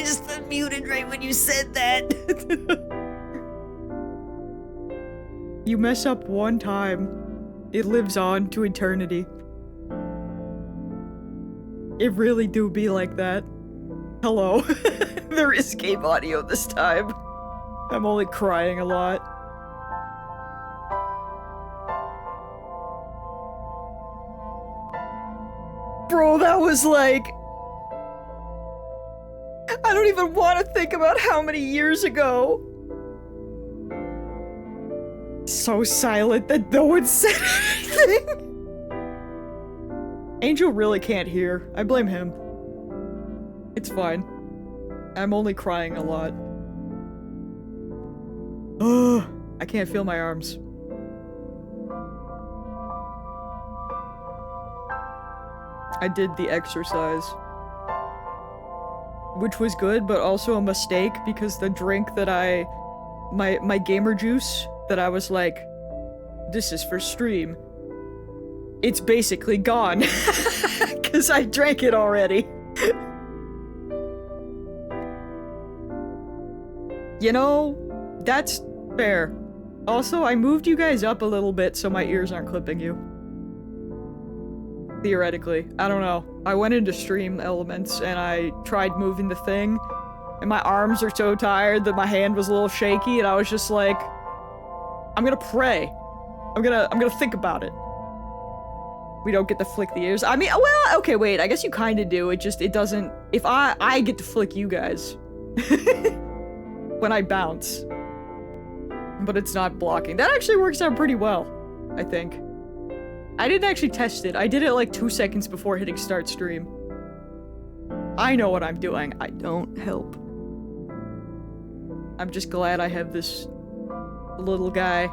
just unmuted right when you said that. You mess up one time, it lives on to eternity. It really do be like that. Hello. There is game audio this time. I'm only crying a lot. Bro, that was like... I don't even want to think about how many years ago. So silent that no one said anything. Angel really can't hear. I blame him. It's fine. I'm only crying a lot. Ugh, I can't feel my arms. I did the exercise. Which was good, but also a mistake because the drink that my gamer juice that I was like, this is for stream. It's basically gone. Cause I drank it already. You know, that's fair. Also, I moved you guys up a little bit so my ears aren't clipping you. Theoretically. I don't know. I went into stream elements and I tried moving the thing and my arms are so tired that my hand was a little shaky and I was just like, I'm gonna pray. I'm gonna think about it. We don't get to flick the ears. I mean, well, okay, wait, I guess you kinda do. It doesn't, if I get to flick you guys. When I bounce. But it's not blocking. That actually works out pretty well, I think. I didn't actually test it. I did it like 2 seconds before hitting start stream. I know what I'm doing. I don't help. I'm just glad I have this little guy.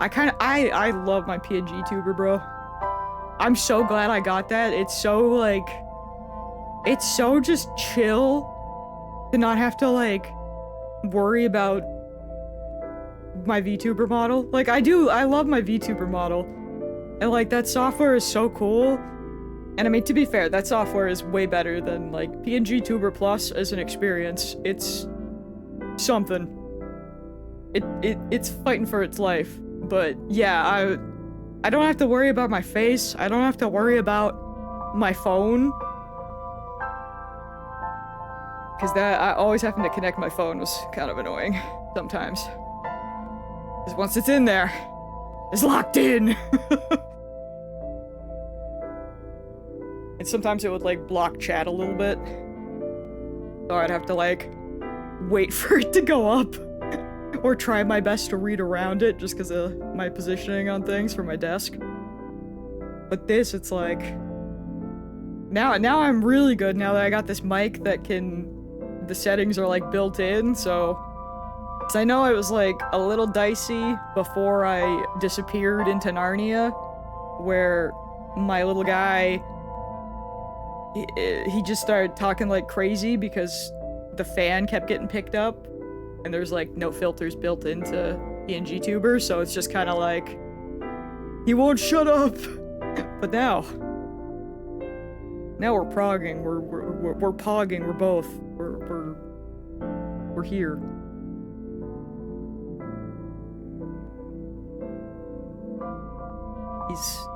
I love my PNG tuber, bro. I'm so glad I got that. It's so like, it's so just chill to not have to like worry about my VTuber model. Like I love my VTuber model. And like that software is so cool. And I mean, to be fair, that software is way better than like PNG Tuber Plus as an experience. It's something. It's fighting for its life. But yeah, I don't have to worry about my face. I don't have to worry about my phone. Cause that, I always having to connect my phone was kind of annoying sometimes. Cause once it's in there, it's locked in. And sometimes it would like block chat a little bit. So I'd have to like wait for it to go up. Or try my best to read around it just because of my positioning on things for my desk. But this, it's like... Now I'm really good now that I got this mic that can... The settings are like built in, so... Cause I know it was like a little dicey before I disappeared into Narnia, where my little guy... He just started talking like crazy because the fan kept getting picked up. And there's like no filters built into PNG Tuber, so it's just kind of like, he won't shut up. But now we're progging, we're pogging, we're both, we're here.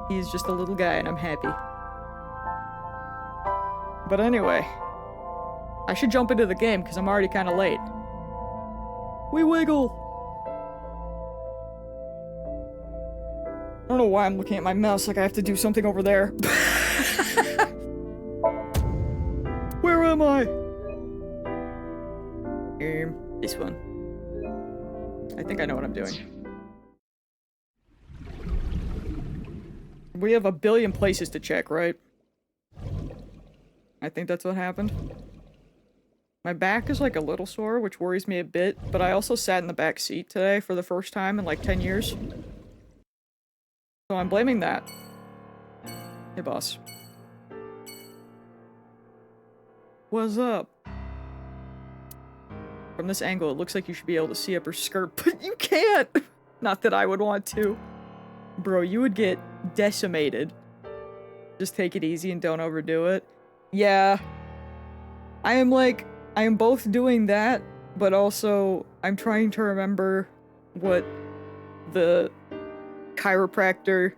He's just a little guy, and I'm happy. But anyway, I should jump into the game because I'm already kind of late. We wiggle! I don't know why I'm looking at my mouse like I have to do something over there. Where am I? This one. I think I know what I'm doing. We have a billion places to check, right? I think that's what happened. My back is like a little sore, which worries me a bit, but I also sat in the back seat today for the first time in like 10 years. So I'm blaming that. Hey, boss. What's up? From this angle, it looks like you should be able to see up her skirt, but you can't! Not that I would want to. Bro, you would get decimated. Just take it easy and don't overdo it. Yeah. I am both doing that, but also I'm trying to remember what the chiropractor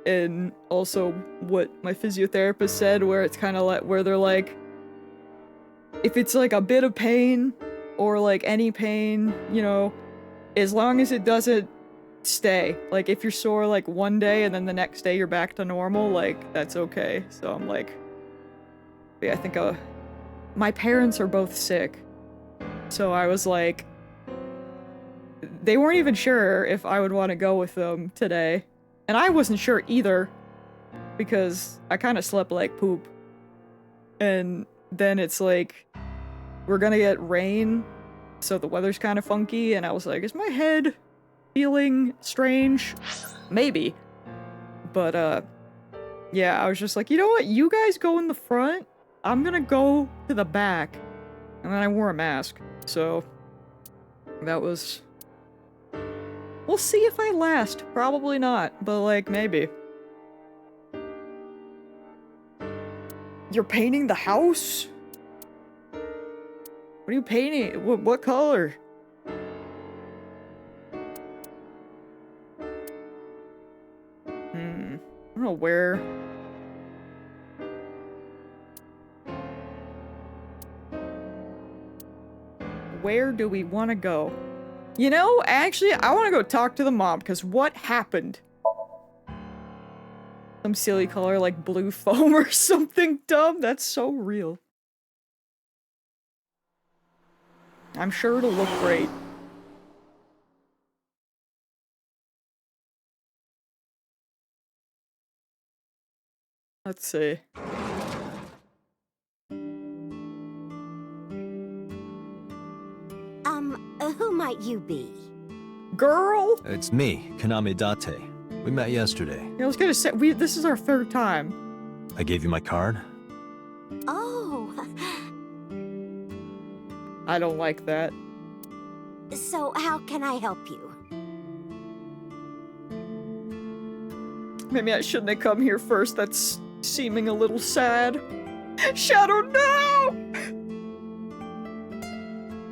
and also what my physiotherapist said, where it's kind of like, where they're like, if it's like a bit of pain or like any pain, you know, as long as it doesn't stay. Like if you're sore like one day and then the next day you're back to normal, like that's okay. So I'm like, yeah, I think my parents are both sick. So I was like, they weren't even sure if I would want to go with them today. And I wasn't sure either, because I kind of slept like poop. And then it's like, we're gonna get rain, so the weather's kind of funky, and I was like, is my head feeling strange? Maybe. But, yeah, I was just like, you know what? You guys go in the front. I'm gonna go to the back. And then I wore a mask, so that was... We'll see if I last. Probably not, but like, maybe. You're painting the house? What are you painting? What color? I don't know where. Where do we want to go? You know, actually, I want to go talk to the mom, because what happened? Some silly color like blue foam or something dumb? That's so real. I'm sure it'll look great. Let's see. Who might you be? Girl! It's me, Kaname Date. We met yesterday. Yeah, I was gonna say, this is our third time. I gave you my card. Oh. I don't like that. So how can I help you? Maybe I shouldn't have come here first. That's seeming a little sad. Shadow, no!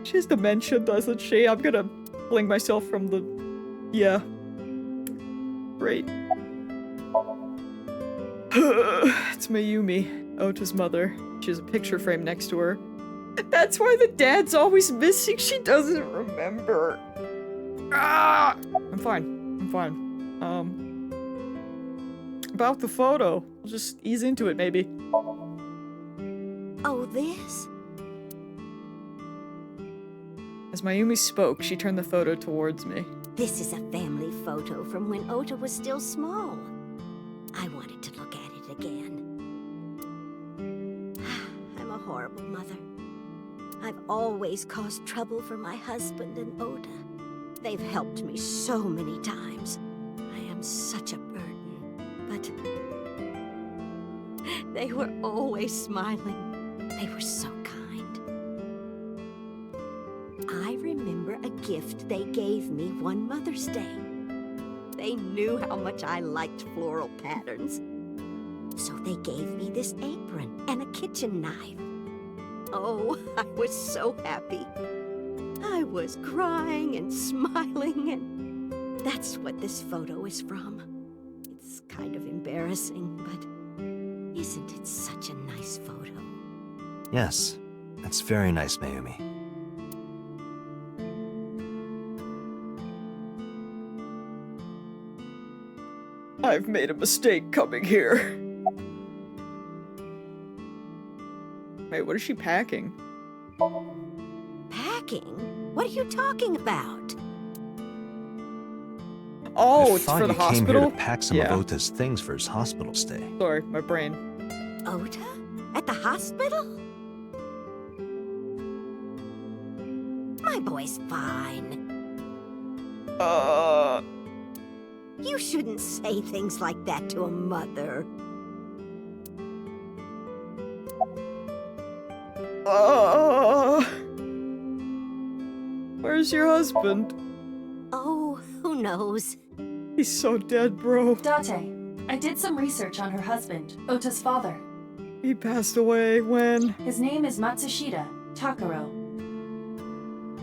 She has dementia, doesn't she? I'm gonna fling myself from the... Yeah. Great. It's Mayumi, Ota's mother. She has a picture frame next to her. That's why the dad's always missing. She doesn't remember. Ah! I'm fine. I'm fine. About the photo. I'll just ease into it, maybe. Oh, this? As Mayumi spoke, she turned the photo towards me. This is a family photo from when Ota was still small. I wanted to look at it again. I'm a horrible mother. I've always caused trouble for my husband and Ota. They've helped me so many times. I am such a burden, but they were always smiling. They were so kind. I remember a gift they gave me one Mother's Day. They knew how much I liked floral patterns. So they gave me this apron and a kitchen knife. Oh, I was so happy. I was crying and smiling, and that's what this photo is from. It's kind of embarrassing, but isn't it such a nice photo? Yes, that's very nice, Mayumi. I've made a mistake coming here. Wait, what is she packing? Packing? What are you talking about? Oh, I it's thought for the you came hospital? here to pack some Yeah. of Ota's things for his hospital stay. Sorry, my brain. Ota? At the hospital? My boy's fine. You shouldn't say things like that to a mother. Where's your husband? Oh, who knows? He's so dead, bro. Date, I did some research on her husband, Ota's father. He passed away when? His name is Matsushita. Takaro.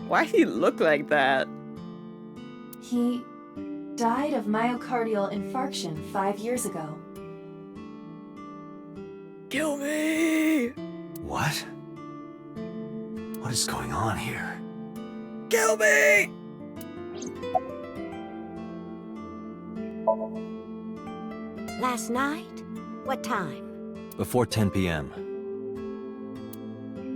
Why do he look like that? He died of myocardial infarction 5 years ago. Kill me! What? What is going on here? Kill me! Last night? What time? Before 10 p.m.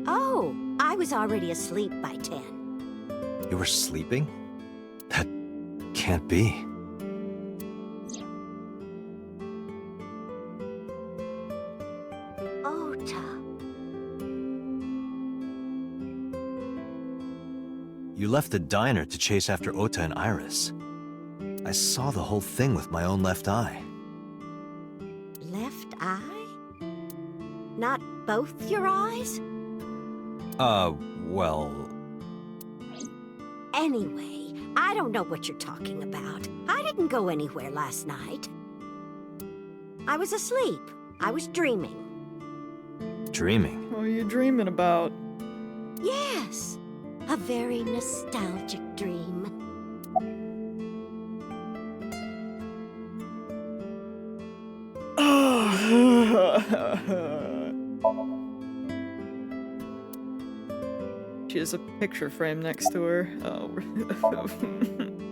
Oh, I was already asleep by 10. You were sleeping? That can't be. Ota. You left the diner to chase after Ota and Iris. I saw the whole thing with my own left eye. Left eye? Not both your eyes? Well... Anyway, I don't know what you're talking about. I didn't go anywhere last night. I was asleep. I was dreaming. Dreaming? What are you dreaming about? Yes, a very nostalgic dream. She has a picture frame next to her. Oh.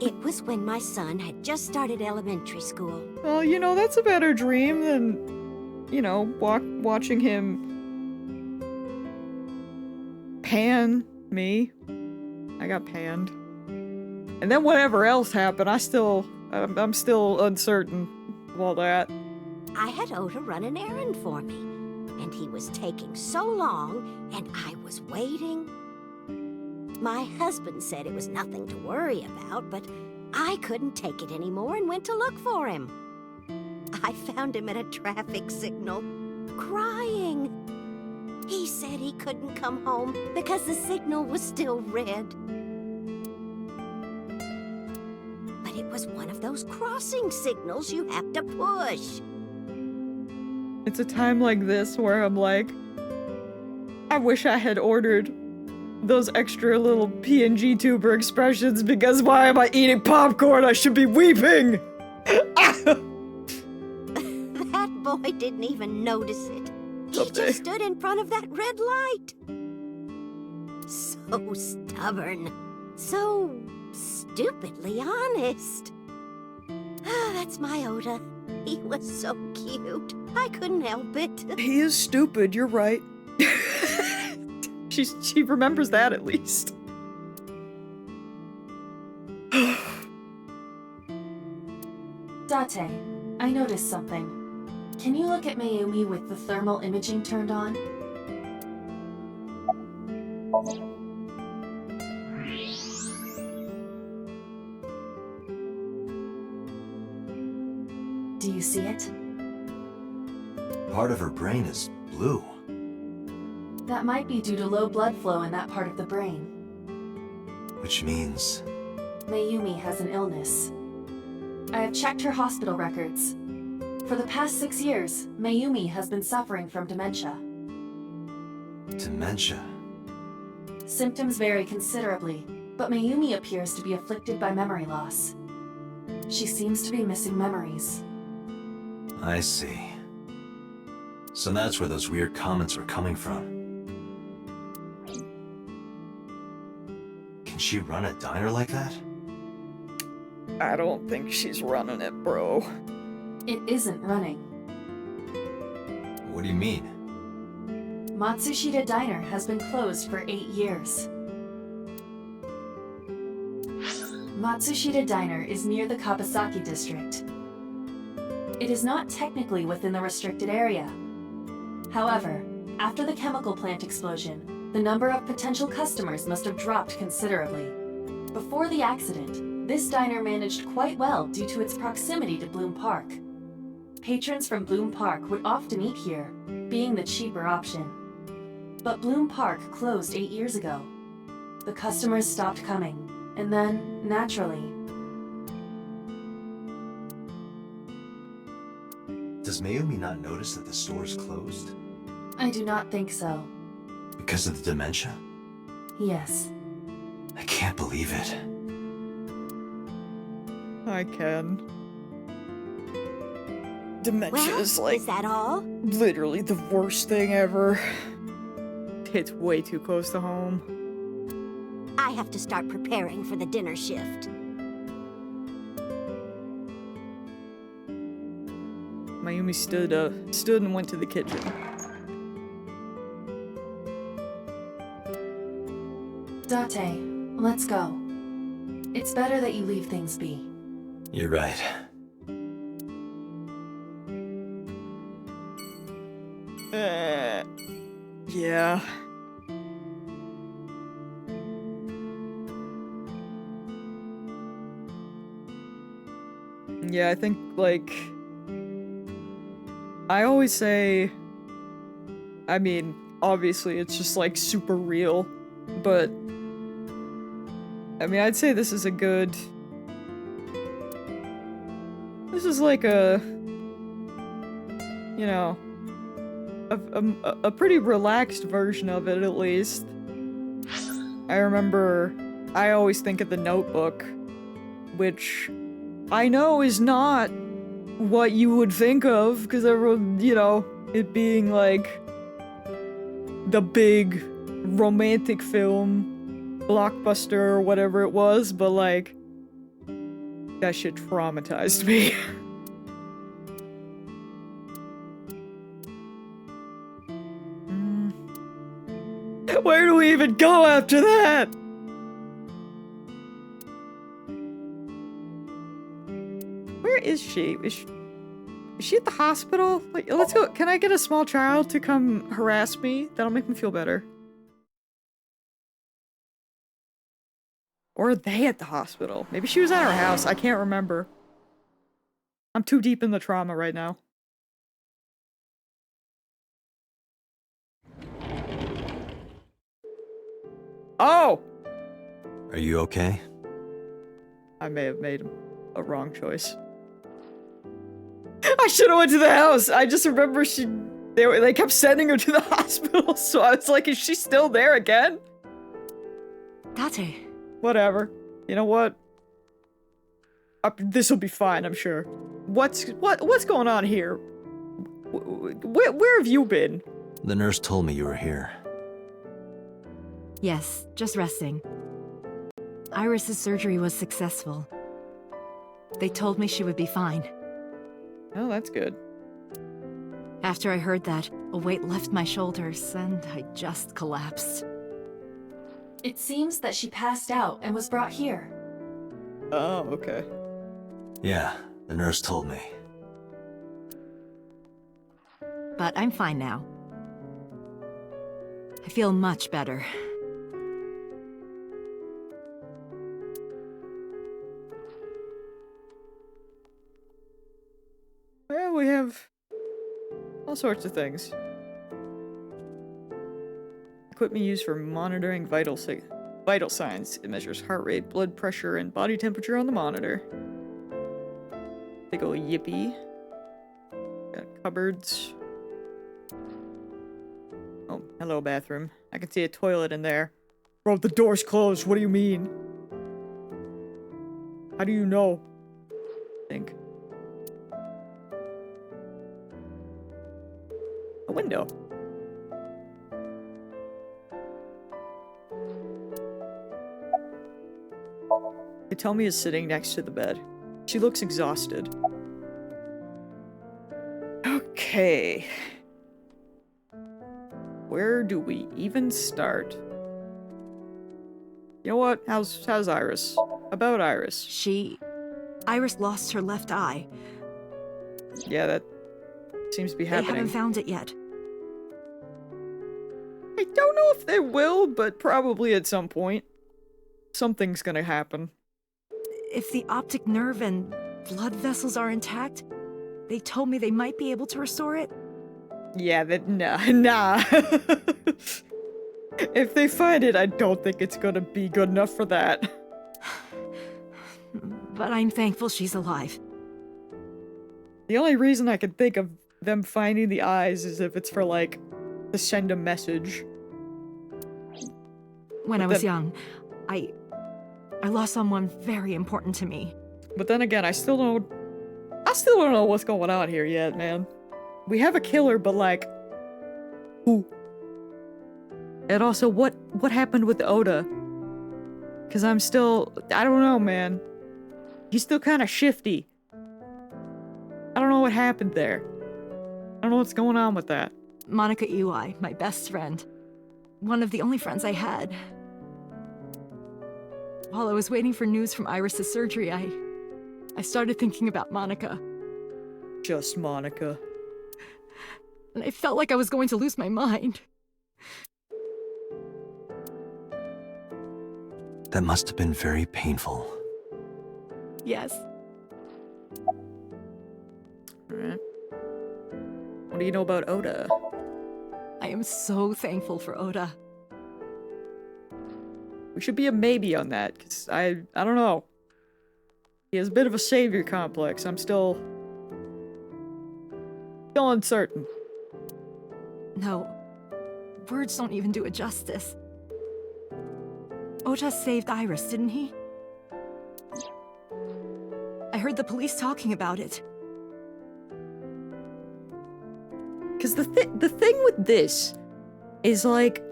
It was when my son had just started elementary school. Well, you know, that's a better dream than, you know, watching him pan me. I got panned. And then whatever else happened, I'm still uncertain of all that. I had Ota run an errand for me, and he was taking so long, and I was waiting. My husband said it was nothing to worry about, but I couldn't take it anymore and went to look for him. I found him at a traffic signal, crying. He said he couldn't come home because the signal was still red. But it was one of those crossing signals you have to push. It's a time like this where I'm like, I wish I had ordered those extra little PNG tuber expressions because why am I eating popcorn? I should be weeping! That boy didn't even notice it. He Someday. just stood in front of that red light. So stubborn. So stupidly honest. Ah, that's my Ota. He was so cute. I couldn't help it. He is stupid, you're right. She remembers that at least. Date, I noticed something. Can you look at Mayumi with the thermal imaging turned on? Do you see it? Part of her brain is blue. That might be due to low blood flow in that part of the brain. Which means... Mayumi has an illness. I have checked her hospital records. For the past 6 years, Mayumi has been suffering from dementia. dementia. Symptoms vary considerably, but Mayumi appears to be afflicted by memory loss. She seems to be missing memories. I see. So that's where those weird comments were coming from. Can she run a diner like that? I don't think she's running it, bro. It isn't running. What do you mean? Matsushita Diner has been closed for 8 years. Matsushita Diner is near the Kabasaki district. It is not technically within the restricted area. However, after the chemical plant explosion, the number of potential customers must have dropped considerably. Before the accident, this diner managed quite well due to its proximity to Bloom Park. Patrons from Bloom Park would often eat here, being the cheaper option. But Bloom Park closed 8 years ago. The customers stopped coming, and then, naturally... Does Mayumi not notice that the store is closed? I do not think so. Because of the dementia? Yes. I can't believe it. I can. Dementia Well, is like is that all? literally the worst thing ever. Hits way too close to home. I have to start preparing for the dinner shift. Mayumi stood and went to the kitchen. Date, let's go. It's better that you leave things be. You're right. Yeah. Yeah, I think, like, I always say, I mean, obviously it's just, like, super real, but, I mean, I'd say this is a good, this is like a, you know, a pretty relaxed version of it, at least. I remember, I always think of The Notebook, which I know is not what you would think of, because everyone, you know, it being like the big romantic film, blockbuster, or whatever it was, but like, that shit traumatized me. Where do we even go after that? Where is she? Is she at the hospital? Like, let's go. Can I get a small child to come harass me? That'll make me feel better. Or are they at the hospital? Maybe she was at her house. I can't remember. I'm too deep in the trauma right now. Oh! Are you okay? I may have made a wrong choice. I should have went to the house. I just remember they kept sending her to the hospital, so I was like, is she still there again? Tate. Whatever. You know what? This will be fine, I'm sure. What's going on here? Where have you been? The nurse told me you were here. Yes, just resting. Iris's surgery was successful. They told me she would be fine. Oh, that's good. After I heard that, a weight left my shoulders, and I just collapsed. It seems that she passed out and was brought here. Oh, okay. Yeah, the nurse told me. But I'm fine now. I feel much better. Well, we have all sorts of things. Equipment used for monitoring vital signs. It measures heart rate, blood pressure, and body temperature on the monitor. Big ol' yippee. Got cupboards. Oh, hello, bathroom. I can see a toilet in there. Bro, the door's closed. What do you mean? How do you know? Think. A window. Hitomi is sitting next to the bed. She looks exhausted. Okay. Where do we even start? You know what? How's Iris? About Iris. Iris lost her left eye. Yeah, that seems to be They happening. haven't found it yet. I don't know if they will, but probably at some point. Something's gonna happen. If the optic nerve and blood vessels are intact, they told me they might be able to restore it. Yeah, nah. If they find it, I don't think it's gonna be good enough for that. But I'm thankful she's alive. The only reason I can think of them finding the eyes is if it's for, like, to send a message. When But I was then- young, I lost someone very important to me. But then again, I still don't know what's going on here yet, man. We have a killer, but like, who? And also, what happened with Oda? Because I don't know, man. He's still kind of shifty. I don't know what happened there. I don't know what's going on with that. Monica Iwai, my best friend. One of the only friends I had. While I was waiting for news from Iris's surgery, I started thinking about Monica. Just Monica. And I felt like I was going to lose my mind. That must have been very painful. Yes. Alright. What do you know about Oda? I am so thankful for Oda. We should be a maybe on that, because I don't know. He has a bit of a savior complex. I'm still uncertain. No, words don't even do it justice. Oda saved Iris, didn't he? I heard the police talking about it. Because the thing with this is, like,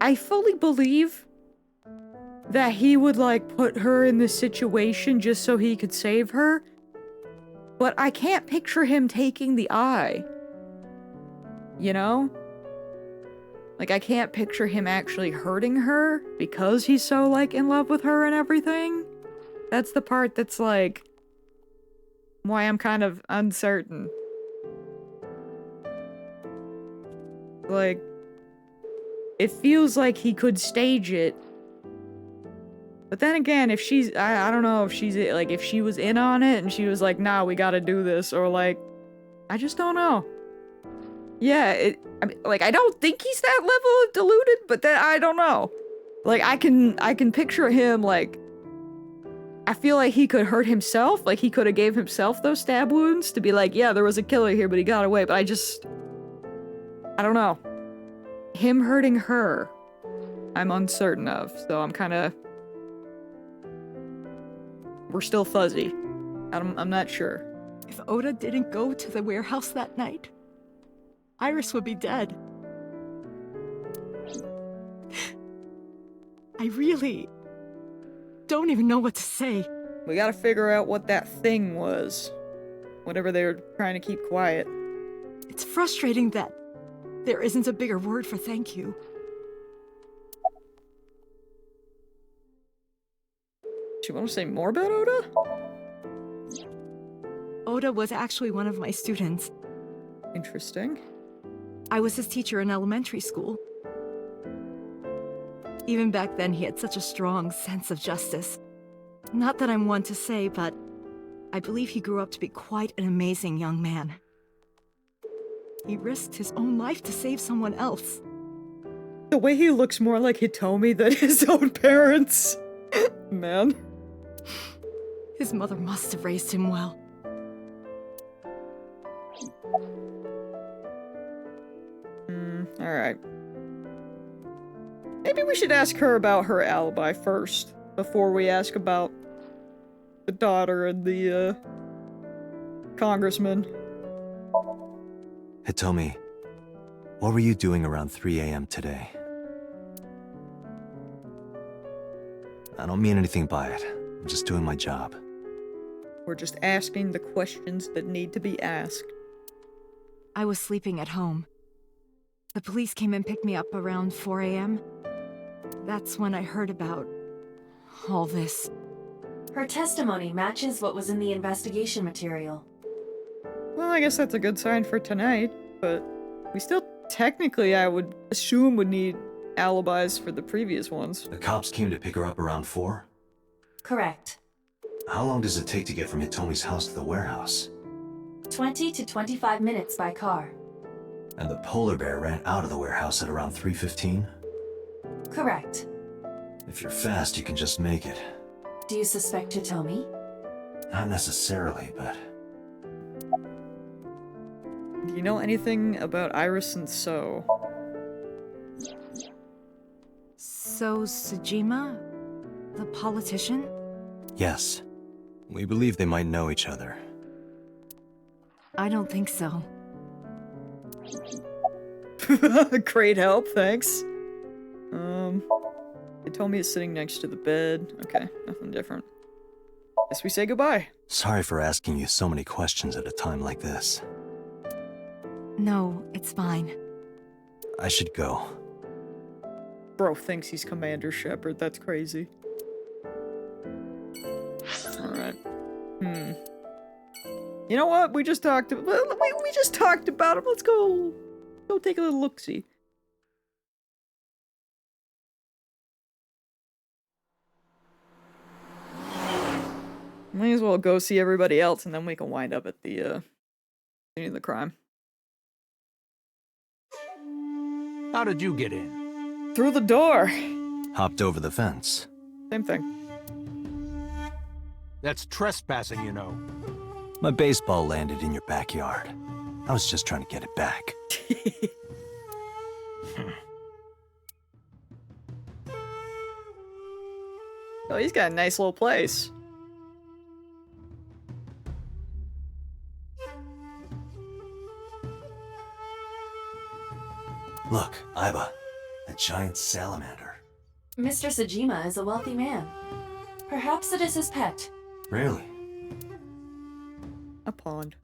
I fully believe that he would, like, put her in this situation just so he could save her. But I can't picture him taking the eye. You know? Like, I can't picture him actually hurting her because he's so, like, in love with her and everything. That's the part that's, like, why I'm kind of uncertain. Like, it feels like he could stage it. But then again, if she's, I don't know if she's, like, if she was in on it and she was like, nah, we gotta do this, or like, I just don't know. Yeah, I mean, like, I don't think he's that level of deluded, but then I don't know. Like, I can picture him, like, I feel like he could hurt himself, like, he could have gave himself those stab wounds to be like, yeah, there was a killer here, but he got away, but I don't know. Him hurting her, I'm uncertain of, so I'm kinda... We're still fuzzy. I'm not sure. If Oda didn't go to the warehouse that night, Iris would be dead. I really don't even know what to say. We gotta figure out what that thing was. Whatever they were trying to keep quiet. It's frustrating that there isn't a bigger word for thank you. Do you want to say more about Oda? Oda was actually one of my students. Interesting. I was his teacher in elementary school. Even back then, he had such a strong sense of justice. Not that I'm one to say, but I believe he grew up to be quite an amazing young man. He risked his own life to save someone else. The way he looks more like Hitomi than his own parents. Man. His mother must have raised him well. Alright. Maybe we should ask her about her alibi first, before we ask about the daughter and the, congressman. Hitomi, what were you doing around 3 a.m. today? I don't mean anything by it. I'm just doing my job. We're just asking the questions that need to be asked. I was sleeping at home. The police came and picked me up around 4 a.m. That's when I heard about all this. Her testimony matches what was in the investigation material. Well, I guess that's a good sign for tonight, but we still technically, I would assume, would need alibis for the previous ones. The cops came to pick her up around 4? Correct. How long does it take to get from Hitomi's house to the warehouse? 20 to 25 minutes by car. And the polar bear ran out of the warehouse at around 3:15? Correct. If you're fast, you can just make it. Do you suspect Hitomi? Not necessarily, but... Do you know anything about Iris and So? So, Sejima? The politician? Yes. We believe they might know each other. I don't think so. Great help, thanks. They told me it's sitting next to the bed. Okay, nothing different. Guess we say goodbye. Sorry for asking you so many questions at a time like this. No, it's fine. I should go. Bro thinks he's Commander Shepard. That's crazy. Alright. You know what? We just talked. We just talked about him. Let's go take a little look-see. Might as well go see everybody else, and then we can wind up at the scene of the crime. How did you get in? Through the door. Hopped over the fence. Same thing. That's trespassing, you know. My baseball landed in your backyard. I was just trying to get it back. Oh, he's got a nice little place. Look, Iba. A giant salamander. Mr. Sejima is a wealthy man. Perhaps it is his pet. Really? A pond.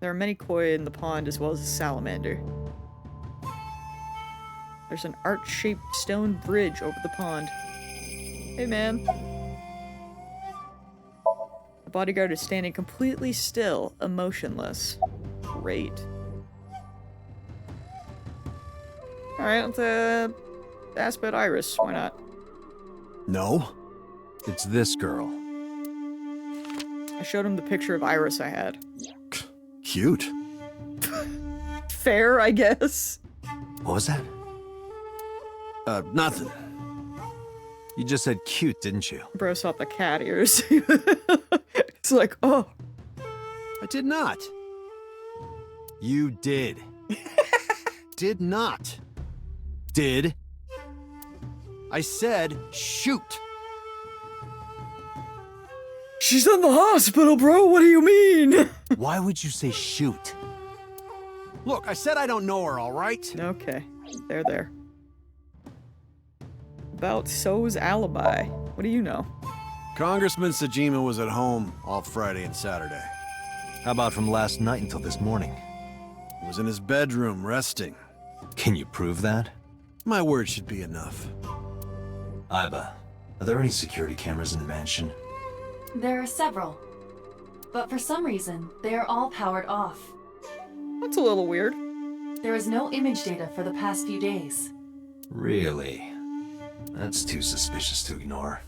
There are many koi in the pond as well as a salamander. There's an arch-shaped stone bridge over the pond. Hey, man. The bodyguard is standing completely still, emotionless. Great. Alright, let's ask about Iris. Why not? No. It's this girl. I showed him the picture of Iris I had. Cute. Fair, I guess. What was that? Nothing. You just said cute, didn't you? Bro saw the cat ears. It's like, oh. I did not. You did. Did not. Did? I said shoot. She's in the hospital, bro. What do you mean? Why would you say shoot? Look, I said I don't know her, all right? Okay. There. About So's alibi. What do you know? Congressman Sejima was at home all Friday and Saturday. How about from last night until this morning? He was in his bedroom resting. Can you prove that? My word should be enough. Iba, are there any security cameras in the mansion? There are several. But for some reason, they are all powered off. That's a little weird. There is no image data for the past few days. Really? That's too suspicious to ignore.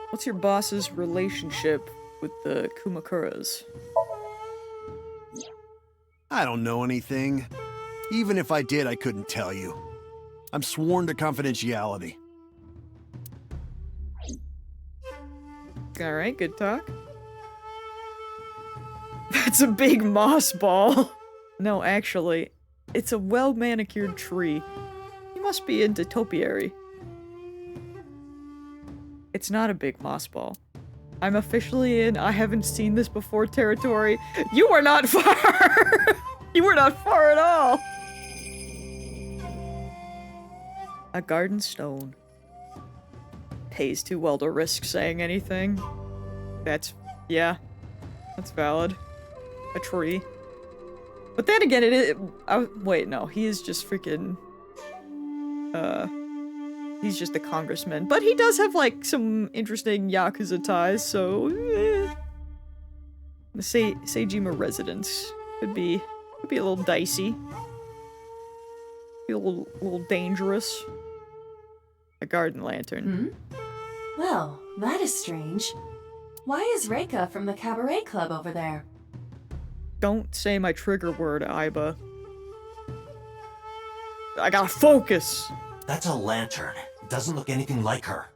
What's your boss's relationship with the Kumakuras? I don't know anything. Even if I did, I couldn't tell you. I'm sworn to confidentiality. Alright, good talk. That's a big moss ball. No, actually, it's a well-manicured tree. You must be into topiary. It's not a big moss ball. I'm officially in I haven't seen this before territory. You are not far! You were not far at all! A garden stone. Pays too well to risk saying anything. Yeah. That's valid. A tree. But then again, wait, no. He is just freaking... He's just a congressman. But he does have, like, some interesting Yakuza ties, so... The Sejima residence could be a little dicey. Be a little dangerous. A garden lantern. Well, that is strange. Why is Reika from the Cabaret Club over there? Don't say my trigger word, Iba. I gotta focus! That's a lantern. It doesn't look anything like her.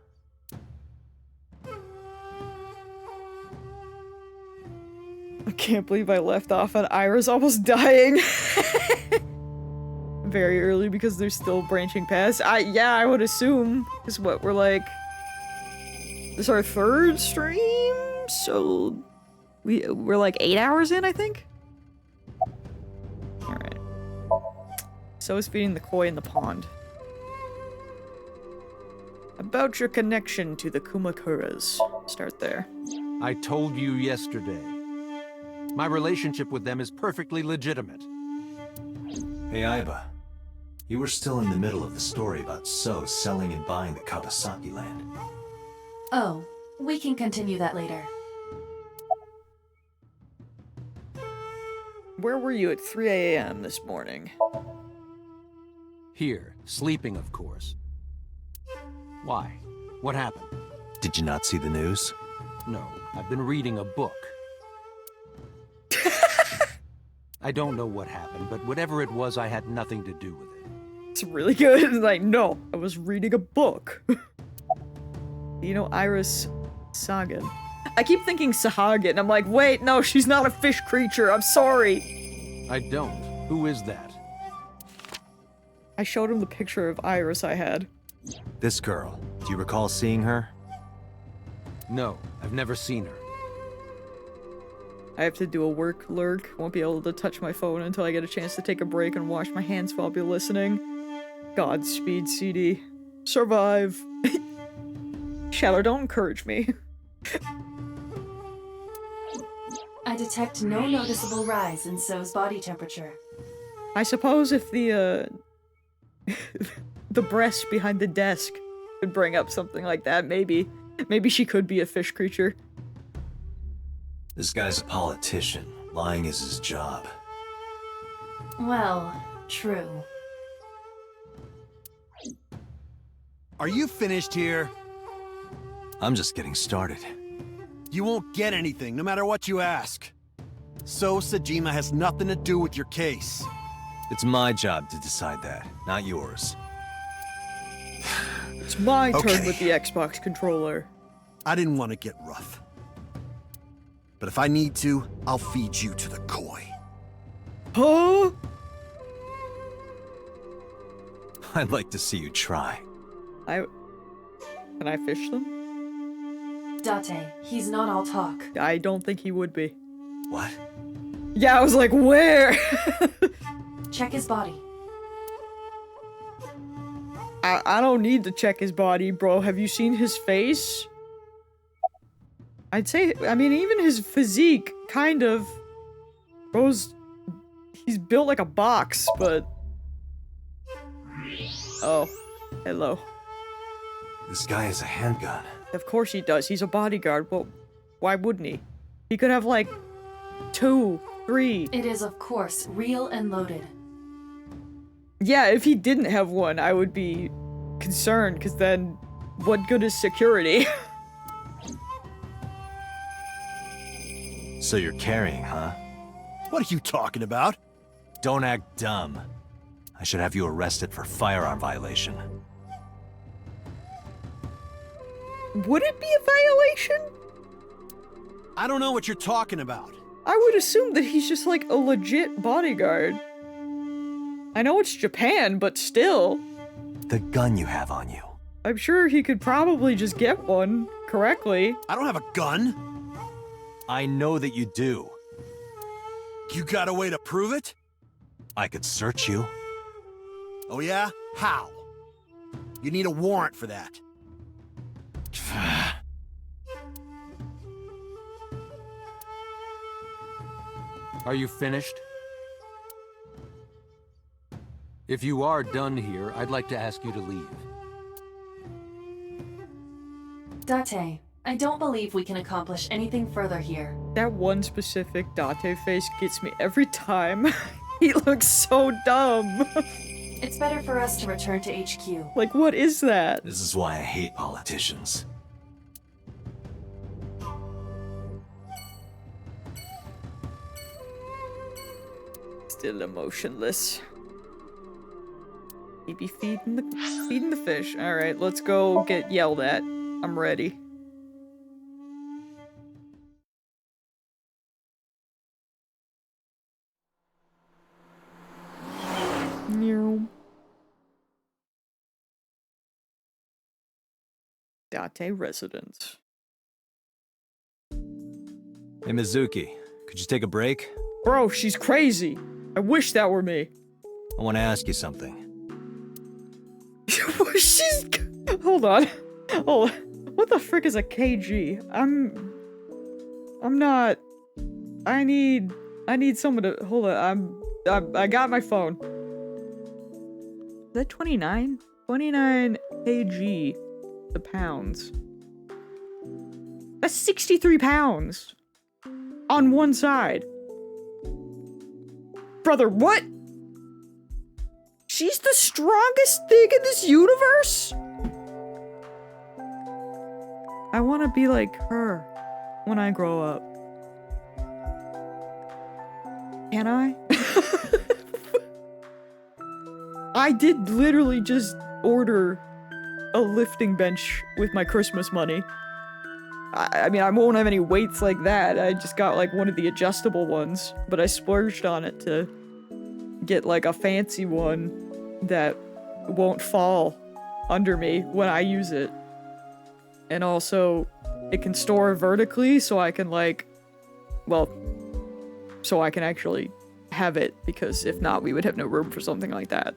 I can't believe I left off on Iris almost dying. very early because they're still branching paths. Yeah, I would assume. Is what we're like. This is our 3rd stream, so we're like 8 hours in, I think. All right. So is feeding the koi in the pond. About your connection to the Kumakuras. Start there. I told you yesterday. My relationship with them is perfectly legitimate. Hey, Aiba. You were still in the middle of the story about So selling and buying the Kawasaki land. Oh, we can continue that later. Where were you at 3 a.m. this morning? Here, sleeping, of course. Why? What happened? Did you not see the news? No, I've been reading a book. I don't know what happened, but whatever it was, I had nothing to do with it. It's really good. It's like, no, I was reading a book. You know, Iris Sagan. I keep thinking Sahagan. I'm like, wait, no, she's not a fish creature. I'm sorry. I don't. Who is that? I showed him the picture of Iris I had. This girl. Do you recall seeing her? No, I've never seen her. I have to do a work lurk. Won't be able to touch my phone until I get a chance to take a break and wash my hands while I'll be listening. Godspeed, CD. Survive. Shadow, don't encourage me. I detect no noticeable rise in So's body temperature. I suppose if the, the breast behind the desk could bring up something like that, maybe. Maybe she could be a fish creature. This guy's a politician. Lying is his job. Well, true. Are you finished here? I'm just getting started. You won't get anything, no matter what you ask. So Sajima has nothing to do with your case. It's my job to decide that, not yours. It's my turn Okay. with the Xbox controller. I didn't want to get rough. But if I need to, I'll feed you to the koi. Huh? I'd like to see you try. Can I fish them? Date, he's not all talk. I don't think he would be. What? Yeah, I was like, where? Check his body. I don't need to check his body, bro. Have you seen his face? I'd say, I mean, even his physique, kind of. Bro's, he's built like a box, but... Oh, hello. This guy has a handgun. Of course he does. He's a bodyguard. Well, why wouldn't he? He could have, like, 2, 3. It is, of course, real and loaded. Yeah, if he didn't have one, I would be concerned, because then what good is security? So you're carrying, huh? What are you talking about? Don't act dumb. I should have you arrested for firearm violation. Would it be a violation? I don't know what you're talking about. I would assume that he's just like a legit bodyguard. I know it's Japan, but still. The gun you have on you. I'm sure he could probably just get one correctly. I don't have a gun. I know that you do. You got a way to prove it? I could search you. Oh yeah? How? You need a warrant for that. Are you finished? If you are done here, I'd like to ask you to leave. Date, I don't believe we can accomplish anything further here. That one specific Date face gets me every time. He looks so dumb. It's better for us to return to HQ. Like, what is that? This is why I hate politicians. Still emotionless. He be feeding the fish. Alright, let's go get yelled at. I'm ready. Meow. Date residence. Hey, Mizuki, could you take a break? Bro, she's crazy. I wish that were me. I want to ask you something. She's... Hold on. Hold on. What the frick is a KG? I'm not... I need someone to... Hold on, I got my phone. Is that 29? 29 kg to pounds. That's 63 pounds. On one side. Brother, what? She's the strongest thing in this universe? I want to be like her when I grow up. Can I? I did literally just order a lifting bench with my Christmas money. I mean, I won't have any weights like that. I just got like one of the adjustable ones, but I splurged on it to get like a fancy one that won't fall under me when I use it. And also, it can store vertically, so I can like, well, so I can actually have it, because if not, we would have no room for something like that.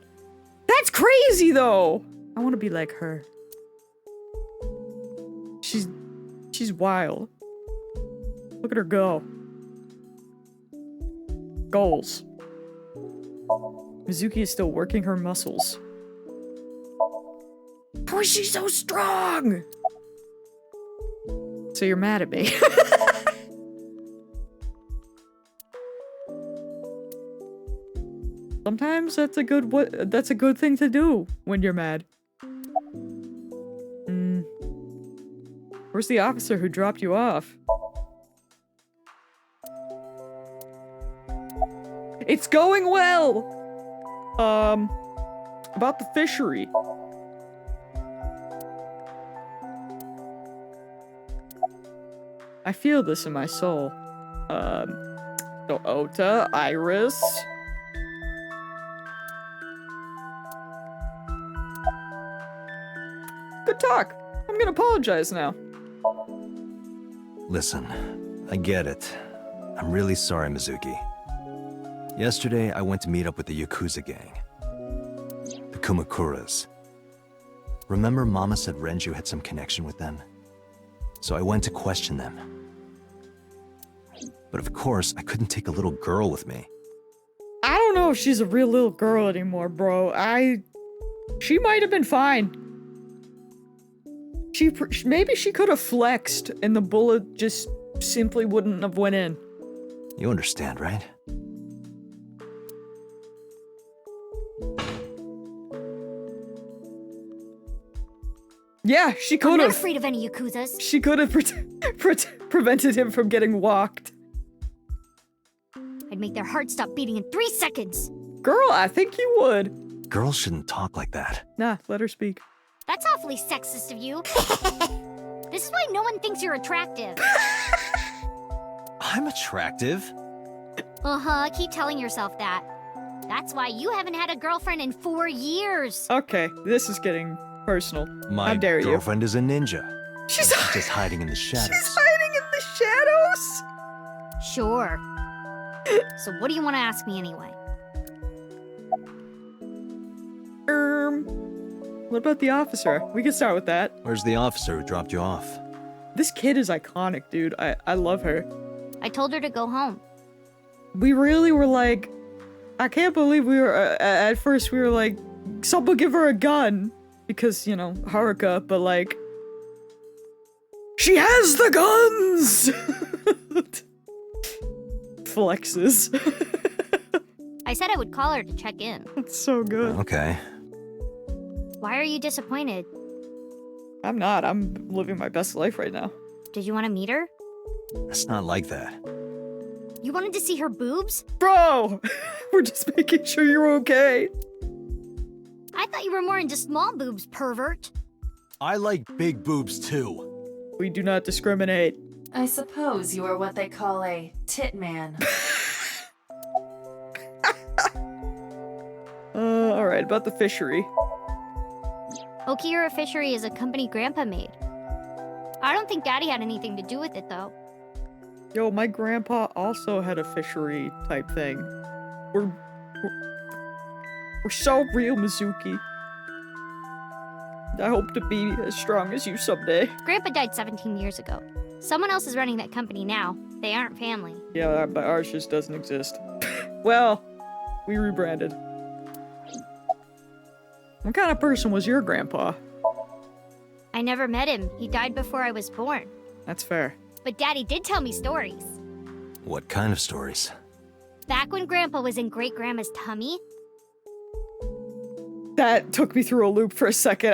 That's crazy, though! I want to be like her. She's wild. Look at her go. Goals. Mizuki is still working her muscles. How is she so strong? So you're mad at me. Sometimes that's a good thing to do when you're mad. Where's the officer who dropped you off? It's going well! About the fishery. I feel this in my soul. So Ota, Iris. Good talk. I'm gonna apologize now. Listen, I get it. I'm really sorry, Mizuki. Yesterday, I went to meet up with the Yakuza gang. The Kumakuras. Remember Mama said Renju had some connection with them? So I went to question them. But of course, I couldn't take a little girl with me. I don't know if she's a real little girl anymore, bro. She might have been fine. Maybe she could have flexed and the bullet just simply wouldn't have went in. You understand, right? Yeah, she could I'm not have. afraid of any Yakuzas. She could have prevented him from getting walked. I'd make their hearts stop beating in 3 seconds. Girl, I think you would. Girls shouldn't talk like that. Nah, let her speak. That's awfully sexist of you. This is why no one thinks you're attractive. I'm attractive. Uh-huh, keep telling yourself that. That's why you haven't had a girlfriend in 4 years. Okay, this is getting personal. My How dare you? girlfriend is a ninja. She's Just hiding in the shadows. She's hiding in the shadows? Sure. So what do you want to ask me anyway? What about the officer? We can start with that. Where's the officer who dropped you off? This kid is iconic, dude. I love her. I told her to go home. We really were like... I can't believe we were... at first we were like, someone give her a gun. Because, you know, Haruka, but like... She has the guns! Flexes. I said I would call her to check in. That's so good. Okay. Why are you disappointed? I'm not. I'm living my best life right now. Did you want to meet her? It's not like that. You wanted to see her boobs? Bro! We're just making sure you're okay. I thought you were more into small boobs, pervert. I like big boobs too. We do not discriminate. I suppose you are what they call a tit man. Alright, about the fishery. Okira Fishery is a company Grandpa made. I don't think Daddy had anything to do with it, though. Yo, my grandpa also had a fishery type thing. We're so real, Mizuki. I hope to be as strong as you someday. Grandpa died 17 years ago. Someone else is running that company now. They aren't family. Yeah, but ours just doesn't exist. Well, we rebranded. What kind of person was your grandpa? I never met him. He died before I was born. That's fair. But Daddy did tell me stories. What kind of stories? Back when Grandpa was in Great-Grandma's tummy, That took me through a loop for a second.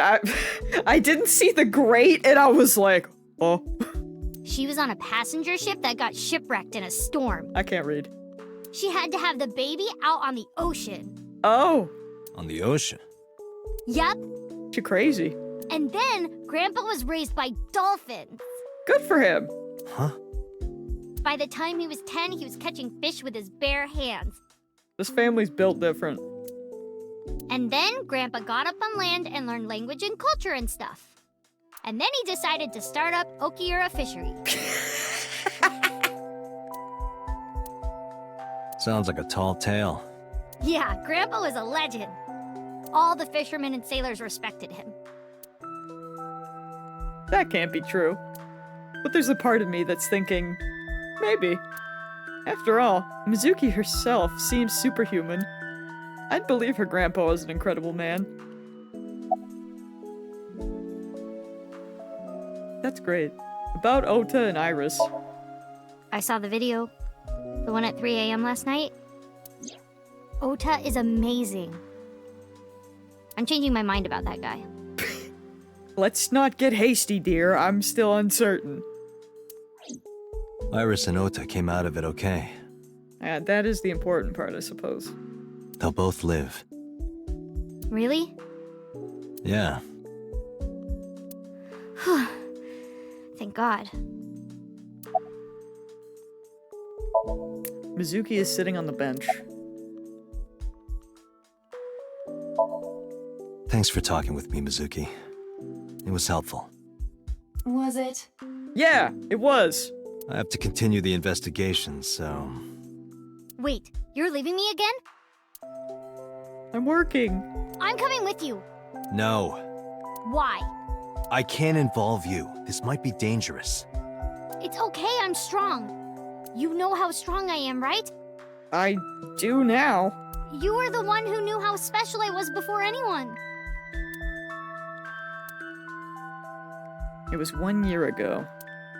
I didn't see the grate, and I was like, oh. she was on a passenger ship that got shipwrecked in a storm. I can't read. She had to have the baby out on the ocean. Oh, On the ocean. Yep. you're crazy. And then Grandpa was raised by dolphins. Good for him. Huh? By the time he was 10, he was catching fish with his bare hands. This family's built different. And then Grandpa got up on land and learned language and culture and stuff. And then he decided to start up Okiura Fishery. Sounds like a tall tale. Yeah, Grandpa was a legend. All the fishermen and sailors respected him. That can't be true. But there's a part of me that's thinking, maybe. After all, Mizuki herself seems superhuman. I'd believe her grandpa was an incredible man. That's great. About Ota and Iris. I saw the video. The one at 3 a.m. last night. Ota is amazing. I'm changing my mind about that guy. Let's not get hasty, dear. I'm still uncertain. Iris and Ota came out of it okay. That is the important part, I suppose. They'll both live. Really? Yeah. Thank God. Mizuki is sitting on the bench. Thanks for talking with me, Mizuki. It was helpful. Was it? Yeah, it was. I have to continue the investigation, so... Wait, you're leaving me again? I'm working. I'm coming with you. No. Why? I can't involve you. This might be dangerous. It's okay, I'm strong. You know how strong I am, right? I do now. You were the one who knew how special I was before anyone. It was 1 year ago.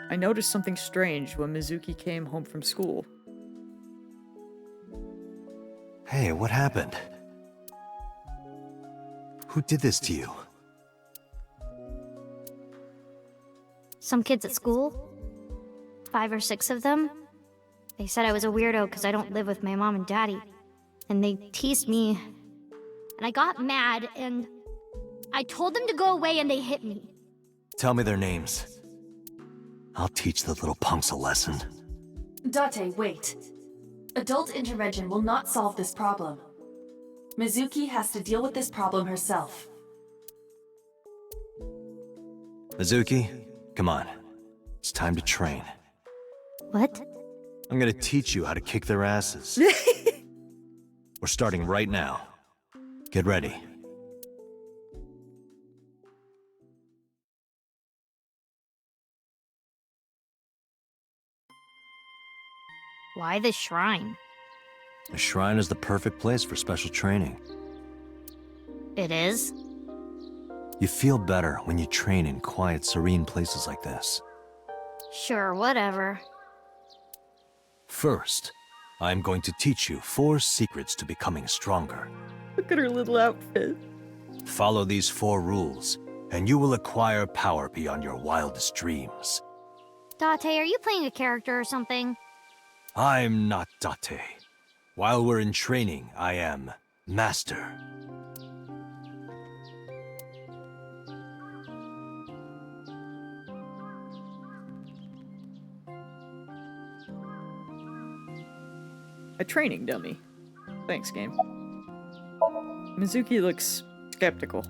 I noticed something strange when Mizuki came home from school. Hey, what happened? Who did this to you? Some kids at school. 5 or 6 of them. They said I was a weirdo because I don't live with my mom and daddy. And they teased me. And I got mad and I told them to go away and they hit me. Tell me their names. I'll teach the little punks a lesson. Date, wait. Adult intervention will not solve this problem. Mizuki has to deal with this problem herself. Mizuki, come on. It's time to train. What? I'm gonna teach you how to kick their asses. We're starting right now. Get ready. Why the shrine? The shrine is the perfect place for special training. It is? You feel better when you train in quiet, serene places like this. Sure, whatever. First, I'm going to teach you 4 secrets to becoming stronger. Look at her little outfit. Follow these 4 rules, and you will acquire power beyond your wildest dreams. Date, are you playing a character or something? I'm not Date. While we're in training, I am Master. A training dummy. Thanks, game. Mizuki looks skeptical.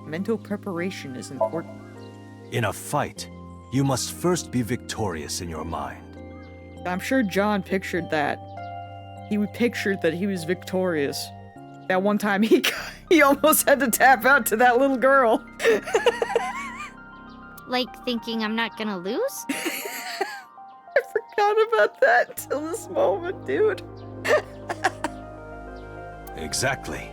Mental preparation is important. In a fight, you must first be victorious in your mind. I'm sure John pictured that. He pictured that he was victorious. That one time he almost had to tap out to that little girl. Like thinking I'm not gonna lose? I forgot about that till this moment, dude. Exactly.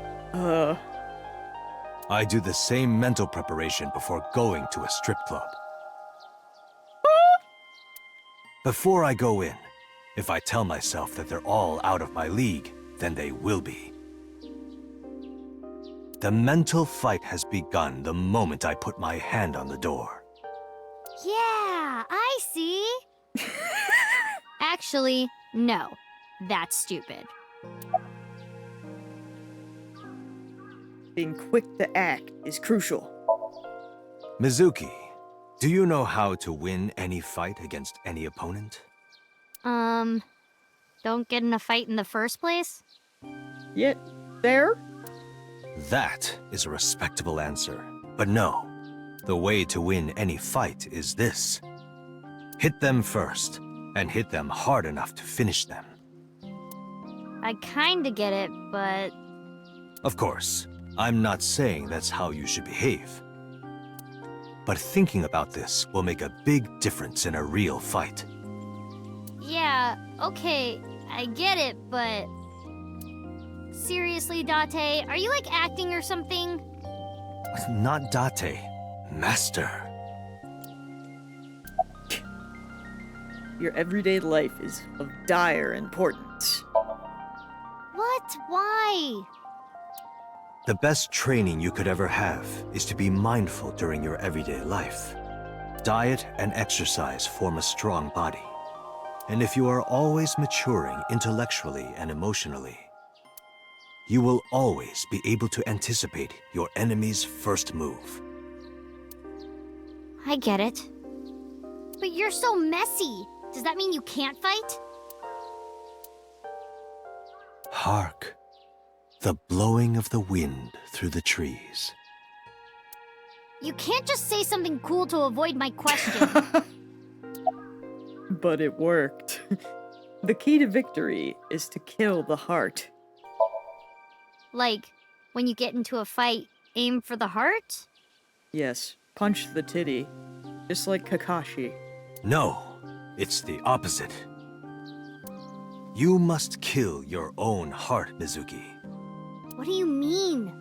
I do the same mental preparation before going to a strip club. Before I go in, if I tell myself that they're all out of my league, then they will be. The mental fight has begun the moment I put my hand on the door. Yeah, I see. Actually, no. That's stupid. Being quick to act is crucial. Mizuki, do you know how to win any fight against any opponent? Don't get in a fight in the first place? Yet, there? That is a respectable answer. But no, the way to win any fight is this. Hit them first, and hit them hard enough to finish them. I kinda get it, but... Of course, I'm not saying that's how you should behave. But thinking about this will make a big difference in a real fight. Yeah, okay, I get it, but... Seriously, Date, are you like acting or something? Not Date, Master. Your everyday life is of dire importance. What? Why? The best training you could ever have is to be mindful during your everyday life. Diet and exercise form a strong body. And if you are always maturing intellectually and emotionally, you will always be able to anticipate your enemy's first move. I get it. But you're so messy. Does that mean you can't fight? Hark, the blowing of the wind through the trees. You can't just say something cool to avoid my question. But it worked. The key to victory is to kill the heart. Like, when you get into a fight, aim for the heart? Yes, punch the titty. Just like Kakashi. No, it's the opposite. You must kill your own heart, Mizuki. What do you mean?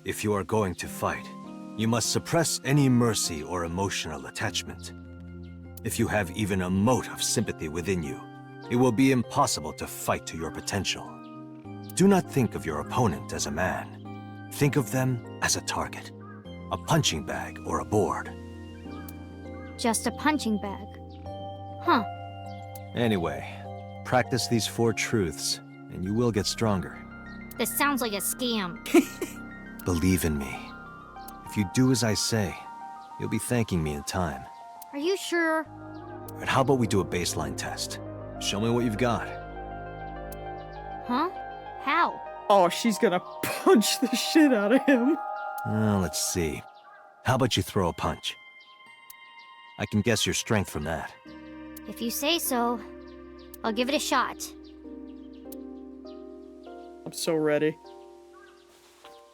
If you are going to fight, you must suppress any mercy or emotional attachment. If you have even a mote of sympathy within you, it will be impossible to fight to your potential. Do not think of your opponent as a man. Think of them as a target, a punching bag or a board. Just a punching bag. Huh. Anyway, practice these 4 truths, and you will get stronger. This sounds like a scam. Believe in me. If you do as I say, you'll be thanking me in time. Are you sure? But how about we do a baseline test? Show me what you've got. Huh? How? Oh, she's gonna punch the shit out of him. Let's see. How about you throw a punch? I can guess your strength from that. If you say so, I'll give it a shot. I'm so ready.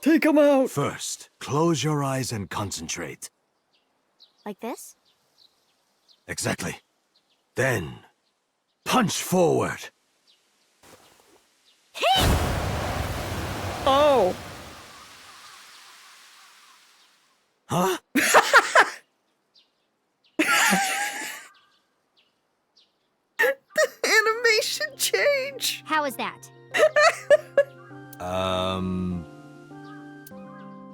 Take him out! First, close your eyes and concentrate. Like this? Exactly. Then, punch forward. Oh! Huh? The animation change! How is that?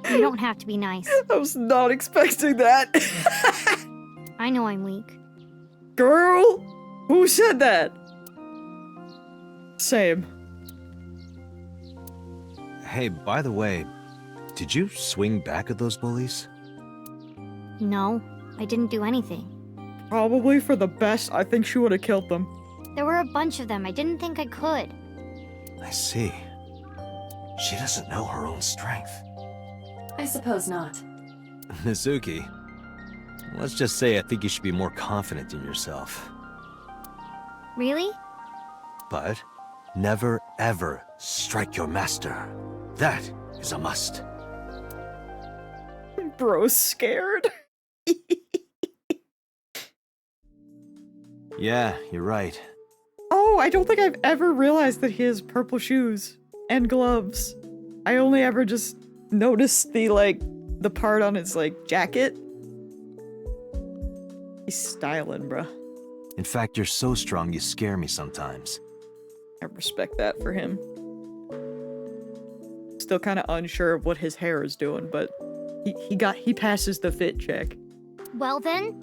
You don't have to be nice. I was not expecting that. I know I'm weak. Girl? Who said that? Same. Hey, by the way, did you swing back at those bullies? No, I didn't do anything. Probably for the best. I think she would have killed them. There were a bunch of them. I didn't think I could. I see. She doesn't know her own strength. I suppose not. Mizuki, let's just say I think you should be more confident in yourself. Really? But never ever strike your master. That is a must. Bro's scared. Yeah, you're right. Oh, I don't think I've ever realized that he has purple shoes and gloves. I only ever just noticed the part on his, jacket. He's styling, bruh. In fact, you're so strong you scare me sometimes. I respect that for him. Still kind of unsure of what his hair is doing, but he passes the fit check. Well then,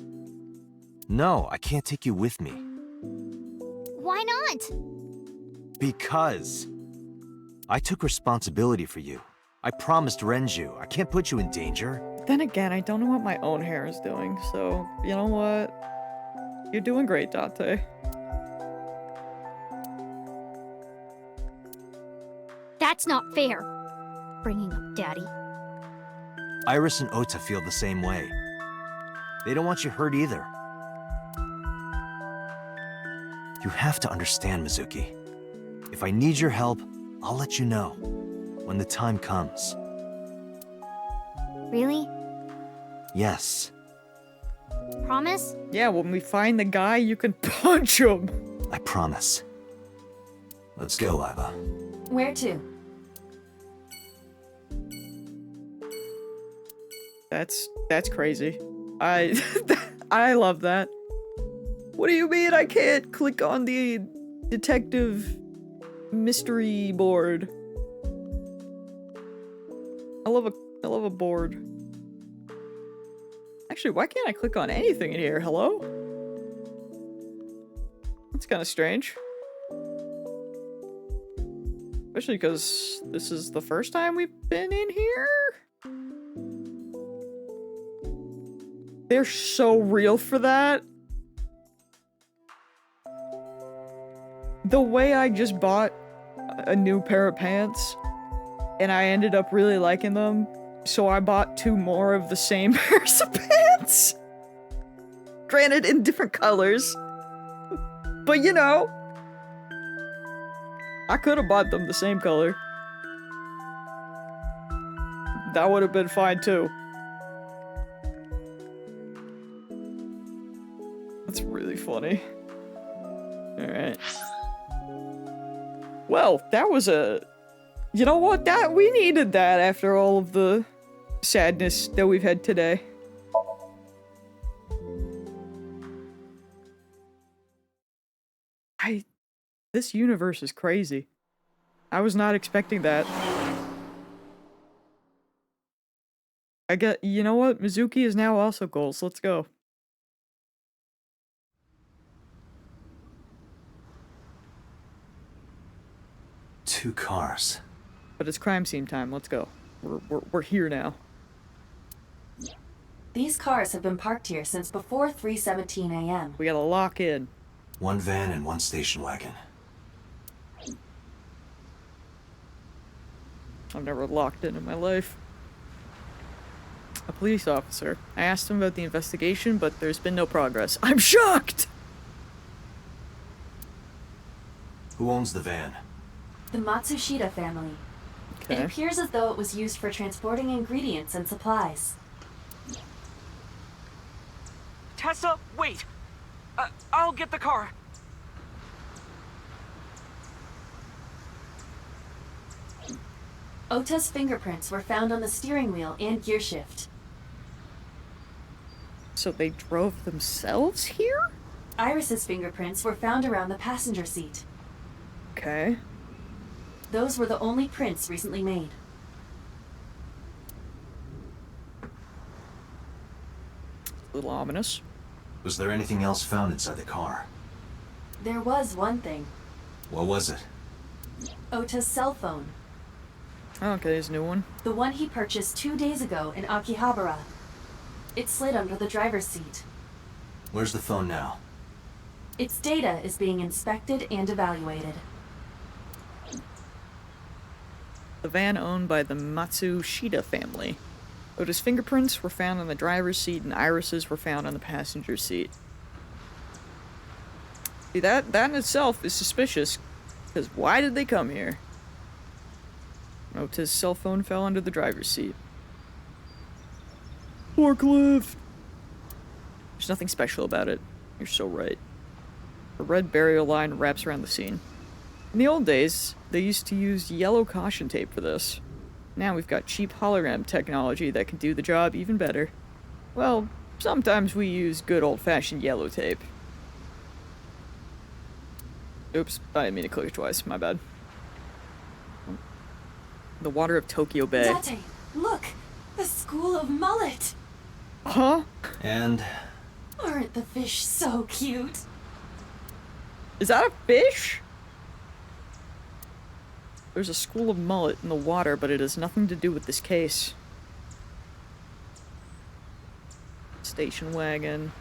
No, I can't take you with me. why not? Because I took responsibility for you. I promised Renju. I can't put you in danger. Then again, I don't know what my own hair is doing, so you know what? You're doing great, Date. That's not fair. Bringing up Daddy. Iris and Ota feel the same way. They don't want you hurt either. You have to understand, Mizuki. If I need your help, I'll let you know when the time comes. Really? Yes. Promise? Yeah, when we find the guy, you can punch him. I promise. Let's go, Iva. Where to? That's crazy. I love that. What do you mean I can't click on the detective mystery board? I love a board. Actually, why can't I click on anything in here? Hello? That's kind of strange. Especially because this is the first time we've been in here? They're so real for that. The way I just bought a new pair of pants, and I ended up really liking them, so I bought 2 more of the same pairs of pants. Granted, in different colors. But you know, I could have bought them the same color. That would have been fine too. That's really funny. Alright. Well, that was a... You know what? We needed that after all of the sadness that we've had today. This universe is crazy. I was not expecting that. You know what? Mizuki is now also goals. Let's go. Two cars. But it's crime scene time. Let's go. We're here now. These cars have been parked here since before 3:17 a.m. We gotta lock in. 1 van and 1 station wagon. I've never locked in my life. A police officer. I asked him about the investigation, but there's been no progress. I'm shocked! Who owns the van? The Matsushita family. It Okay. appears as though it was used for transporting ingredients and supplies. Tessa, wait! I'll get the car. Ota's fingerprints were found on the steering wheel and gearshift. So they drove themselves here? Iris's fingerprints were found around the passenger seat. Okay. Those were the only prints recently made. A little ominous. Was there anything else found inside the car? There was one thing. What was it? Ota's cell phone. Okay, his new one. The one he purchased 2 days ago in Akihabara. It slid under the driver's seat. Where's the phone now? Its data is being inspected and evaluated. The van owned by the Matsushita family. Ota's fingerprints were found on the driver's seat and irises were found on the passenger seat. See, that in itself is suspicious, because why did they come here? Ota's cell phone fell under the driver's seat. Forklift! There's nothing special about it. You're so right. A red burial line wraps around the scene. In the old days, they used to use yellow caution tape for this. Now we've got cheap hologram technology that can do the job even better. Well, sometimes we use good old-fashioned yellow tape. Oops, I didn't mean to click it twice, my bad. The water of Tokyo Bay. Date, look! The school of mullet! Huh? And Aren't the fish so cute? Is that a fish? There's a school of mullet in the water, but it has nothing to do with this case. Station wagon.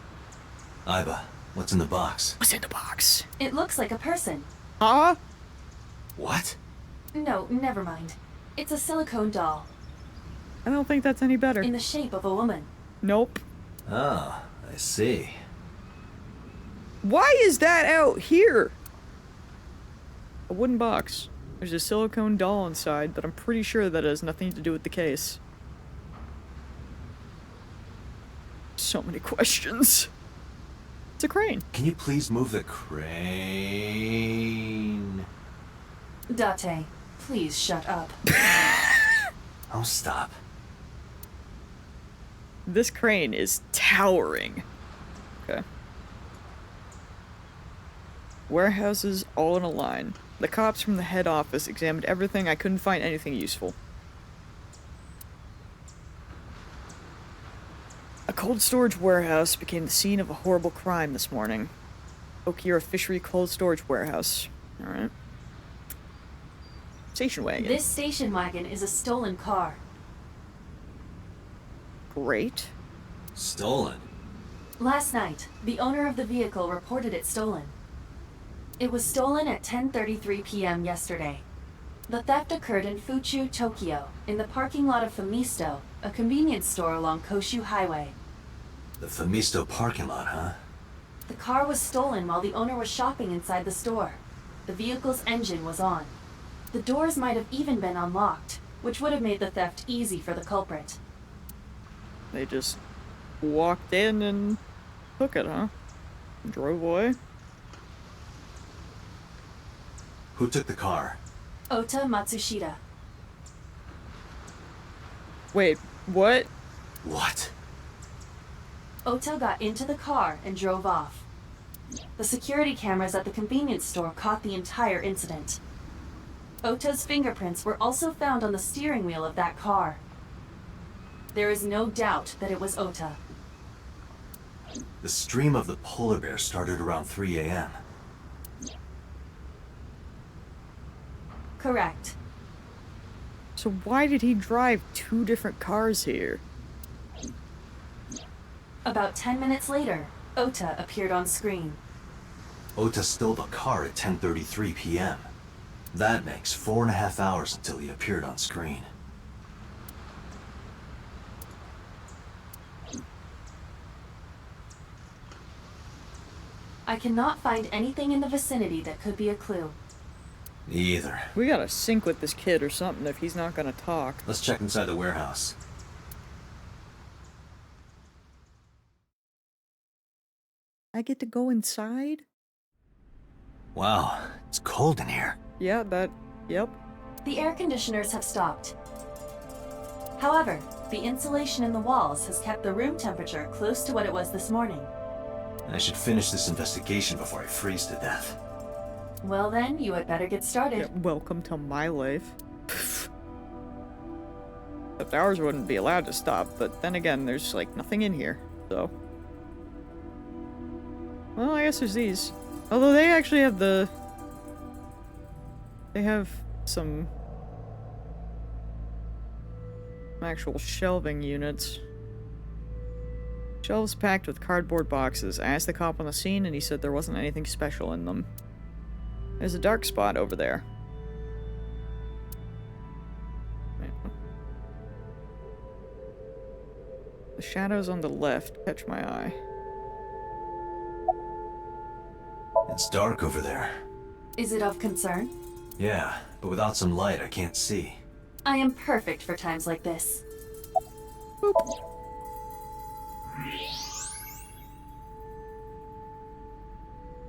Iba, what's in the box? What's in the box? It looks like a person. Huh? What? No, never mind. It's a silicone doll, I don't think that's any better. in the shape of a woman. Nope. Oh, I see. Why is that out here? A wooden box. There's a silicone doll inside, but I'm pretty sure that has nothing to do with the case. So many questions. It's a crane. Can you please move the crane? Date, please shut up. Oh, stop. This crane is towering. Okay. Warehouses all in a line. The cops from the head office examined everything. I couldn't find anything useful. A cold storage warehouse became the scene of a horrible crime this morning. Okira Fishery Cold Storage Warehouse. Alright. Station wagon. This station wagon is a stolen car. Great. Stolen. Last night, the owner of the vehicle reported it stolen. It was stolen at 10:33 p.m. yesterday. The theft occurred in Fuchu, Tokyo, in the parking lot of Famisto, a convenience store along Koshu Highway. The Famisto parking lot, huh? The car was stolen while the owner was shopping inside the store. The vehicle's engine was on. The doors might have even been unlocked, which would have made the theft easy for the culprit. They just walked in and took it, huh? Drove away. Who took the car? Ota Matsushita. Wait, what? What? Ota got into the car and drove off. The security cameras at the convenience store caught the entire incident. Ota's fingerprints were also found on the steering wheel of that car. There is no doubt that it was Ota. The stream of the polar bear started around 3 a.m. Correct. So why did he drive two different cars here? About 10 minutes later, Ota appeared on screen. Ota stole the car at 10:33 p.m. That makes 4.5 hours until he appeared on screen. I cannot find anything in the vicinity that could be a clue. Me either. We gotta sync with this kid or something if he's not gonna talk. Let's check inside the warehouse. I get to go inside? Wow, it's cold in here. Yeah, yep. The air conditioners have stopped. However, the insulation in the walls has kept the room temperature close to what it was this morning. I should finish this investigation before I freeze to death. Well then, you had better get started. Yeah, welcome to my life. The towers wouldn't be allowed to stop, but then again, there's like nothing in here, so. Well, I guess there's these. Although they actually have they have some actual shelving units. Shelves packed with cardboard boxes. I asked the cop on the scene and he said there wasn't anything special in them. There's a dark spot over there. shadows on the left catch my eye. It's dark over there. Is it of concern? Yeah, but without some light, I can't see. I am perfect for times like this. Boop.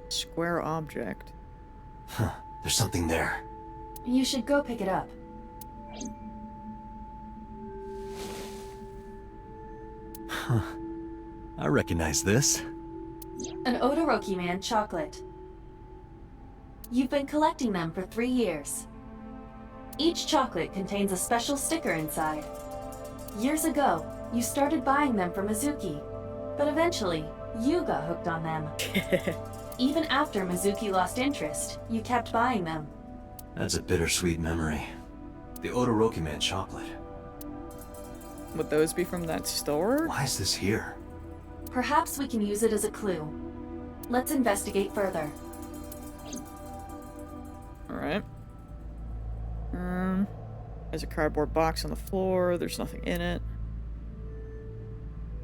Square object. Huh, there's something there. You should go pick it up. Huh. I recognize this. An Odoroki Man chocolate. You've been collecting them for 3 years. Each chocolate contains a special sticker inside. Years ago, you started buying them for Mizuki, but eventually, you got hooked on them. Even after Mizuki lost interest, you kept buying them. That's a bittersweet memory. The Odoroki Man chocolate. Would those be from that store? Why is this here? Perhaps we can use it as a clue. Let's investigate further. Alright. There's a cardboard box on the floor. There's nothing in it.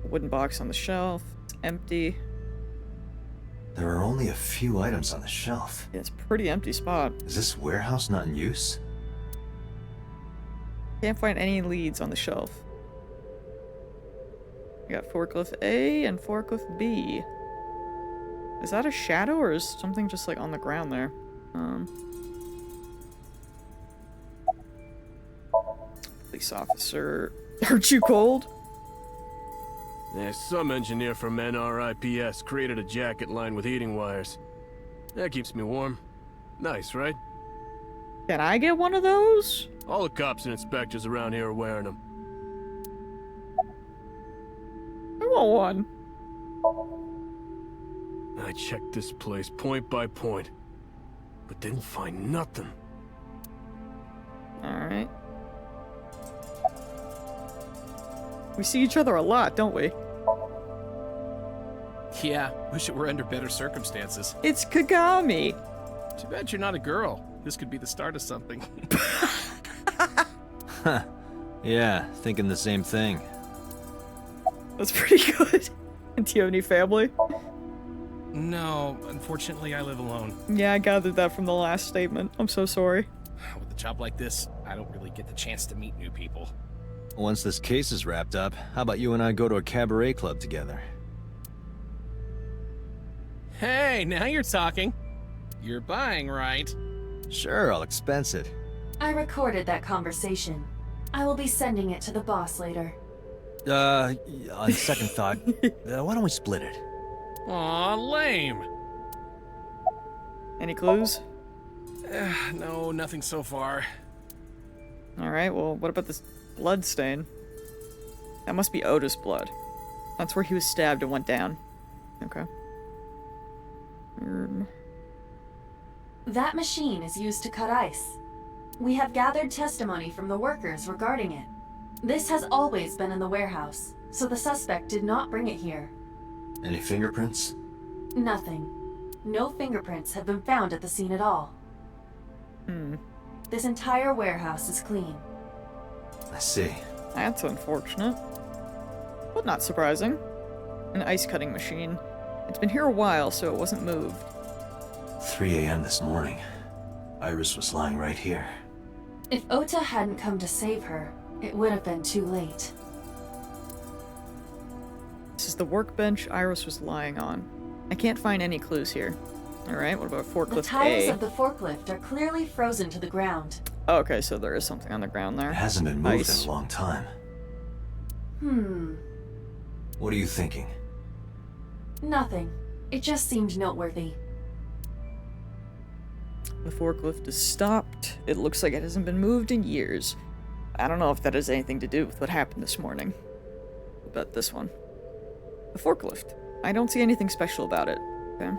A wooden box on the shelf. It's empty. There are only a few items on the shelf. Yeah, it's a pretty empty spot. Is this warehouse not in use? Can't find any leads on the shelf. We got forklift A and forklift B. Is that a shadow or is something just like on the ground there? Police officer. Aren't you cold? Yeah, some engineer from NRIPS created a jacket lined with heating wires. That keeps me warm. Nice, right? Can I get one of those? All the cops and inspectors around here are wearing them. I want one. I checked this place point by point, but didn't find nothing. Alright. We see each other a lot, don't we? Yeah, wish it were under better circumstances. It's Kagami! Too bad you're not a girl. This could be the start of something. Huh. Yeah, thinking the same thing. That's pretty good. Do you have any family? No, unfortunately I live alone. Yeah, I gathered that from the last statement. I'm so sorry. With a job like this, I don't really get the chance to meet new people. Once this case is wrapped up, how about you and I go to a cabaret club together? Hey, now you're talking. You're buying, right? Sure, I'll expense it. I recorded that conversation. I will be sending it to the boss later. On second thought, why don't we split it? Aw, lame. Any clues? No, nothing so far. Alright, well, what about this blood stain? That must be Oda's blood. That's where he was stabbed and went down. Okay. That machine is used to cut ice. We have gathered testimony from the workers regarding it. This has always been in the warehouse, so the suspect did not bring it here. Any fingerprints? Nothing. No fingerprints have been found at the scene at all. This entire warehouse is clean. I see. That's unfortunate. But not surprising. An ice cutting machine. It's been here a while, so it wasn't moved. 3 a.m. this morning. Iris was lying right here. If Ota hadn't come to save her, it would have been too late. This is the workbench Iris was lying on. I can't find any clues here. Alright, what about forklift The tires A? of the forklift are clearly frozen to the ground. Oh, okay, so there is something on the ground there. It hasn't been moved Ice. in a long time. What are you thinking? Nothing. It just seemed noteworthy. The forklift is stopped. It looks like it hasn't been moved in years. I don't know if that has anything to do with what happened this morning. But this one. The forklift. I don't see anything special about it. Okay.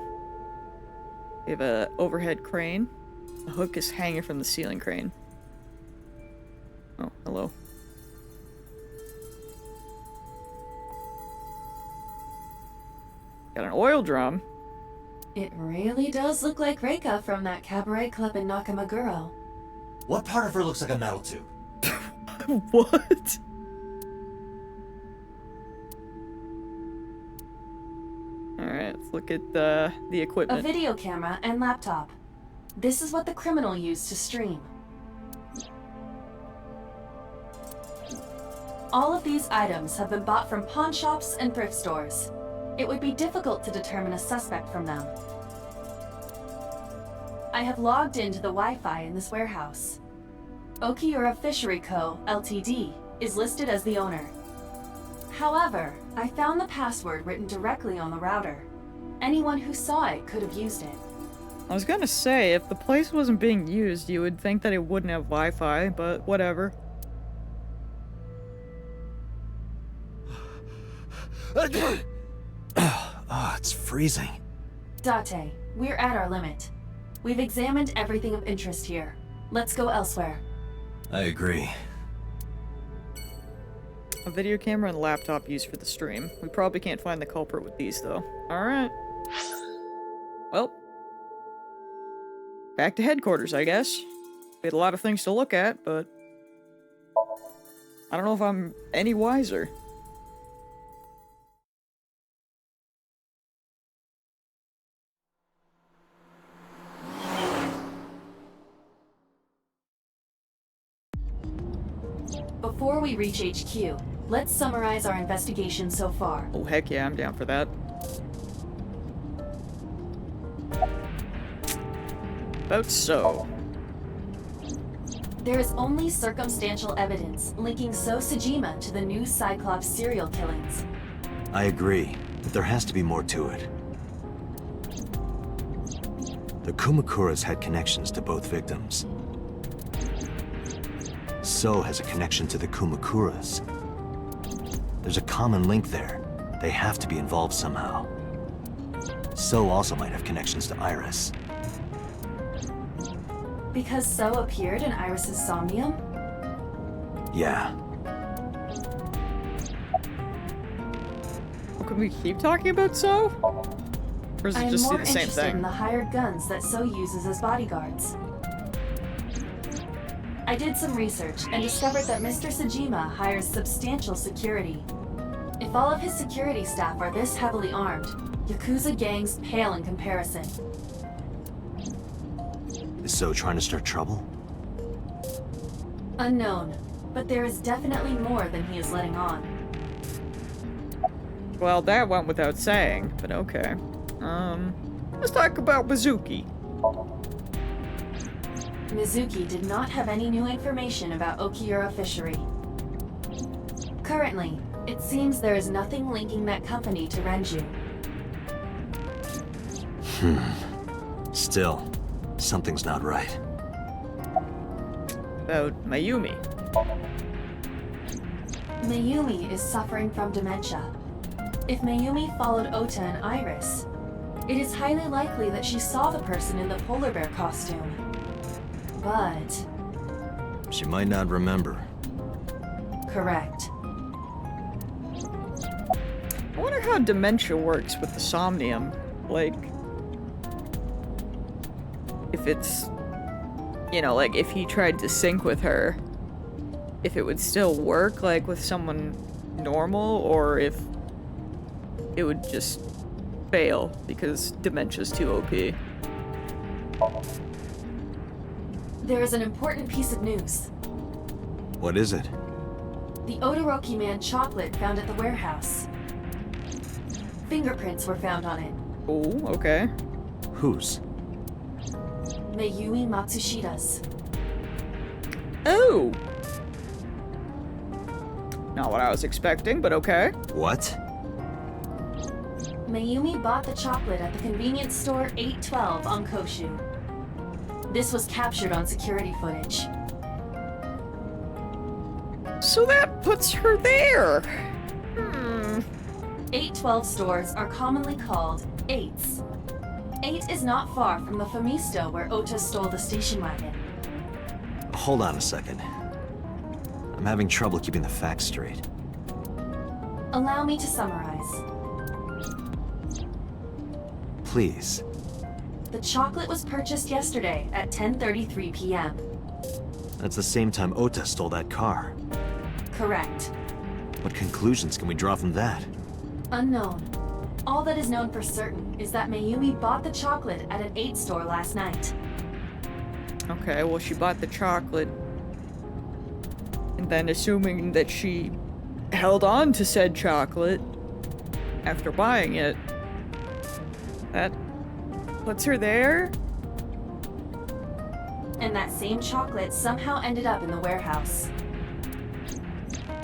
We have a overhead crane. A hook is hanging from the ceiling crane. Oh, hello. Got an oil drum. It really does look like Reika from that cabaret club in Nakamaguro. What part of her looks like a metal tube? What? Let's look at the A equipment. video camera and laptop. This is what the criminal used to stream. All of these items have been bought from pawn shops and thrift stores. It would be difficult to determine a suspect from them. I have logged into the Wi-Fi in this warehouse. Okiura Fishery Co., Ltd. is listed as the owner. However, I found the password written directly on the router. Anyone who saw it could have used it. I was gonna say, if the place wasn't being used, you would think that it wouldn't have Wi-Fi, but whatever. Oh, it's freezing. Date, we're at our limit. We've examined everything of interest here. Let's go elsewhere. I agree. A video camera and laptop used for the stream. We probably can't find the culprit with these, though. Alright. Well. Back to headquarters, I guess. We had a lot of things to look at, but... I don't know if I'm any wiser. Before we reach HQ, let's summarize our investigation so far. Oh, heck yeah, I'm down for that. About so. There is only circumstantial evidence linking So Sejima to the new Cyclops serial killings. I agree, but there has to be more to it. The Kumakuras had connections to both victims. So has a connection to the Kumakuras. There's a common link there. They have to be involved somehow. So also might have connections to Iris. Because So appeared in Iris's Somnium? Yeah. Well, can we keep talking about So? Or is I it am just more the same interested in thing? the hired guns that So uses as bodyguards. I did some research and discovered that Mr. Sejima hires substantial security. If all of his security staff are this heavily armed, Yakuza gangs pale in comparison. Is So trying to start trouble? Unknown, but there is definitely more than he is letting on. Well, that went without saying, but okay. Let's talk about Mizuki. Mizuki did not have any new information about Okiura Fishery. Currently, it seems there is nothing linking that company to Renju. Still, something's not right. About Mayumi. Mayumi is suffering from dementia. If Mayumi followed Ota and Iris, it is highly likely that she saw the person in the polar bear costume. But... She might not remember. correct. I wonder how dementia works with the Somnium. Like... if it's... you know, like, if he tried to sync with her, if it would still work, like, with someone normal, or if it would just fail because dementia's too OP. There is an important piece of news. What is it? The Odoroki Man chocolate found at the warehouse. Fingerprints were found on it. Oh, okay. Whose? Mayumi Matsushida's. Oh! Not what I was expecting, but okay. What? Mayumi bought the chocolate at the convenience store 812 on Koshu. This was captured on security footage. So that puts her there! 812 stores are commonly called 8s. 8 is not far from the Famisto where Ota stole the station wagon. Hold on a second. I'm having trouble keeping the facts straight. Allow me to summarize. Please. The chocolate was purchased yesterday at 10:33 p.m. That's the same time Ota stole that car. Correct. What conclusions can we draw from that? Unknown. All that is known for certain is that Mayumi bought the chocolate at an 8 store last night. Okay, well, she bought the chocolate. And then, assuming that she held on to said chocolate after buying it, that puts her there? And that same chocolate somehow ended up in the warehouse.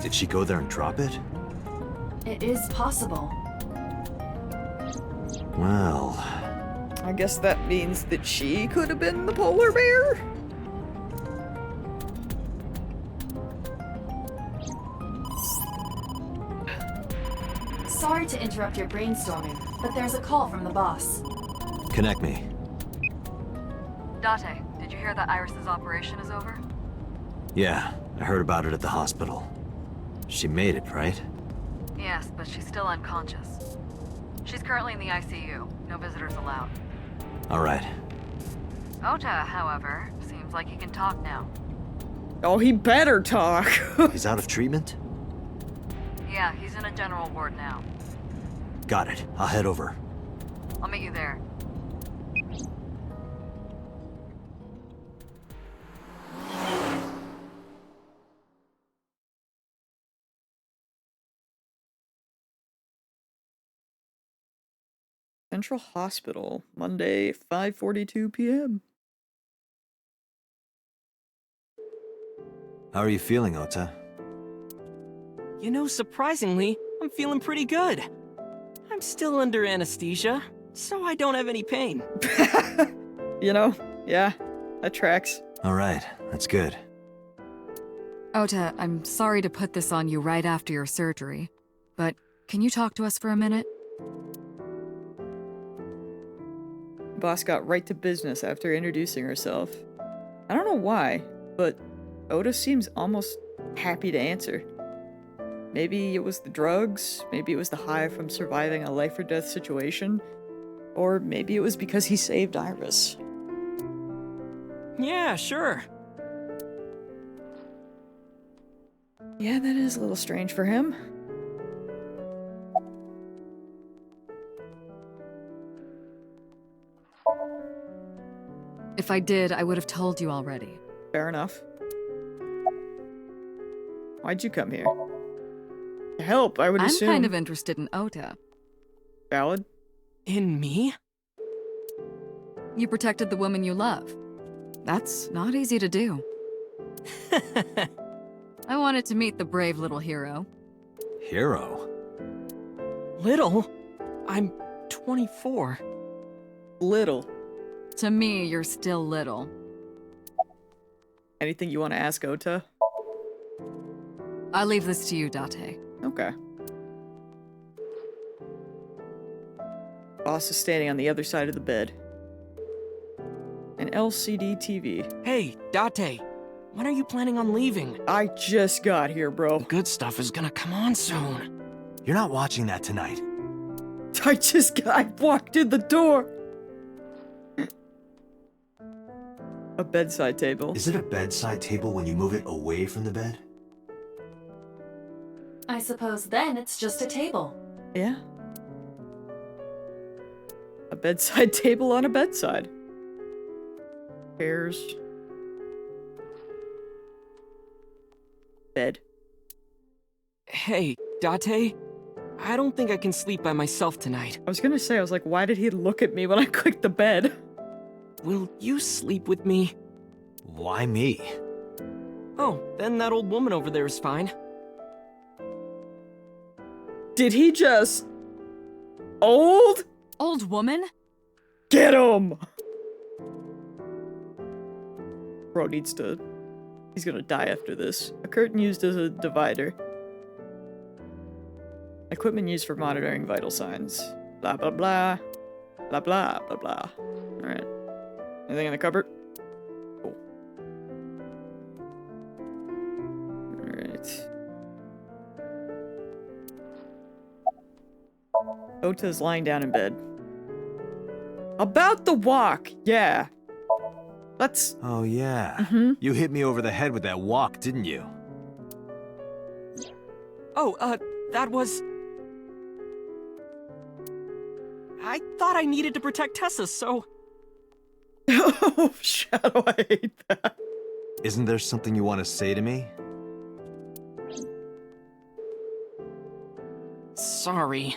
Did she go there and drop it? It is possible. Well... I guess that means that she could have been the polar bear? Sorry to interrupt your brainstorming, but there's a call from the boss. Connect me. Date, did you hear that Iris's operation is over? Yeah, I heard about it at the hospital. She made it, right? Yes, but she's still unconscious. She's currently in the ICU. No visitors allowed. Alright. Ota, however, seems like he can talk now. Oh, he better talk. He's out of treatment? Yeah, he's in a general ward now. Got it. I'll head over. I'll meet you there. Central Hospital, Monday, 5:42 p.m. How are you feeling, Ota? You know, surprisingly, I'm feeling pretty good. I'm still under anesthesia, so I don't have any pain. You know, yeah, that tracks. Alright, that's good. Ota, I'm sorry to put this on you right after your surgery, but can you talk to us for a minute? Boss got right to business after introducing herself. I don't know why, but Ota seems almost happy to answer. Maybe it was the drugs, maybe it was the high from surviving a life-or-death situation, or maybe it was because he saved Iris. Yeah, sure. Yeah, that is a little strange for him. If I did, I would have told you already. Fair enough. Why'd you come here? To help, I would assume. I'm kind of interested in Ota. Valid. In me? You protected the woman you love. That's not easy to do. I wanted to meet the brave little hero. Hero? Little? I'm 24. Little. To me, you're still little. Anything you want to ask Ota? I'll leave this to you, Date. Okay. Boss is standing on the other side of the bed. An LCD TV. Hey, Date. When are you planning on leaving? I just got here, bro. The good stuff is gonna come on soon. You're not watching that tonight. I walked in the door. A bedside table. Is it a bedside table when you move it away from the bed? I suppose then it's just a table. Yeah. A bedside table on a bedside. Chairs. Bed. Hey, Date. I don't think I can sleep by myself tonight. I was gonna say, I was like, why did he look at me when I clicked the bed? Will you sleep with me? Why me? Oh, then that old woman over there is fine. Did he just... Old? Old woman? Get him! Bro needs to... He's gonna die after this. A curtain used as a divider. Equipment used for monitoring vital signs. Blah blah blah. Blah blah blah blah. Alright. Anything in the cupboard? Cool. Alright. Ota's lying down in bed. About the walk! Yeah. Let's... Oh, yeah. Mm-hmm. You hit me over the head with that walk, didn't you? Oh, that was... I thought I needed to protect Tessa, so... Oh, Shadow, I hate that. Isn't there something you want to say to me? Sorry.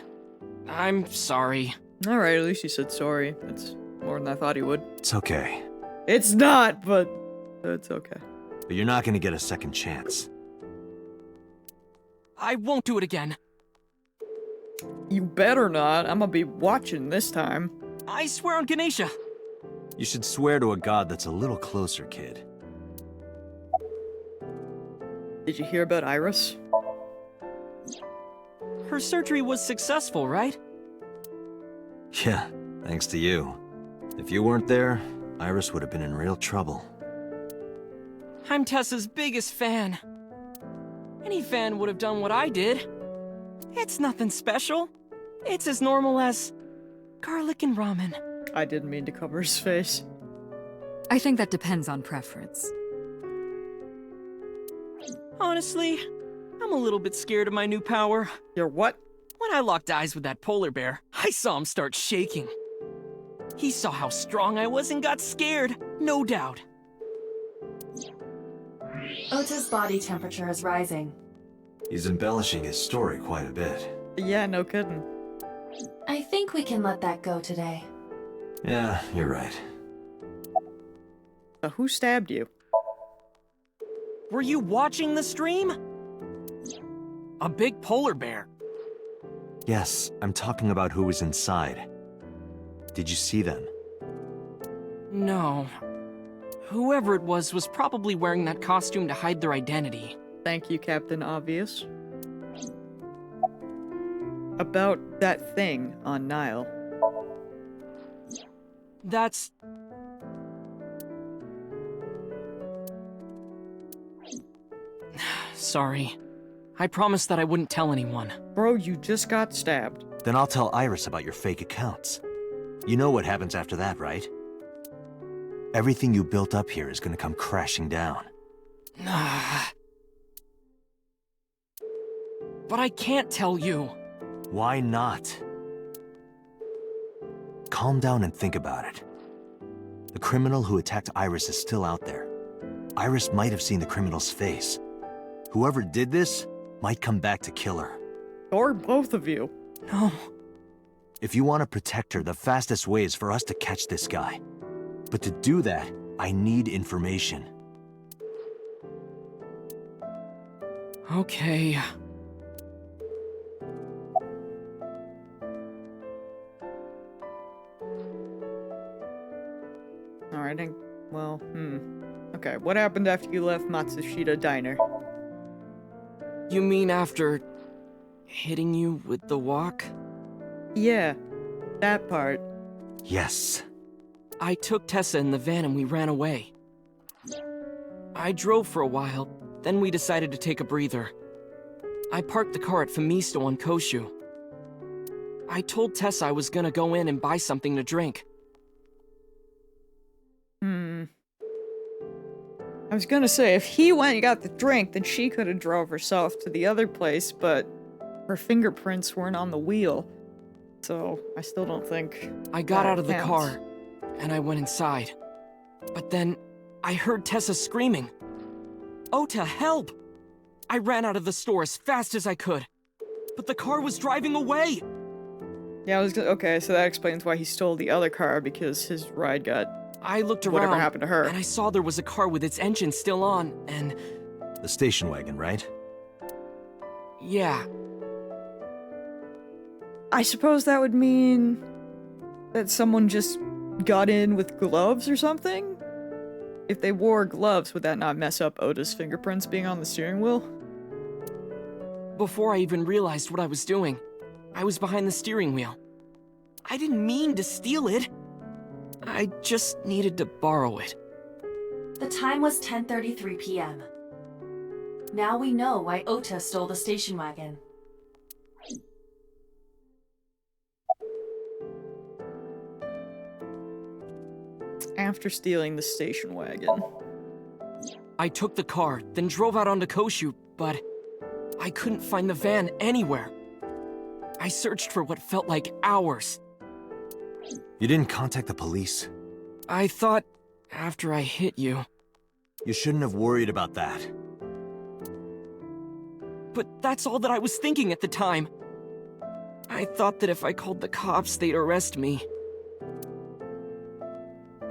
I'm sorry. Alright, at least he said sorry. That's more than I thought he would. It's okay. It's not, but it's okay. But you're not gonna get a second chance. I won't do it again. You better not. I'm gonna be watching this time. I swear on Ganesha. You should swear to a god that's a little closer, kid. Did you hear about Iris? Her surgery was successful, right? Yeah, thanks to you. If you weren't there, Iris would have been in real trouble. I'm Tessa's biggest fan. Any fan would have done what I did. It's nothing special. It's as normal as garlic and ramen. I didn't mean to cover his face. I think that depends on preference. Honestly, I'm a little bit scared of my new power. You're what? When I locked eyes with that polar bear, I saw him start shaking. He saw how strong I was and got scared, no doubt. Ota's body temperature is rising. He's embellishing his story quite a bit. Yeah, no kidding. I think we can let that go today. Yeah, you're right. Who stabbed you? Were you watching the stream? A big polar bear. Yes, I'm talking about who was inside. Did you see them? No. Whoever it was probably wearing that costume to hide their identity. Thank you, Captain Obvious. About that thing on Nile. That's... Sorry. I promised that I wouldn't tell anyone. Bro, you just got stabbed. Then I'll tell Iris about your fake accounts. You know what happens after that, right? Everything you built up here is gonna come crashing down. But I can't tell you. Why not? Calm down and think about it. The criminal who attacked Iris is still out there. Iris might have seen the criminal's face. Whoever did this might come back to kill her. Or both of you. No. If you want to protect her, the fastest way is for us to catch this guy. But to do that, I need information. Okay. Alright, well, Okay, what happened after you left Matsushita Diner? You mean after hitting you with the walk? Yeah, that part. Yes. I took Tessa in the van and we ran away. I drove for a while, then we decided to take a breather. I parked the car at Famisto on Koshu. I told Tessa I was gonna go in and buy something to drink. I was gonna say, if he went and got the drink, then she could have drove herself to the other place, but her fingerprints weren't on the wheel. So, I still don't think I got out of the counts. car, and I went inside. But then, I heard Tessa screaming. Ota, help! I ran out of the store as fast as I could. But the car was driving away! Yeah, okay, so that explains why he stole the other car, because his ride got... I looked around, whatever happened to her. And I saw there was a car with its engine still on, and... The station wagon, right? Yeah. I suppose that would mean that someone just got in with gloves or something? If they wore gloves, would that not mess up Ota's fingerprints being on the steering wheel? Before I even realized what I was doing, I was behind the steering wheel. I didn't mean to steal it. I just needed to borrow it. The time was 10:33 p.m. Now we know why Ota stole the station wagon. After stealing the station wagon. I took the car, then drove out onto Koshu, but I couldn't find the van anywhere. I searched for what felt like hours. You didn't contact the police? I thought after I hit you. You shouldn't have worried about that. But that's all that I was thinking at the time. I thought that if I called the cops, they'd arrest me.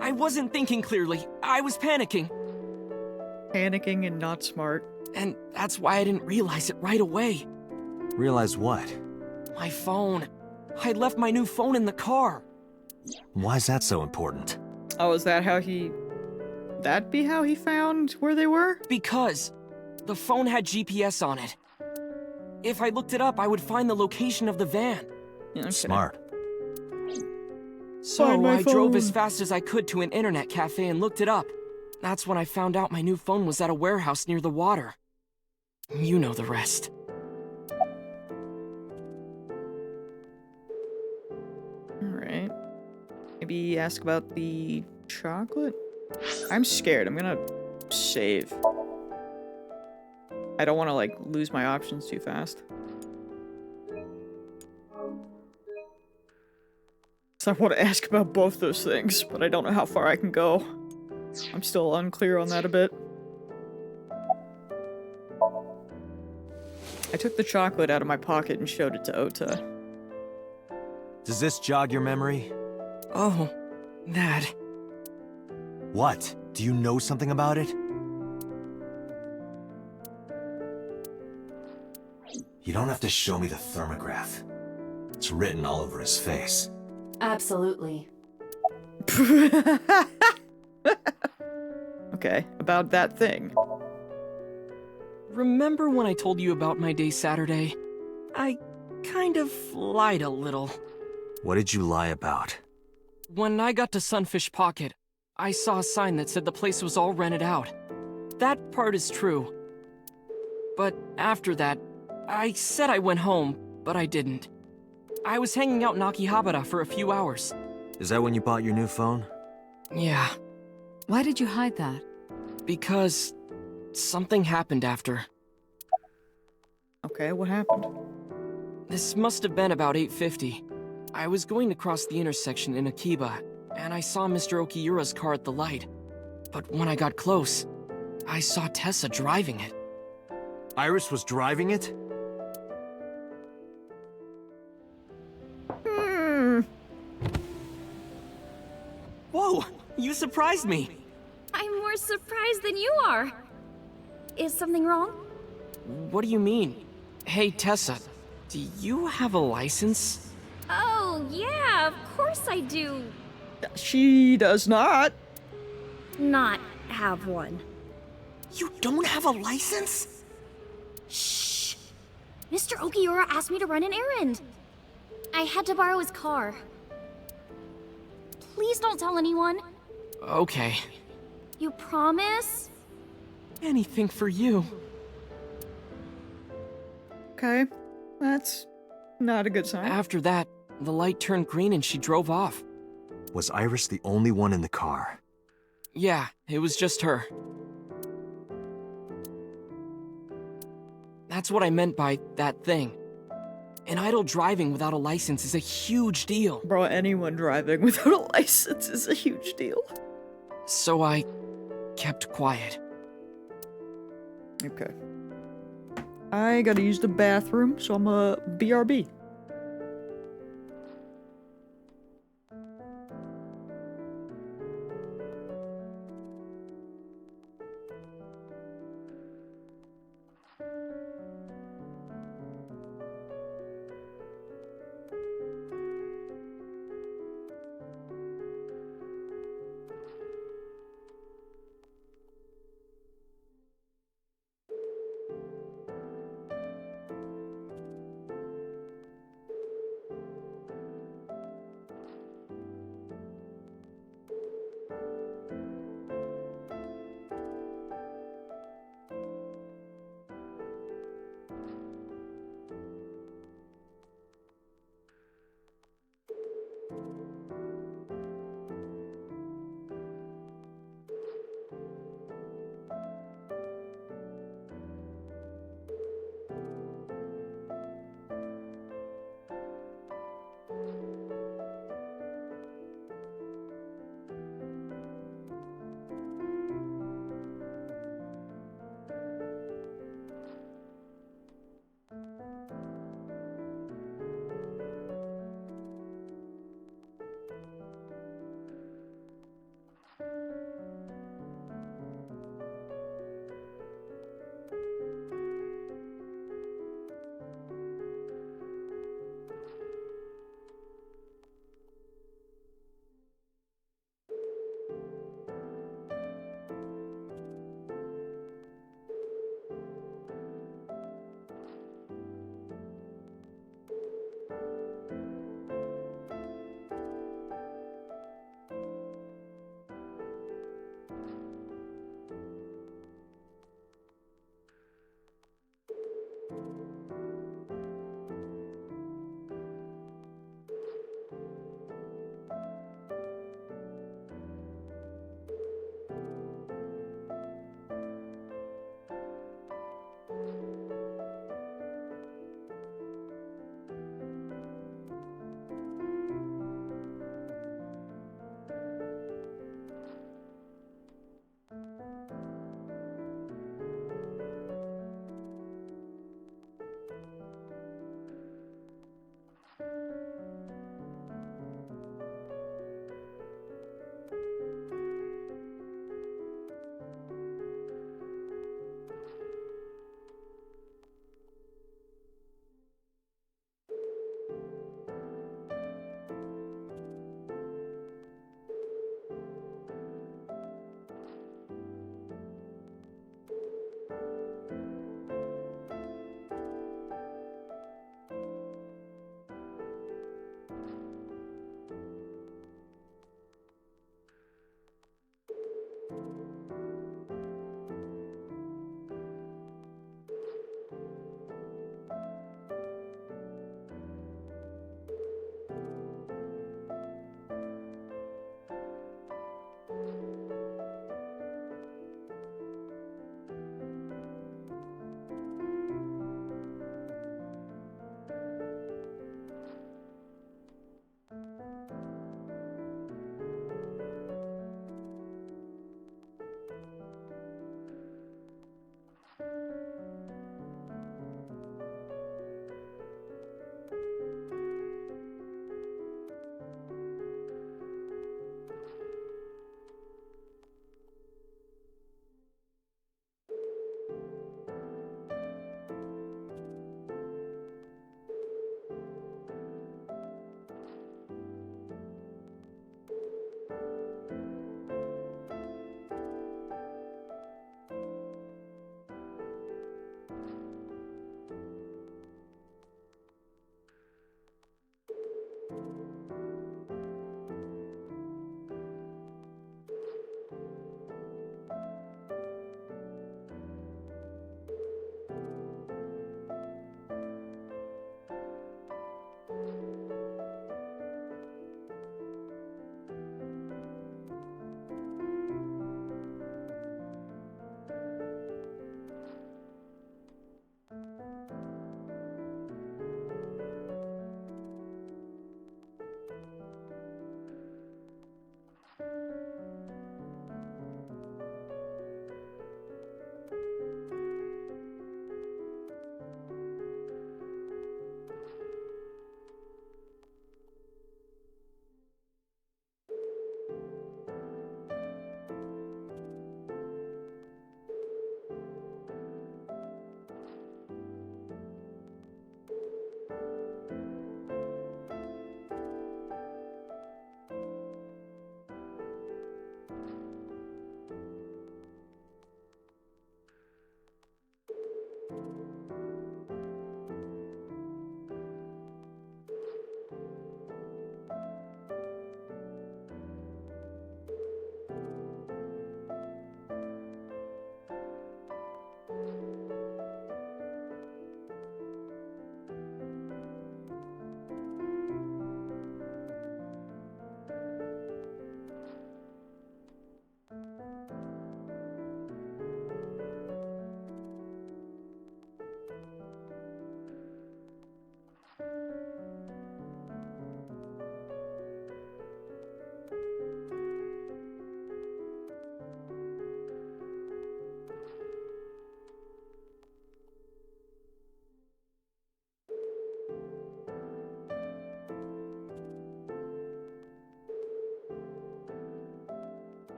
I wasn't thinking clearly. I was panicking. Panicking and not smart. And that's why I didn't realize it right away. Realize what? My phone. I left my new phone in the car. Why's that so important? Oh, is that how he... That be how he found where they were? Because the phone had GPS on it. If I looked it up, I would find the location of the van. Yeah, okay. Smart. So I drove as fast as I could to an internet cafe and looked it up. That's when I found out my new phone was at a warehouse near the water. You know the rest. Alright. Maybe ask about the chocolate? I'm scared. I'm gonna save. I don't want to, like, lose my options too fast. So I want to ask about both those things, but I don't know how far I can go. I'm still unclear on that a bit. I took the chocolate out of my pocket and showed it to Ota. Does this jog your memory? Oh, that. What? Do you know something about it? You don't have to show me the thermograph. It's written all over his face. Absolutely. Okay, about that thing. Remember when I told you about my day Saturday? I kind of lied a little. What did you lie about? When I got to Sunfish Pocket, I saw a sign that said the place was all rented out. That part is true. But after that, I said I went home, but I didn't. I was hanging out in Akihabara for a few hours. Is that when you bought your new phone? Yeah. Why did you hide that? Because something happened after. Okay, what happened? This must have been about 8:50. I was going to cross the intersection in Akiba, and I saw Mr. Okiura's car at the light. But when I got close, I saw Tessa driving it. Iris was driving it? Whoa! You surprised me! I'm more surprised than you are. Is something wrong? What do you mean? Hey, Tessa, do you have a license? Oh, yeah, of course I do. She does not. Not have one. You don't have a license? Shh! Mr. Okiura asked me to run an errand. I had to borrow his car. Please don't tell anyone. Okay. You promise? Anything for you. Okay, that's not a good sign. After that, the light turned green and she drove off. Was Iris the only one in the car? Yeah, it was just her. That's what I meant by that thing. An idle driving without a license is a huge deal. Bro, anyone driving without a license is a huge deal. So I kept quiet. Okay. I gotta use the bathroom, so I'm a BRB.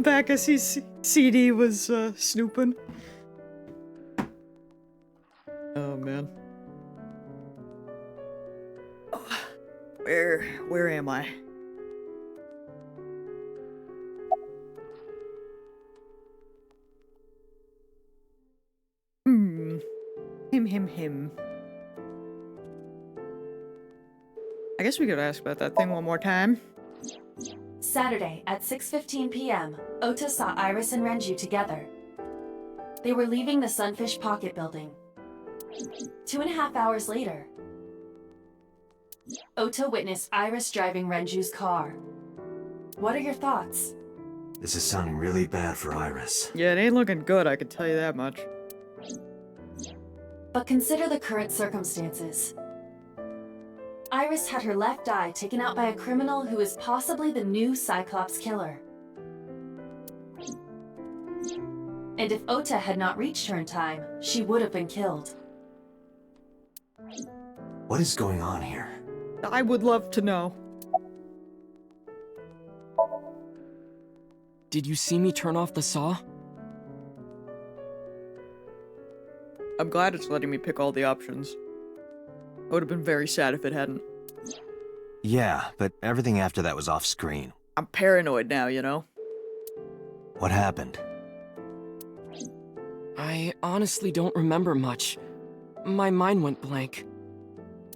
back as his CD was snooping. Oh man. Oh, where am I? Him. I guess we could ask about that thing one more time. Saturday at 6:15 p.m., Ota saw Iris and Renju together. They were leaving the Sunfish Pocket building. 2.5 hours later, Ota witnessed Iris driving Renju's car. What are your thoughts? This is sounding really bad for Iris. Yeah, it ain't looking good, I can tell you that much. But consider the current circumstances. Iris had her left eye taken out by a criminal who is possibly the new Cyclops killer. And if Ota had not reached her in time, she would have been killed. What is going on here? I would love to know. Did you see me turn off the saw? I'm glad it's letting me pick all the options. I would have been very sad if it hadn't. Yeah, but everything after that was off screen. I'm paranoid now, you know? What happened? I honestly don't remember much. My mind went blank.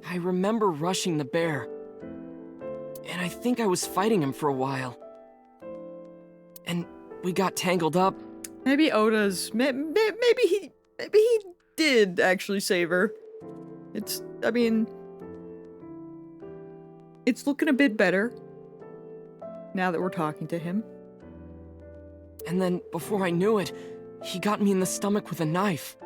I remember rushing the bear. And I think I was fighting him for a while. And we got tangled up. Maybe Oda's... Maybe he did actually save her. I mean... It's looking a bit better. Now that we're talking to him. And then, before I knew it, he got me in the stomach with a knife.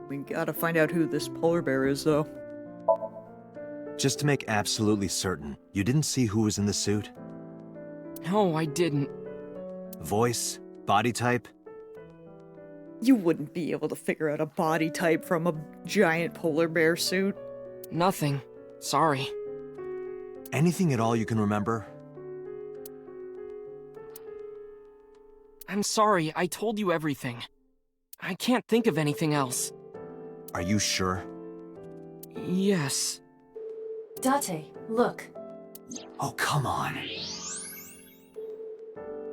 We gotta find out who this polar bear is, though. Just to make absolutely certain, you didn't see who was in the suit? No, I didn't. Voice? Body type? You wouldn't be able to figure out a body type from a giant polar bear suit. Nothing. Sorry. Anything at all you can remember? I'm sorry, I told you everything. I can't think of anything else. Are you sure? Yes. Date, look. Oh, come on.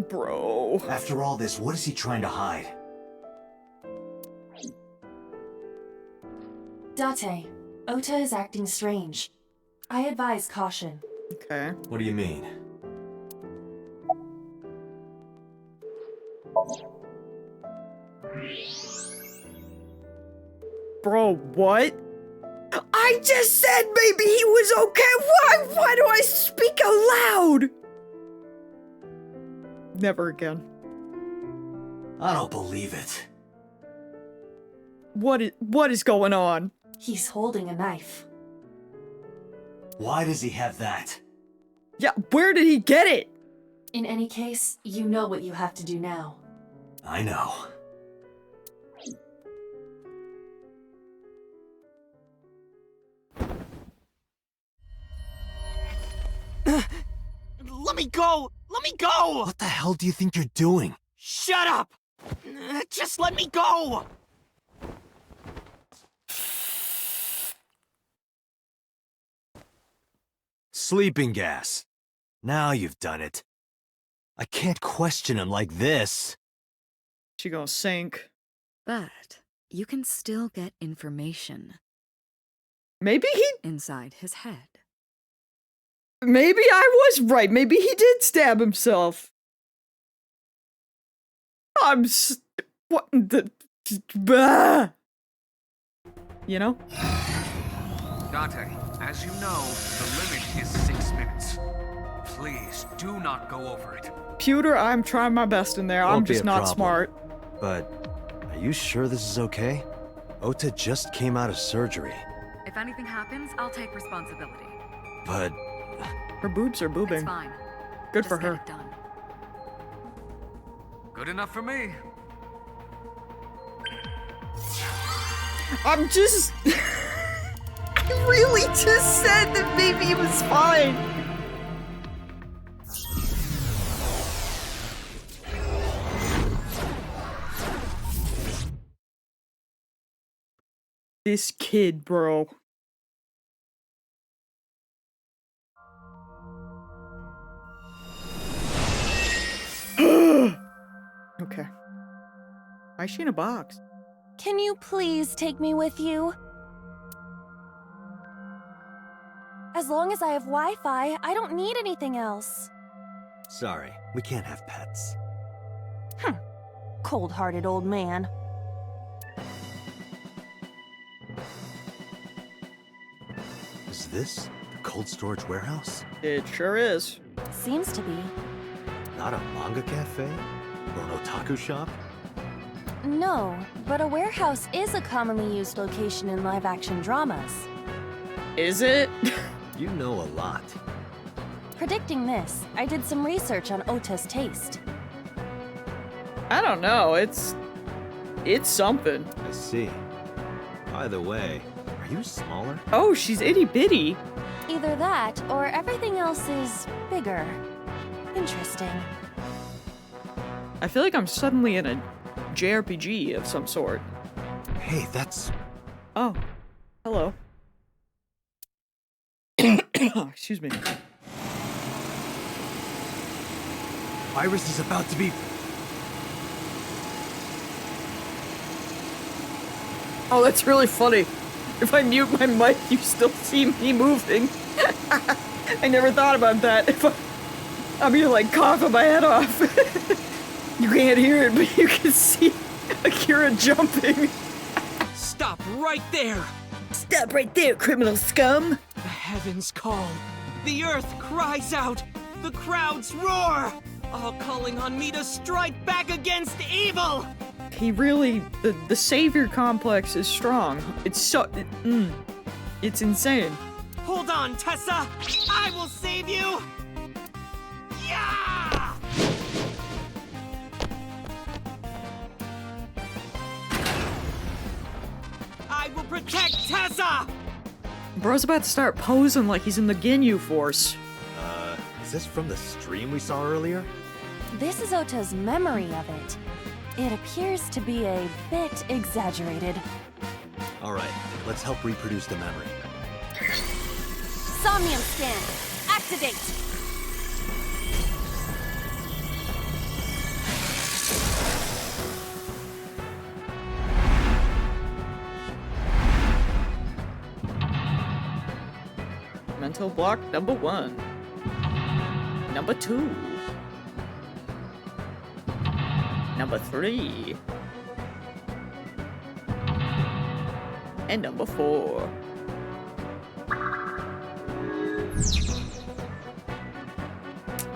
Bro. After all this, what is he trying to hide? Date, Ota is acting strange. I advise caution. Okay. What do you mean? Bro, what? I just said maybe he was okay. Why do I speak aloud? Never again. I don't believe it. What is going on? He's holding a knife. Why does he have that? Yeah, where did he get it? In any case, you know what you have to do now. I know. Let me go! Let me go! What the hell do you think you're doing? Shut up! Just let me go! Sleeping gas. Now you've done it. I can't question him like this. She gonna sink. But you can still get information. Maybe he... Inside his head. Maybe I was right. Maybe he did stab himself. What the... Bah! You know? Dante, as you know, the limit is 6 minutes. Please, do not go over it. Pewter, I'm trying my best in there. I'm Won't be just a not problem. smart. But, are you sure this is okay? Ota just came out of surgery. If anything happens, I'll take responsibility. But... Her boobs are boobing. It's fine. Good Just for get her. it done. Good enough for me. I'm just... really just said that maybe it was fine. This kid, bro. Okay. Why is she in a box? Can you please take me with you? As long as I have Wi-Fi, I don't need anything else. Sorry, we can't have pets. Cold-hearted old man. Is this the cold storage warehouse? It sure is. Seems to be. Not a manga cafe? Or an otaku shop? No, but a warehouse is a commonly used location in live-action dramas. Is it? You know a lot. Predicting this, I did some research on Ota's taste. I don't know. It's something. I see. By the way, are you smaller? Oh, she's itty bitty. Either that, or everything else is bigger. Interesting. I feel like I'm suddenly in a JRPG of some sort. Hey, that's... Oh. Hello. Excuse me. Iris is about to be... Oh, that's really funny. If I mute my mic, you still see me moving. I never thought about that. I'm gonna like cough my head off. You can't hear it, but you can see Akira jumping. Stop right there! Stop right there, criminal scum! The heavens call. The earth cries out. The crowds roar. All calling on me to strike back against evil! He really... The savior complex is strong. It's so... It's insane. Hold on, Tessa! I will save you! Yeah! I will protect Tessa! Bro's about to start posing like he's in the Ginyu Force. Is this from the stream we saw earlier? This is Ota's memory of it. It appears to be a bit exaggerated. Alright, let's help reproduce the memory. Somnium scan! Activate! Mental block number 1. Number 2. Number 3. And number 4.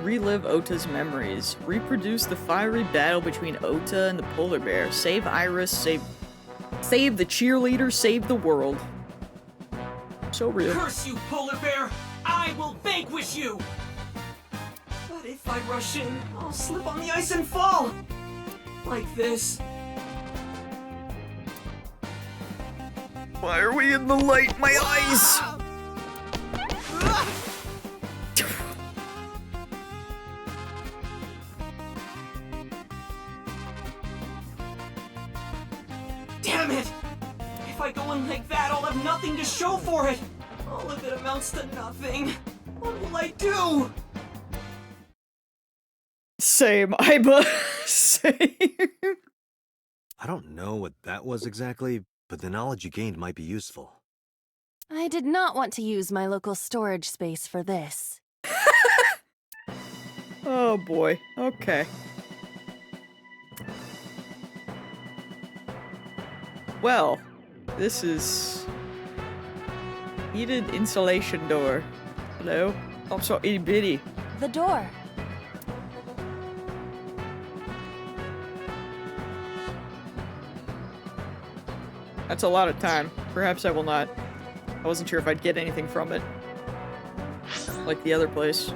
Relive Ota's memories. Reproduce the fiery battle between Ota and the polar bear. Save Iris, save the cheerleader, save the world. So real. Curse you, polar bear! I will vanquish you! But if I rush in, I'll slip on the ice and fall! Like this. Why are we in the light? My eyes! Damn it! If I go in like that, I'll have nothing to show for it! All of it amounts to nothing. What will I do? Same, Iba. Same. I don't know what that was exactly, but the knowledge you gained might be useful. I did not want to use my local storage space for this. Oh boy, okay. Well, this is... Heated insulation door. Hello? I'm so itty bitty. The door. That's a lot of time. Perhaps I will not. I wasn't sure if I'd get anything from it. Like the other place.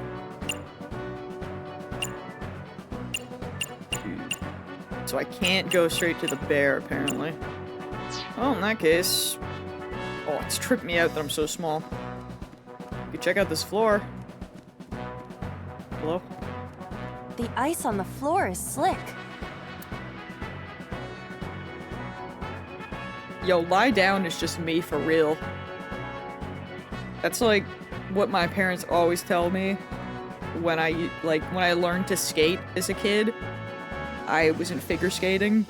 So I can't go straight to the bear, apparently. Well, in that case... Oh, it's tripped me out that I'm so small. You can check out this floor. Hello? The ice on the floor is slick. Yo, lie down is just me for real. That's like what my parents always tell me when I learned to skate as a kid. I was in figure skating,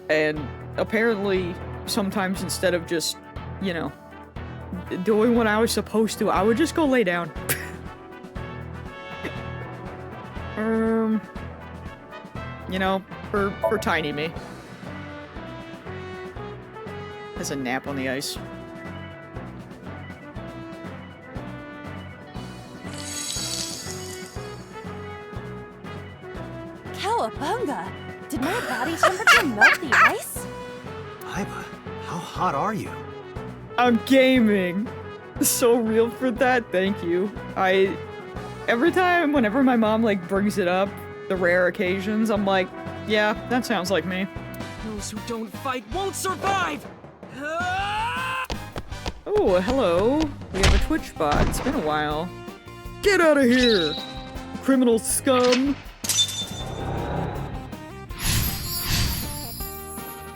and apparently sometimes instead of just, you know, doing what I was supposed to, I would just go lay down. You know, for tiny me. Has a nap on the ice. Cowabunga! Did my body temperature melt the ice? Iba, how hot are you? I'm gaming. So real for that, thank you. Every time, whenever my mom, like, brings it up, the rare occasions, I'm like, yeah, that sounds like me. Those who don't fight won't survive! Oh, hello. We have a Twitch bot. It's been a while. Get out of here, criminal scum!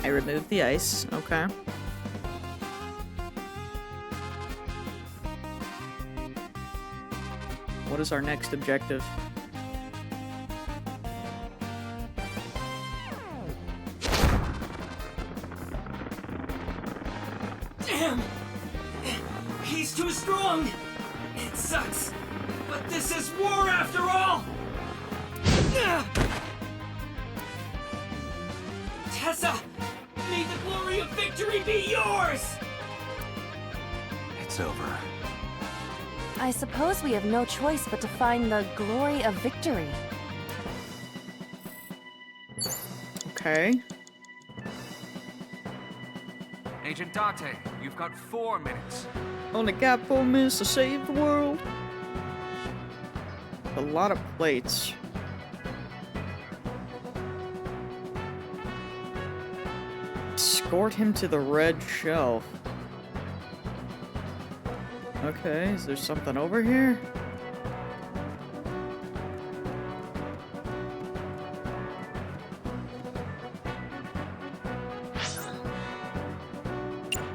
I removed the ice. Okay. What is our next objective? Damn! He's too strong! It sucks, but this is war after all! Tessa! May the glory of victory be yours! It's over. I suppose we have no choice but to find the glory of victory. Okay. Agent Date, you've got 4 minutes. Only got 4 minutes to save the world. A lot of plates. Escort him to the red shelf. Okay, is there something over here?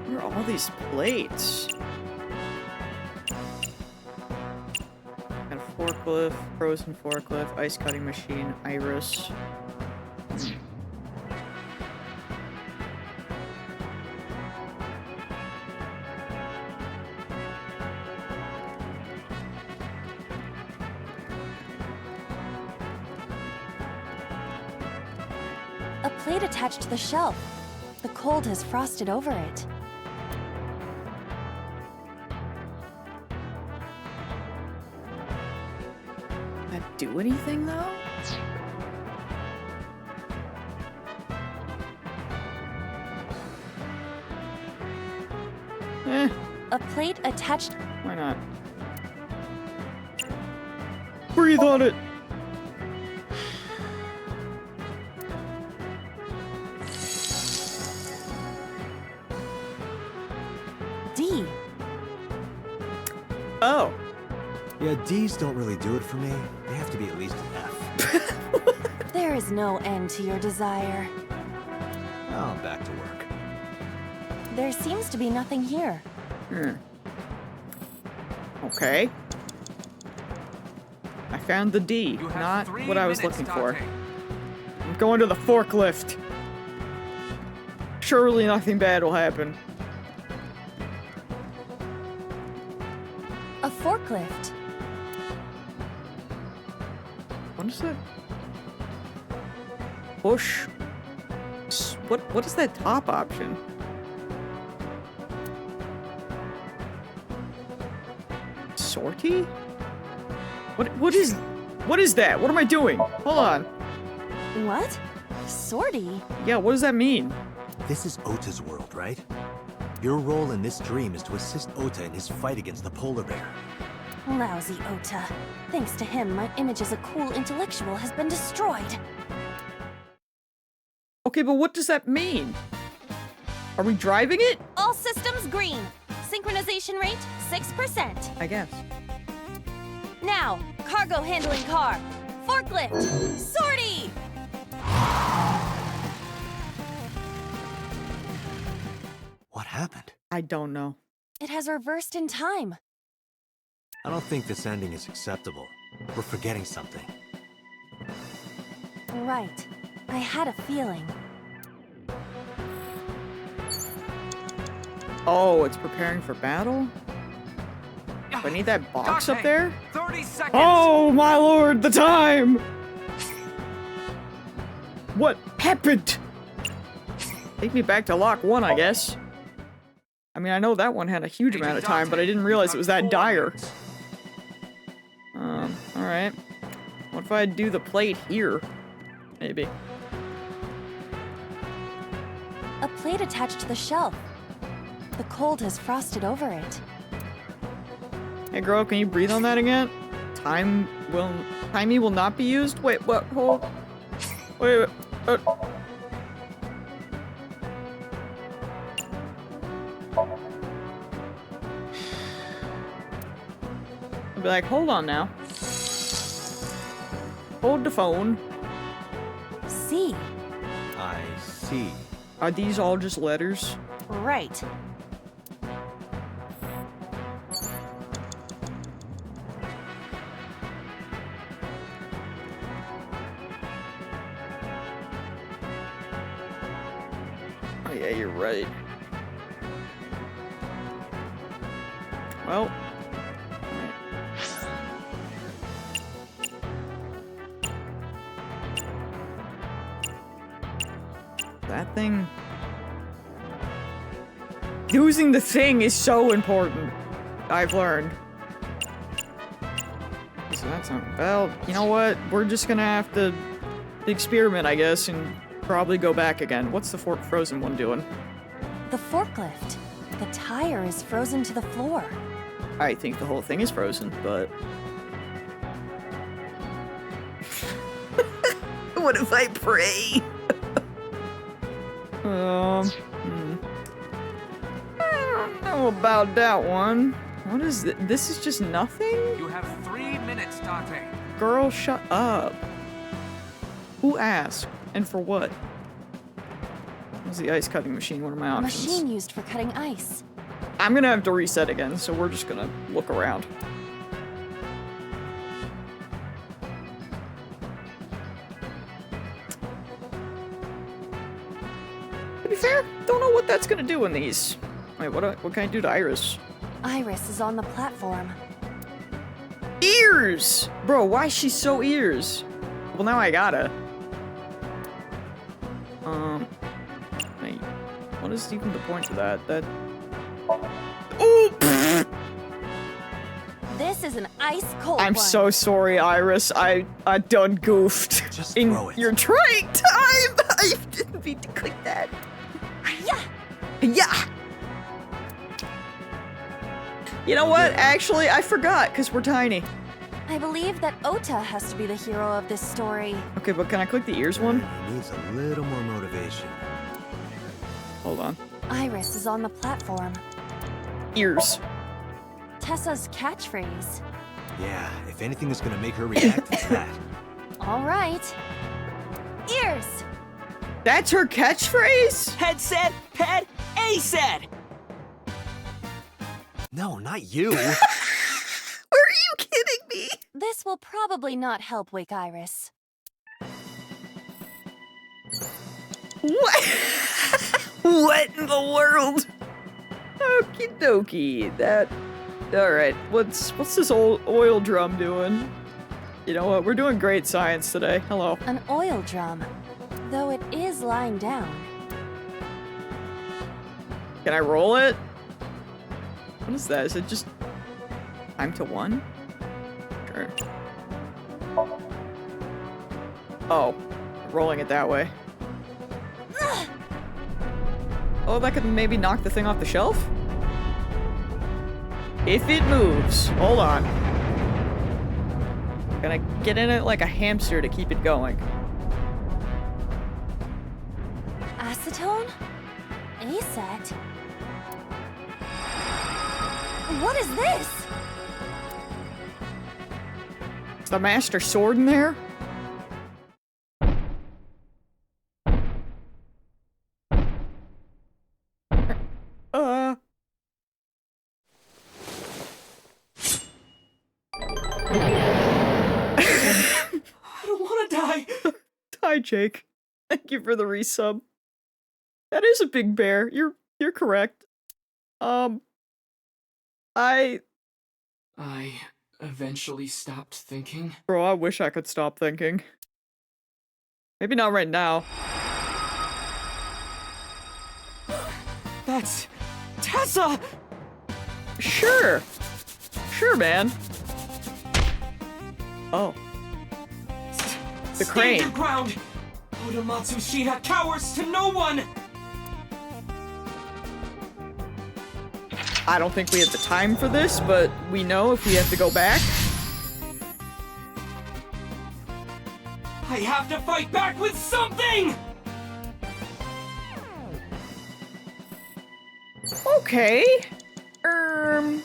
Where are all these plates? Got a forklift, frozen forklift, ice cutting machine, iris. A plate attached to the shelf. The cold has frosted over it. That do anything though? A plate attached. Why not? Breathe on it! D. Oh. Yeah, D's don't really do it for me. They have to be at least an F. There is no end to your desire. Oh, back to work. There seems to be nothing here. Okay. I found the D, not what I was looking for. I'm going to the forklift. Surely nothing bad will happen. A forklift. What is that? Push. What is that top option? Sortie? What is that? What am I doing? Hold on. What? Sortie? Yeah, what does that mean? This is Ota's world, right? Your role in this dream is to assist Ota in his fight against the polar bear. Lousy Ota. Thanks to him, my image as a cool intellectual has been destroyed. Okay, but what does that mean? Are we driving it? All systems green. Synchronization rate 6%. I guess. Now, cargo handling car. Forklift. Sortie! What happened? I don't know. It has reversed in time. I don't think this ending is acceptable. We're forgetting something. Right. I had a feeling. Oh, it's preparing for battle? Do I need that box up there? 30 seconds. Oh my lord, the time! What happened? Take me back to lock 1, I guess. I mean, I know that one had a huge amount of time, but I didn't realize it was that dire. Alright. What if I do the plate here? Maybe. A plate attached to the shelf. The cold has frosted over it. Hey girl, can you breathe on that again? Timey will not be used? Wait, what? Hold. Wait. I'll be like, hold on now. Hold the phone. C. I see. Are these all just letters? Right. Oh yeah, you're right. Well. That thing... Using the thing is so important. I've learned. So that's not... Well, you know what? We're just gonna have to experiment, I guess, and probably go back again. What's the frozen one doing? The forklift. The tire is frozen to the floor. I think the whole thing is frozen, but... What if I pray? I don't know about that one. What is this? This is just nothing? You have 3 minutes, Date. Girl, shut up. Who asked? And for what? What's the ice cutting machine? What are my A options? machine used for cutting ice. I'm gonna have to reset again, so we're just gonna look around. To be fair, don't know what that's gonna do in these. Wait, what can I do to Iris? Iris is on the platform. Ears! Bro, why is she so ears? Well, now I gotta. Wait, what is even the point of that? Oh! This is an ice cold I'm one. so sorry, Iris. I done goofed. Just in throw it. your trying time. I didn't mean to click that. Yeah. Yeah. You know what? Actually, I forgot because we're tiny. I believe that Ota has to be the hero of this story. Okay, but can I click the ears one? He needs a little more motivation. Hold on. Iris is on the platform. Ears. Tessa's catchphrase. Yeah, if anything is gonna make her react, it's that. All right. Ears. That's her catchphrase? Head said, head, A said. No, not you. Are you kidding me? This will probably not help wake Iris. What? What in the world? Okie dokie. That. Alright, what's this old oil drum doing? You know what? We're doing great science today. Hello. An oil drum, though it is lying down. Can I roll it? What is that? Is it just time to 1? Sure. Oh, rolling it that way. Oh, that could maybe knock the thing off the shelf? If it moves. Hold on. Gonna get in it like a hamster to keep it going. Acetone? Aset? What is this? Is the Master Sword in there? I don't want to die. Hi, Jake. Thank you for the resub. That is a big bear. You're correct. I eventually stopped thinking. Bro, I wish I could stop thinking. Maybe not right now. That's Tessa! Sure. Sure, man. Oh. The crane. Stand your ground! Oda Matsushita cowers to no one! I don't think we have the time for this, but we know if we have to go back. I have to fight back with something! Okay.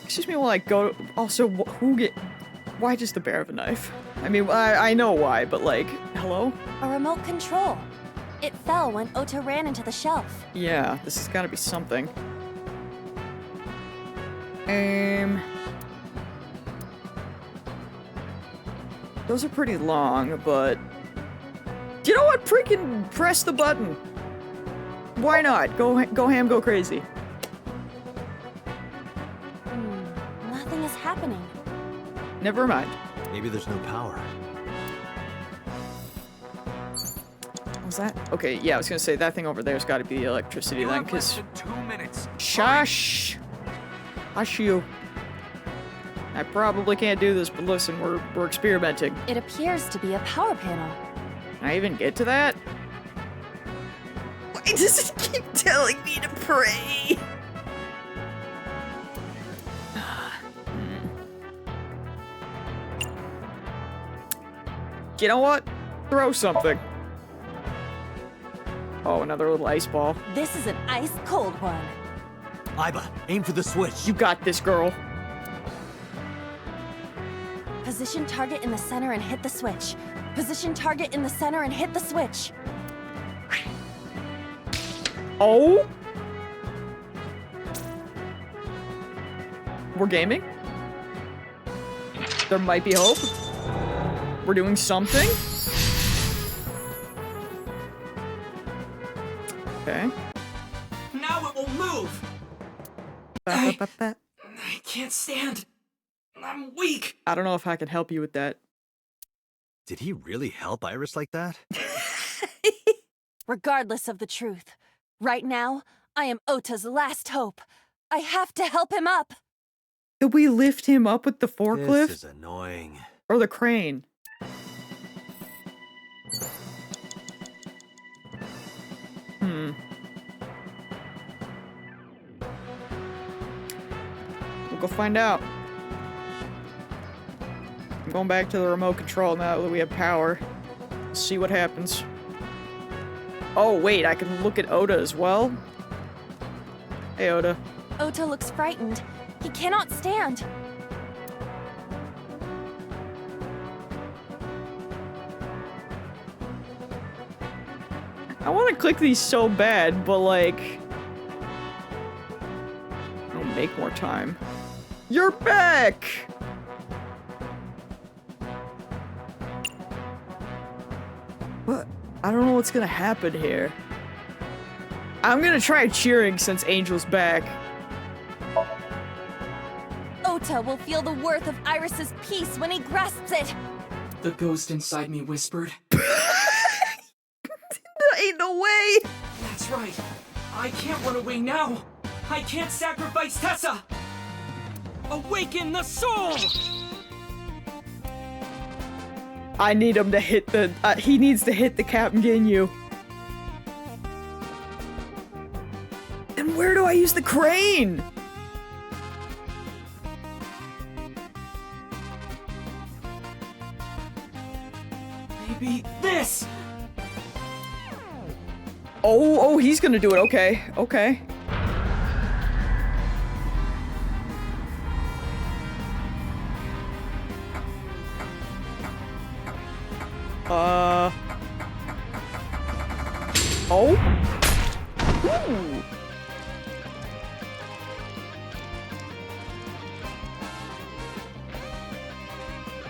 Excuse me while I go. Also, why just the bear have a knife? I mean, I know why, but like, hello? A remote control. It fell when Ota ran into the shelf. Yeah, this has got to be something. Those are pretty long, but... You know what? Freaking press the button! Why not? Go ham, go crazy. Nothing is happening. Never mind. Maybe there's no power. What was that? Okay, yeah, I was gonna say that thing over there's gotta be electricity then, because... 2 minutes. Shush! Hush you. I probably can't do this, but listen, we're experimenting. It appears to be a power panel. Can I even get to that? Why does it keep telling me to pray? You know what? Throw something. Oh, another little ice ball. This is an ice cold one. Aiba, aim for the switch. You got this, girl. Position target in the center and hit the switch. Position target in the center and hit the switch. Oh? We're gaming? There might be hope. We're doing something? Okay. Now it will move! I can't stand. I'm weak. I don't know if I can help you with that. Did he really help Iris like that? Regardless of the truth, right now, I am Ota's last hope. I have to help him up. Did we lift him up with the forklift? This is annoying. Or the crane? We'll go find out. I'm going back to the remote control now that we have power. See what happens. Oh, wait, I can look at Oda as well? Hey, Oda. Ota looks frightened. He cannot stand. I want to click these so bad, but like... I'll make more time. You're back! What? I don't know what's gonna happen here. I'm gonna try cheering since Angel's back. Ota will feel the worth of Iris's peace when he grasps it. The ghost inside me whispered. Ain't no way! That's right. I can't run away now. I can't sacrifice Tessa. Awaken the soul! I need him to hit the... he needs to hit the Captain Ginyu. And where do I use the crane? Maybe this! Oh, he's gonna do it. Okay, okay. Oh. Ooh.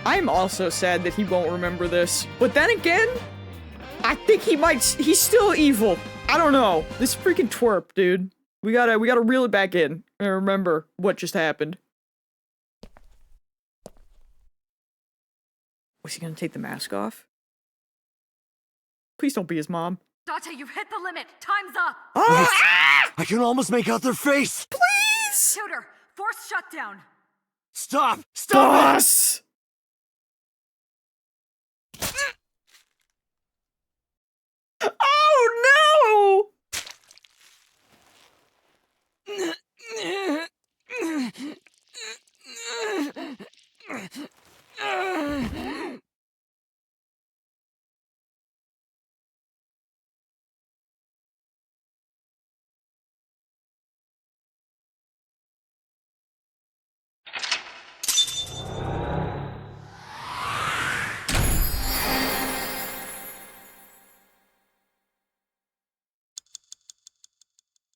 I'm also sad that he won't remember this. But then again, I think he might. He's still evil. I don't know. This freaking twerp, dude. We gotta reel it back in and remember what just happened. Was he gonna take the mask off? Please don't be his mom. Date, you've hit the limit. Time's up. I can almost make out their face. Please! Tutor, force shutdown. Stop! Stop Boss! Oh no!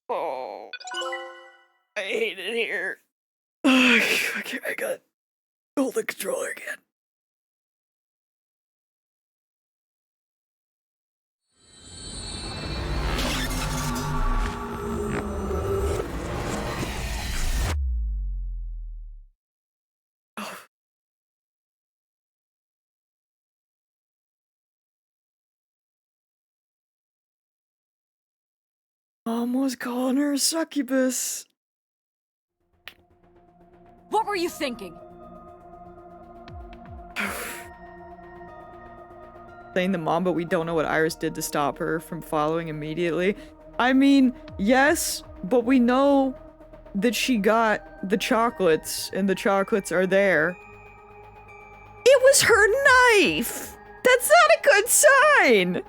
Oh, I hate it here. Okay, I got hold the controller again. Mom was calling her a succubus. What were you thinking? Saying the mom, but we don't know what Iris did to stop her from following immediately. I mean, yes, but we know that she got the chocolates, and the chocolates are there. It was her knife! That's not a good sign!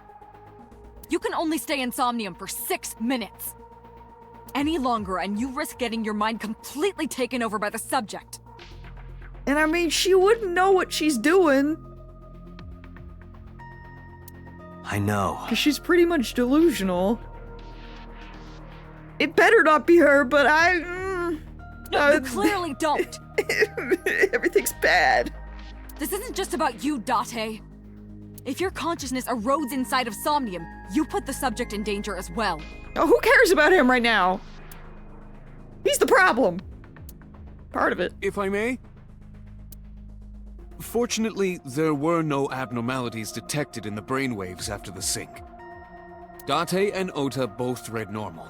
You can only stay in Somnium for 6 minutes. Any longer, and you risk getting your mind completely taken over by the subject. And I mean, she wouldn't know what she's doing. I know. Because she's pretty much delusional. It better not be her, but You clearly don't. Everything's bad. This isn't just about you, Date. If your consciousness erodes inside of Somnium, you put the subject in danger as well. Oh, who cares about him right now? He's the problem. Part of it. If I may? Fortunately, there were no abnormalities detected in the brainwaves after the sync. Date and Ota both read normal.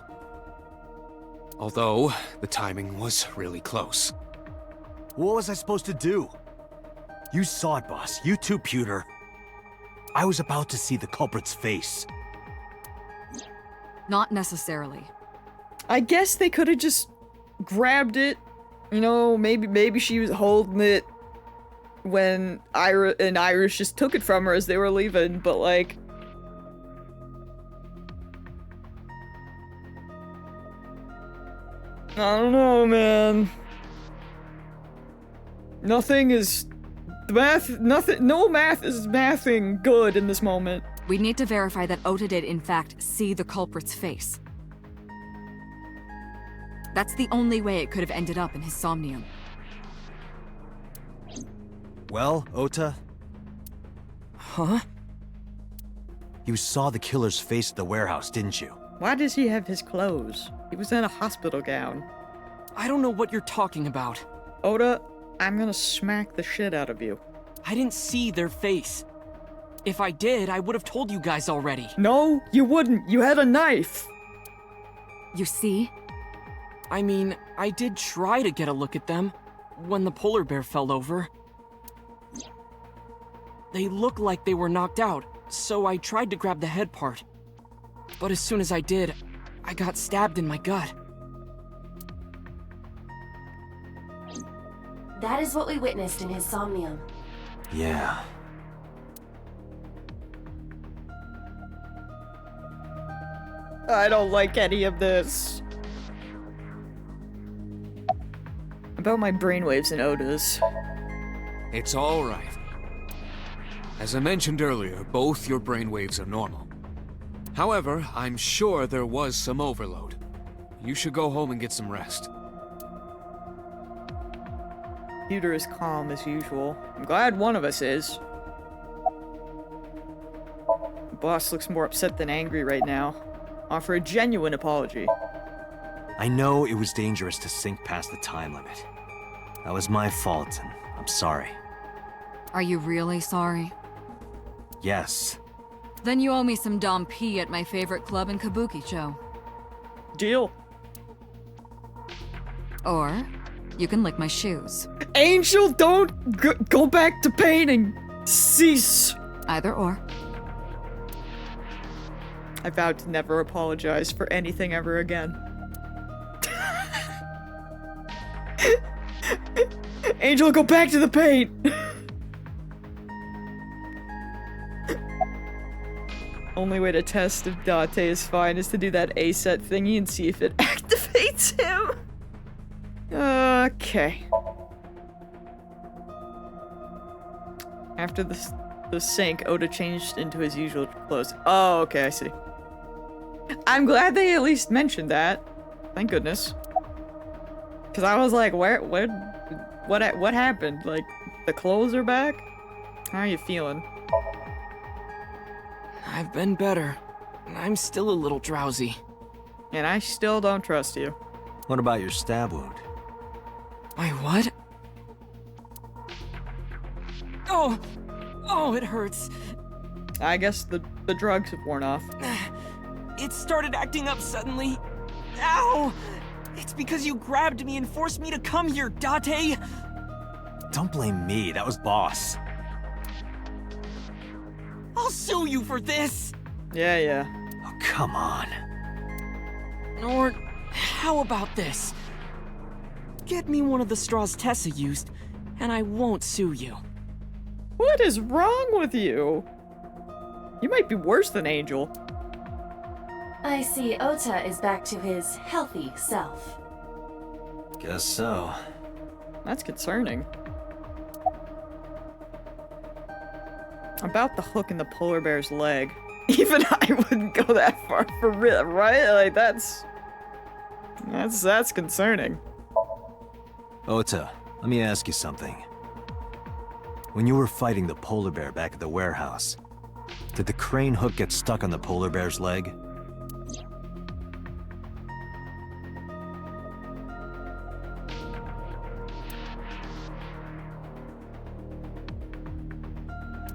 Although, the timing was really close. What was I supposed to do? You saw it, boss. You too, Pewter. I was about to see the culprit's face. Not necessarily. I guess they could have just grabbed it. You know, maybe she was holding it when Iris just took it from her as they were leaving, but like... I don't know, man. Nothing is... no math is mathing good in this moment. We need to verify that Ota did in fact see the culprit's face. That's the only way it could have ended up in his Somnium. Well, Ota? Huh? You saw the killer's face at the warehouse, didn't you? Why does he have his clothes? He was in a hospital gown. I don't know what you're talking about. Ota, I'm gonna smack the shit out of you. I didn't see their face. If I did, I would have told you guys already. No, you wouldn't. You had a knife. You see? I mean, I did try to get a look at them when the polar bear fell over. They looked like they were knocked out, so I tried to grab the head part. But as soon as I did, I got stabbed in my gut. That is what we witnessed in his Somnium. Yeah. I don't like any of this. About my brainwaves and Ota's. It's all right. As I mentioned earlier, both your brainwaves are normal. However, I'm sure there was some overload. You should go home and get some rest. Computer is calm as usual. I'm glad one of us is. The boss looks more upset than angry right now. Offer a genuine apology. I know it was dangerous to sink past the time limit. That was my fault, and I'm sorry. Are you really sorry? Yes. Then you owe me some Dom P at my favorite club in Kabukicho. Deal. Or, you can lick my shoes. Angel, don't go back to painting. Cease. Either or. I vowed to never apologize for anything ever again. Angel, go back to the paint! Only way to test if Date is fine is to do that A-set thingy and see if it activates him. Okay. After the sink, Oda changed into his usual clothes. Oh, okay, I see. I'm glad they at least mentioned that. Thank goodness. Cause I was like, what happened? Like, the clothes are back? How are you feeling? I've been better. I'm still a little drowsy. And I still don't trust you. What about your stab wound? My what? Oh, it hurts. I guess the drugs have worn off. It started acting up suddenly. Ow! It's because you grabbed me and forced me to come here, Date! Don't blame me, that was Boss. I'll sue you for this! Yeah. Oh, come on. Or, how about this? Get me one of the straws Tessa used, and I won't sue you. What is wrong with you? You might be worse than Angel. I see Ota is back to his healthy self. Guess so. That's concerning. About the hook in the polar bear's leg. Even I wouldn't go that far for real, right? Like, that's concerning. Ota, let me ask you something. When you were fighting the polar bear back at the warehouse, did the crane hook get stuck on the polar bear's leg?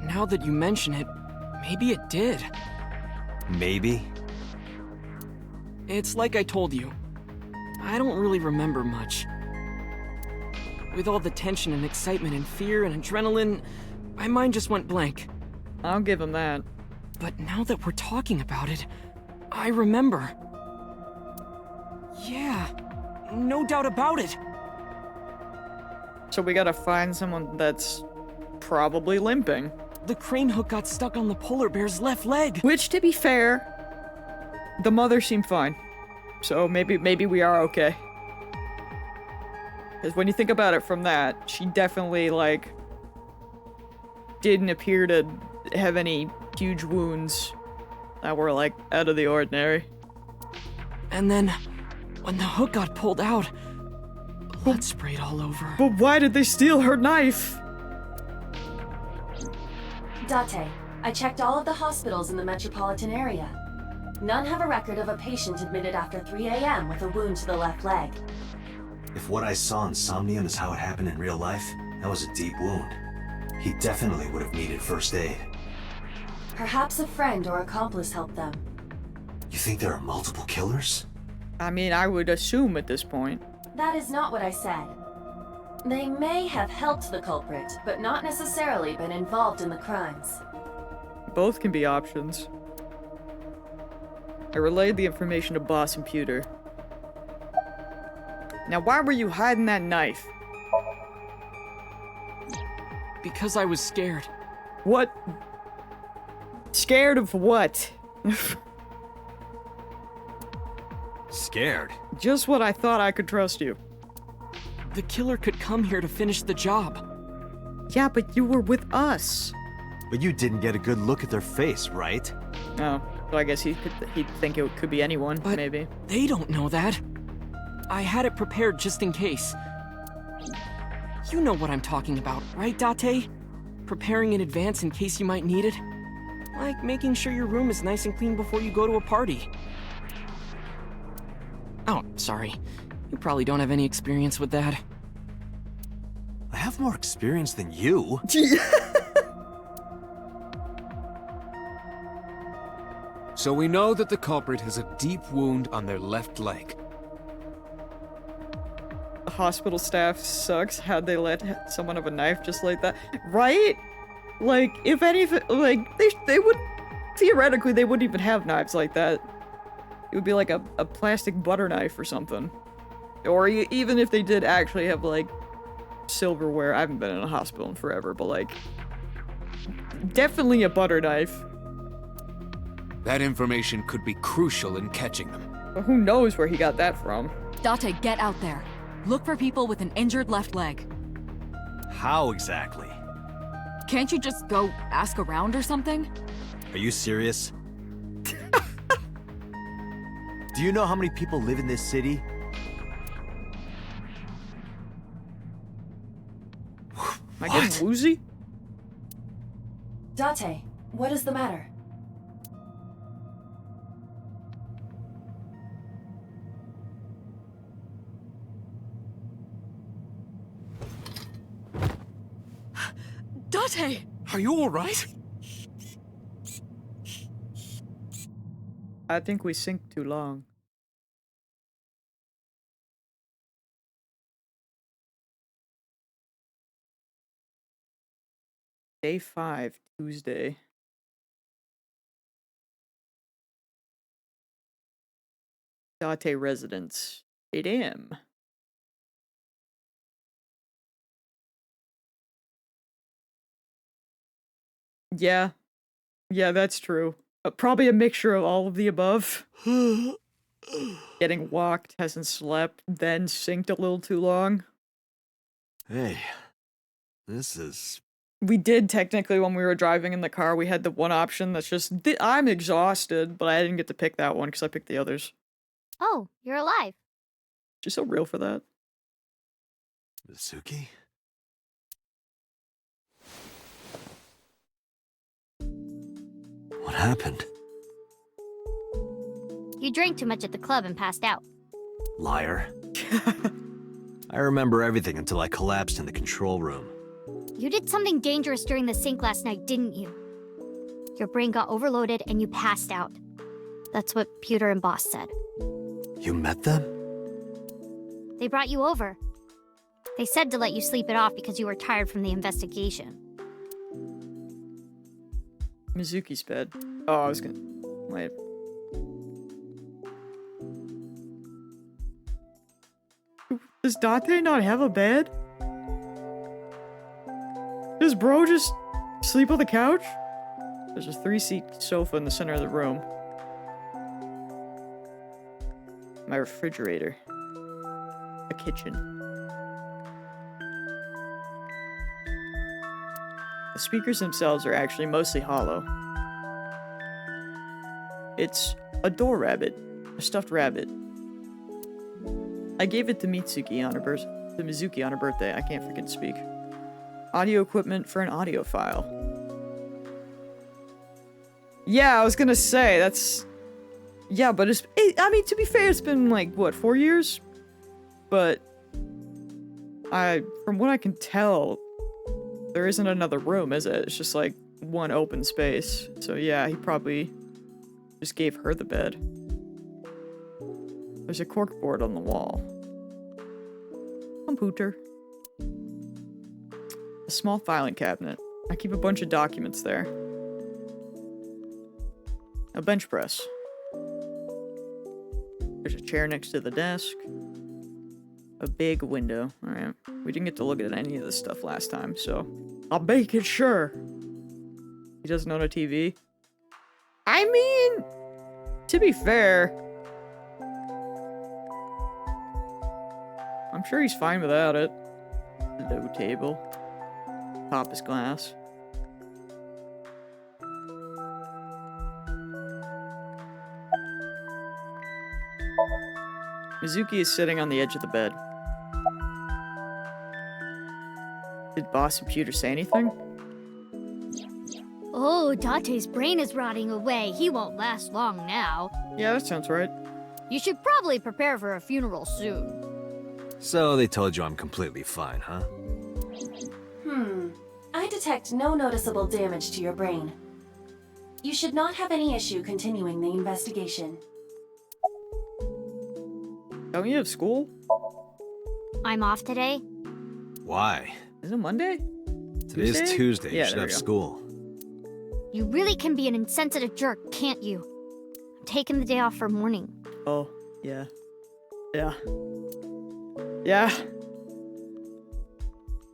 Now that you mention it, maybe it did. Maybe? It's like I told you. I don't really remember much. With all the tension and excitement and fear and adrenaline, my mind just went blank. I'll give him that. But now that we're talking about it, I remember. Yeah, no doubt about it. So we gotta find someone that's probably limping. The crane hook got stuck on the polar bear's left leg. Which, to be fair, the mother seemed fine. So maybe we are okay. Because when you think about it from that, she definitely, like, didn't appear to have any huge wounds that were, like, out of the ordinary. And then, when the hook got pulled out, blood sprayed all over. But why did they steal her knife? Date, I checked all of the hospitals in the metropolitan area. None have a record of a patient admitted after 3 a.m. with a wound to the left leg. If what I saw in Somnium is how it happened in real life, that was a deep wound. He definitely would have needed first aid. Perhaps a friend or accomplice helped them. You think there are multiple killers? I mean, I would assume at this point. That is not what I said. They may have helped the culprit, but not necessarily been involved in the crimes. Both can be options. I relayed the information to Boss and Pewter. Now, why were you hiding that knife? Because I was scared. What? Scared of what? Scared? Just what I thought I could trust you. The killer could come here to finish the job. Yeah, but you were with us. But you didn't get a good look at their face, right? Oh, so I guess he'd think it could be anyone, But maybe. They don't know that. I had it prepared just in case. You know what I'm talking about, right, Date? Preparing in advance in case you might need it. Like making sure your room is nice and clean before you go to a party. Oh, sorry. You probably don't have any experience with that. I have more experience than you. So we know that the culprit has a deep wound on their left leg. The hospital staff sucks. How'd they let someone have a knife just like that? Right? Like, if anything, like, they would, theoretically, they wouldn't even have knives like that. It would be like a plastic butter knife or something. Or even if they did actually have, like, silverware. I haven't been in a hospital in forever, but, like, definitely a butter knife. That information could be crucial in catching them. But who knows where he got that from? Date, get out there. Look for people with an injured left leg. How exactly? Can't you just go ask around or something? Are you serious? Do you know how many people live in this city? Am I getting woozy? Date, what is the matter? Date! Are you alright? I think we synced too long. Day 5, Tuesday. Date residence, 8 a.m. Yeah. Yeah, that's true. Probably a mixture of all of the above. Getting walked, hasn't slept, then synced a little too long. Hey, this is... We did technically when we were driving in the car, we had the one option that's just, I'm exhausted, but I didn't get to pick that one because I picked the others. Oh, you're alive. She's so real for that. Mizuki? What happened? You drank too much at the club and passed out. Liar. I remember everything until I collapsed in the control room. You did something dangerous during the sync last night, didn't you? Your brain got overloaded and you passed out. That's what Pewter and Boss said. You met them? They brought you over. They said to let you sleep it off because you were tired from the investigation. Mizuki's bed. Oh, I was gonna... Wait. Does Date not have a bed? Does bro just sleep on the couch? There's a 3-seat sofa in the center of the room. My refrigerator. A kitchen. The speakers themselves are actually mostly hollow. It's a door rabbit. A stuffed rabbit. I gave it to Mizuki on her birthday. I can't freaking speak. Audio equipment for an audio file. Yeah, I was gonna say, that's... Yeah, but I mean, to be fair, it's been, like, what, 4 years? But... From what I can tell, there isn't another room, is it? It's just, like, one open space. So yeah, he probably just gave her the bed. There's a corkboard on the wall. Computer. A small filing cabinet. I keep a bunch of documents there. A bench press. There's a chair next to the desk. A big window. Alright. We didn't get to look at any of this stuff last time, so I'll make it sure. He doesn't own a TV. I mean, to be fair, I'm sure he's fine without it. Low table. Pop his glass. Mizuki is sitting on the edge of the bed. Did boss computer say anything? Oh, Date's brain is rotting away. He won't last long now. Yeah, that sounds right. You should probably prepare for a funeral soon. So they told you I'm completely fine, huh? I detect no noticeable damage to your brain. You should not have any issue continuing the investigation. Don't you have school? I'm off today. Why? Is it Monday? Today's Tuesday. Yeah, You should there have we go. school. You really can be an insensitive jerk, can't you? I'm taking the day off for mourning. Oh, yeah. Yeah. Yeah.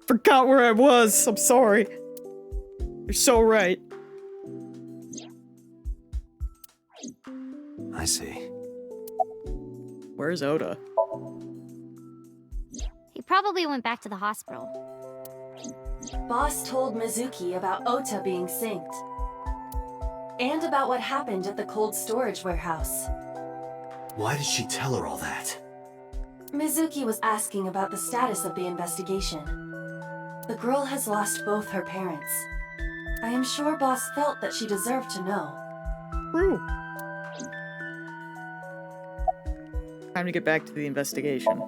Forgot where I was. I'm sorry. You're so right. I see. Where's Oda? He probably went back to the hospital. Boss told Mizuki about Ota being synced. And about what happened at the cold storage warehouse. Why did she tell her all that? Mizuki was asking about the status of the investigation. The girl has lost both her parents. I am sure Boss felt that she deserved to know. True. Time to get back to the investigation.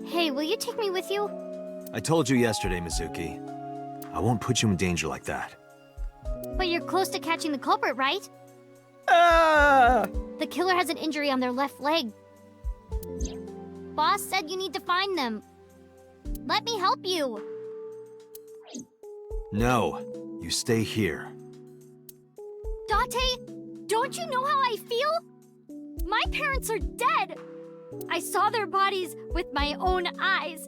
Hey, will you take me with you? I told you yesterday, Mizuki. I won't put you in danger like that. But you're close to catching the culprit, right? Ah! The killer has an injury on their left leg. Boss said you need to find them. Let me help you. No, you stay here. Date, don't you know how I feel? My parents are dead. I saw their bodies with my own eyes.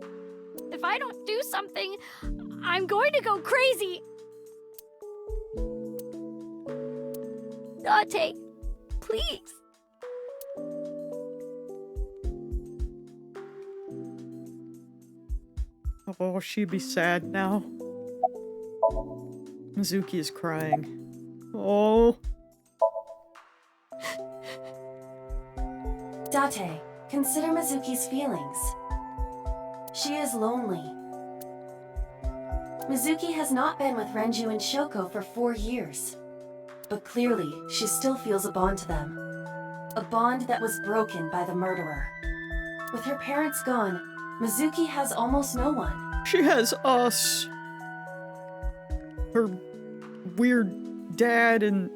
If I don't do something, I'm going to go crazy. Date, please. Oh, she'd be sad now. Mizuki is crying. Oh. Date, consider Mizuki's feelings. She is lonely. Mizuki has not been with Renju and Shoko for 4 years. But clearly, she still feels a bond to them. A bond that was broken by the murderer. With her parents gone, Mizuki has almost no one. She has us. Her weird dad and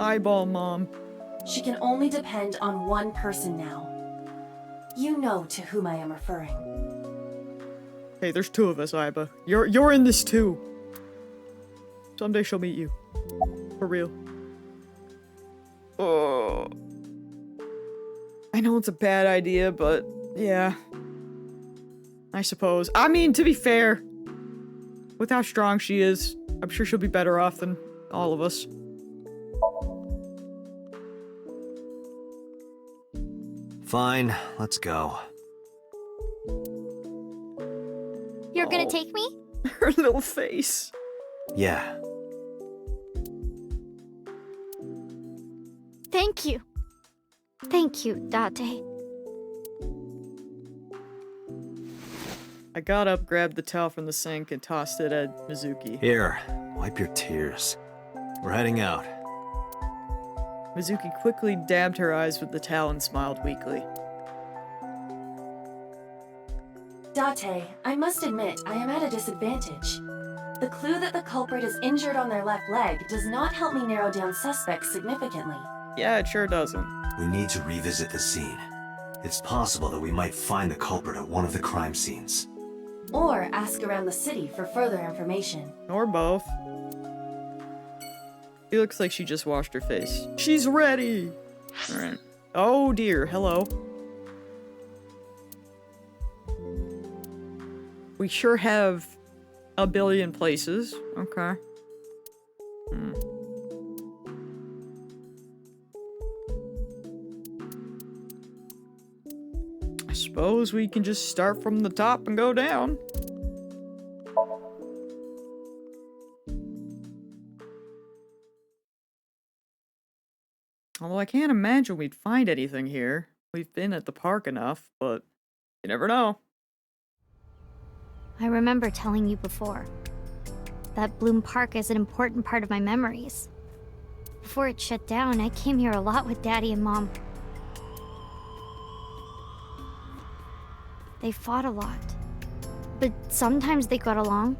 eyeball mom. She can only depend on one person now. You know to whom I am referring. Hey, there's 2 of us, Aiba. You're in this too. Someday she'll meet you. For real. Oh. I know it's a bad idea, but yeah. I suppose. I mean, to be fair, with how strong she is, I'm sure she'll be better off than all of us. Fine, let's go. You're gonna take me? Her little face. Yeah. Thank you. Thank you, Date. I got up, grabbed the towel from the sink, and tossed it at Mizuki. Here, wipe your tears. We're heading out. Mizuki quickly dabbed her eyes with the towel and smiled weakly. Date, I must admit, I am at a disadvantage. The clue that the culprit is injured on their left leg does not help me narrow down suspects significantly. Yeah, it sure doesn't. We need to revisit the scene. It's possible that we might find the culprit at one of the crime scenes. Or ask around the city for further information. Or both. It looks like she just washed her face. She's ready! Alright. Oh dear, hello. We sure have a billion places. Okay. Suppose we can just start from the top and go down. Although I can't imagine we'd find anything here. We've been at the park enough, but you never know. I remember telling you before. That Bloom Park is an important part of my memories. Before it shut down, I came here a lot with Daddy and Mom. They fought a lot. But sometimes they got along.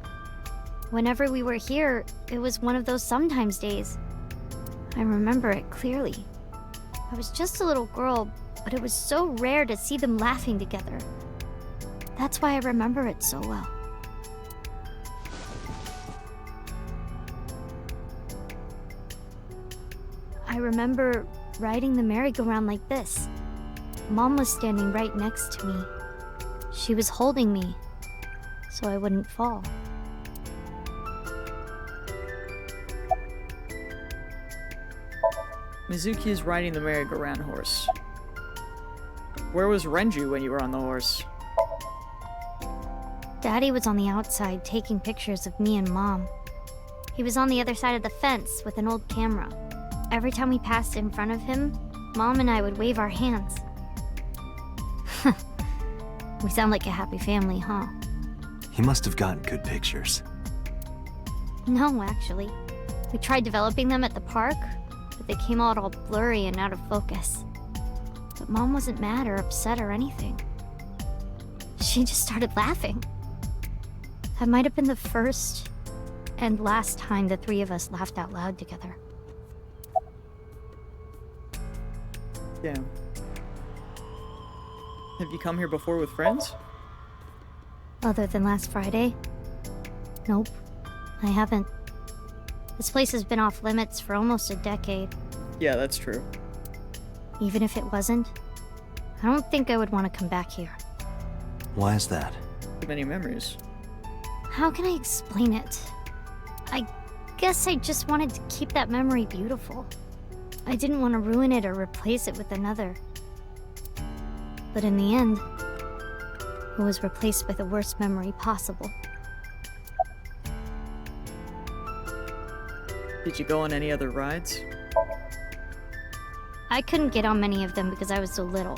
Whenever we were here, it was one of those sometimes days. I remember it clearly. I was just a little girl, but it was so rare to see them laughing together. That's why I remember it so well. I remember riding the merry-go-round like this. Mom was standing right next to me. She was holding me, so I wouldn't fall. Mizuki is riding the merry-go-round horse. Where was Renju when you were on the horse? Daddy was on the outside taking pictures of me and Mom. He was on the other side of the fence with an old camera. Every time we passed in front of him, Mom and I would wave our hands. We sound like a happy family, huh? He must have gotten good pictures. No, actually. We tried developing them at the park, but they came out all blurry and out of focus. But Mom wasn't mad or upset or anything. She just started laughing. That might have been the first and last time the three of us laughed out loud together. Damn. Have you come here before with friends? Other than last Friday? Nope, I haven't. This place has been off limits for almost a decade. Yeah, that's true. Even if it wasn't, I don't think I would want to come back here. Why is that? Too many memories. How can I explain it? I guess I just wanted to keep that memory beautiful. I didn't want to ruin it or replace it with another. But in the end, it was replaced with the worst memory possible. Did you go on any other rides? I couldn't get on many of them because I was so little.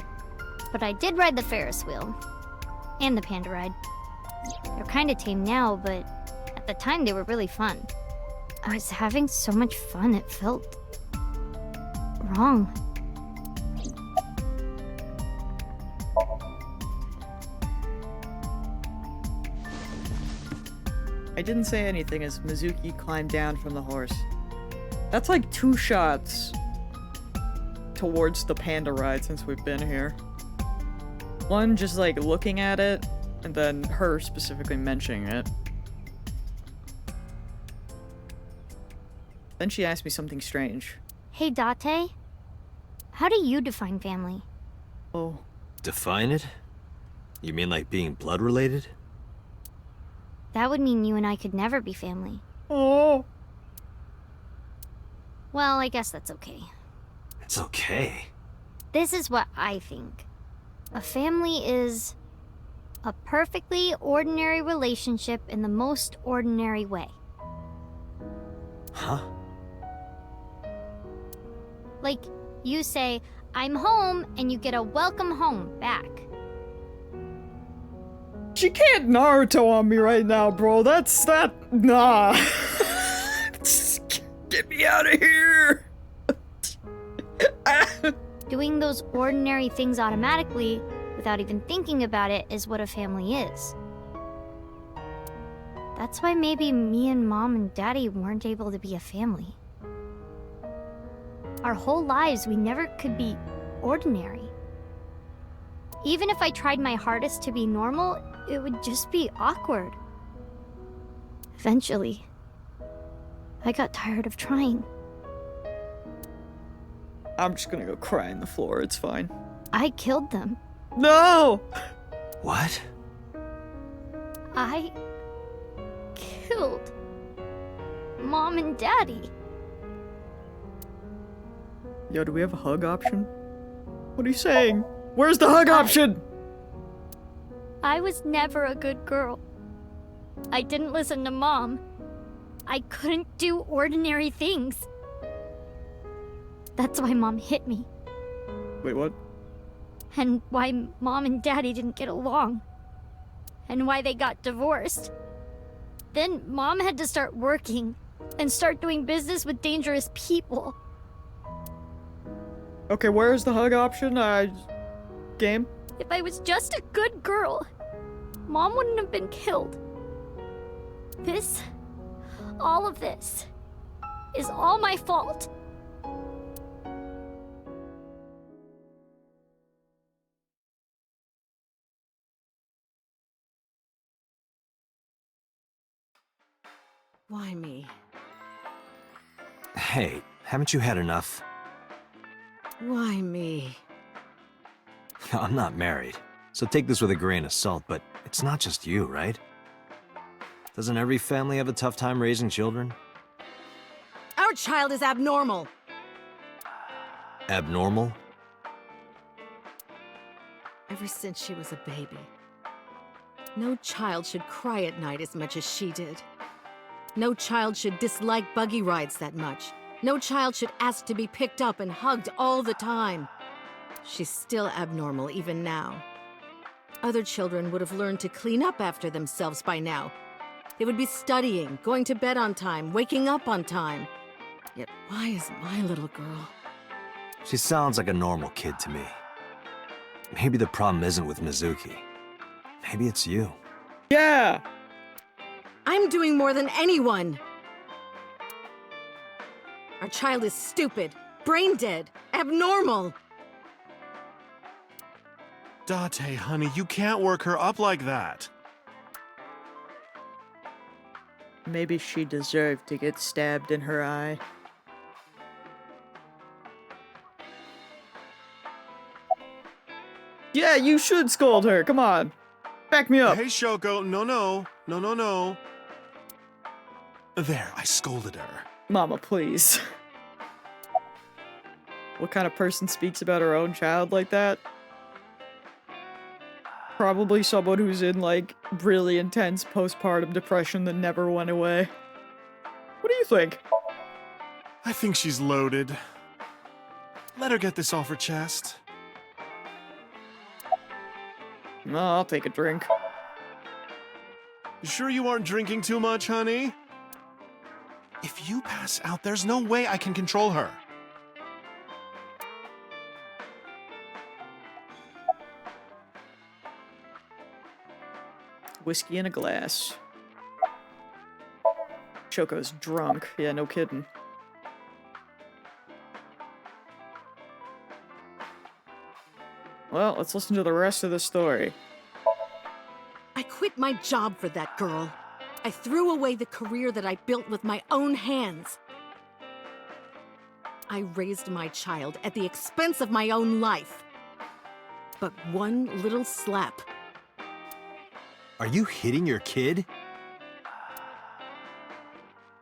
But I did ride the Ferris wheel. And the panda ride. They're kinda tame now, but at the time they were really fun. I was having so much fun it felt wrong. I didn't say anything as Mizuki climbed down from the horse. That's like 2 shots towards the panda ride since we've been here. One just like looking at it, and then her specifically mentioning it. Then she asked me something strange. Hey, Date. How do you define family? Oh. Define it? You mean like being blood related? That would mean you and I could never be family. Oh. Well, I guess that's okay. It's okay. This is what I think. A family is a perfectly ordinary relationship in the most ordinary way. Huh? Like, you say, I'm home, and you get a welcome home back. She can't Naruto on me right now, bro. Nah. Get me out of here. Doing those ordinary things automatically, without even thinking about it, is what a family is. That's why maybe me and Mom and Daddy weren't able to be a family. Our whole lives, we never could be ordinary. Even if I tried my hardest to be normal, it would just be awkward. Eventually, I got tired of trying. I'm just gonna go cry on the floor, it's fine. I killed them. No! What? I killed Mom and Daddy. Yo, do we have a hug option? What are you saying? Where's the hug option? I was never a good girl. I didn't listen to Mom. I couldn't do ordinary things. That's why Mom hit me. Wait, what? And why Mom and Daddy didn't get along. And why they got divorced. Then Mom had to start working and start doing business with dangerous people. Okay, where's the hug option? Game? If I was just a good girl, Mom wouldn't have been killed. All of this, is all my fault. Why me? Hey, haven't you had enough? Why me? I'm not married, so take this with a grain of salt, but it's not just you, right? Doesn't every family have a tough time raising children? Our child is abnormal. Abnormal? Ever since she was a baby. No child should cry at night as much as she did. No child should dislike buggy rides that much. No child should ask to be picked up and hugged all the time. She's still abnormal even now. Other children would have learned to clean up after themselves by now. They would be studying, going to bed on time, waking up on time. Yet why is my little girl? She sounds like a normal kid to me. Maybe the problem isn't with Mizuki. Maybe it's you. Yeah! I'm doing more than anyone! Our child is stupid, brain dead, abnormal! Date, honey, you can't work her up like that. Maybe she deserved to get stabbed in her eye. Yeah, you should scold her. Come on. Back me up. Hey, Shoko, no. There, I scolded her. Mama, please. What kind of person speaks about her own child like that? Probably someone who's in, like, really intense postpartum depression that never went away. What do you think? I think she's loaded. Let her get this off her chest. No, I'll take a drink. You sure you aren't drinking too much, honey? If you pass out, there's no way I can control her. Whiskey in a glass. Choco's drunk. Yeah, no kidding. Well, let's listen to the rest of the story. I quit my job for that girl. I threw away the career that I built with my own hands. I raised my child at the expense of my own life. But one little slap. Are you hitting your kid?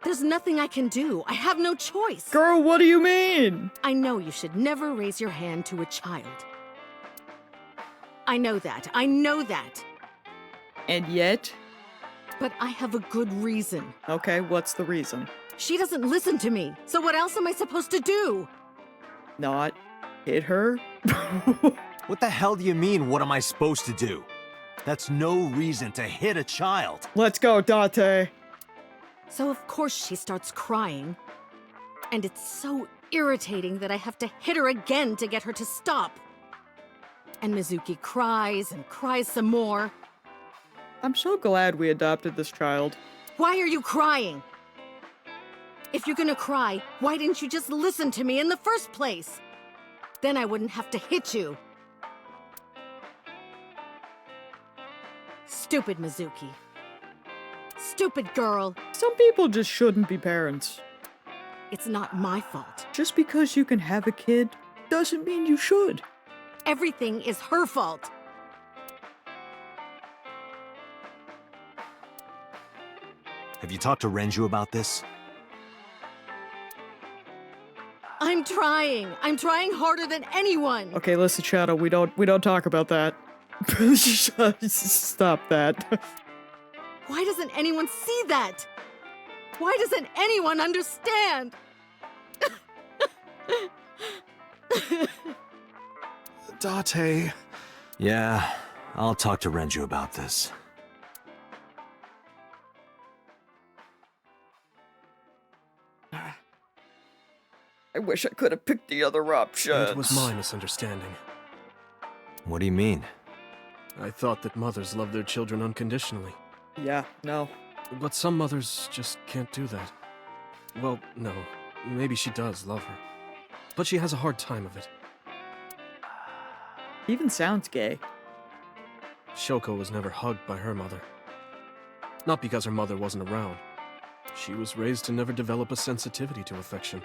There's nothing I can do. I have no choice. Girl, what do you mean? I know you should never raise your hand to a child. I know that. I know that. And yet? But I have a good reason. Okay, what's the reason? She doesn't listen to me, so what else am I supposed to do? Not hit her? What the hell do you mean, what am I supposed to do? That's no reason to hit a child. Let's go, Date. So of course she starts crying. And it's so irritating that I have to hit her again to get her to stop. And Mizuki cries and cries some more. I'm so glad we adopted this child. Why are you crying? If you're gonna cry, why didn't you just listen to me in the first place? Then I wouldn't have to hit you. Stupid Mizuki. Stupid girl. Some people just shouldn't be parents. It's not my fault. Just because you can have a kid doesn't mean you should. Everything is her fault. Have you talked to Renju about this? I'm trying. I'm trying harder than anyone. Okay, listen, Shadow, we don't talk about that. Stop that. Why doesn't anyone see that? Why doesn't anyone understand? Date. Yeah, I'll talk to Renju about this. I wish I could have picked the other options. It was my misunderstanding. What do you mean? I thought that mothers love their children unconditionally. Yeah, no. But some mothers just can't do that. Well, no. Maybe she does love her. But she has a hard time of it. Even sounds gay. Shoko was never hugged by her mother. Not because her mother wasn't around. She was raised to never develop a sensitivity to affection.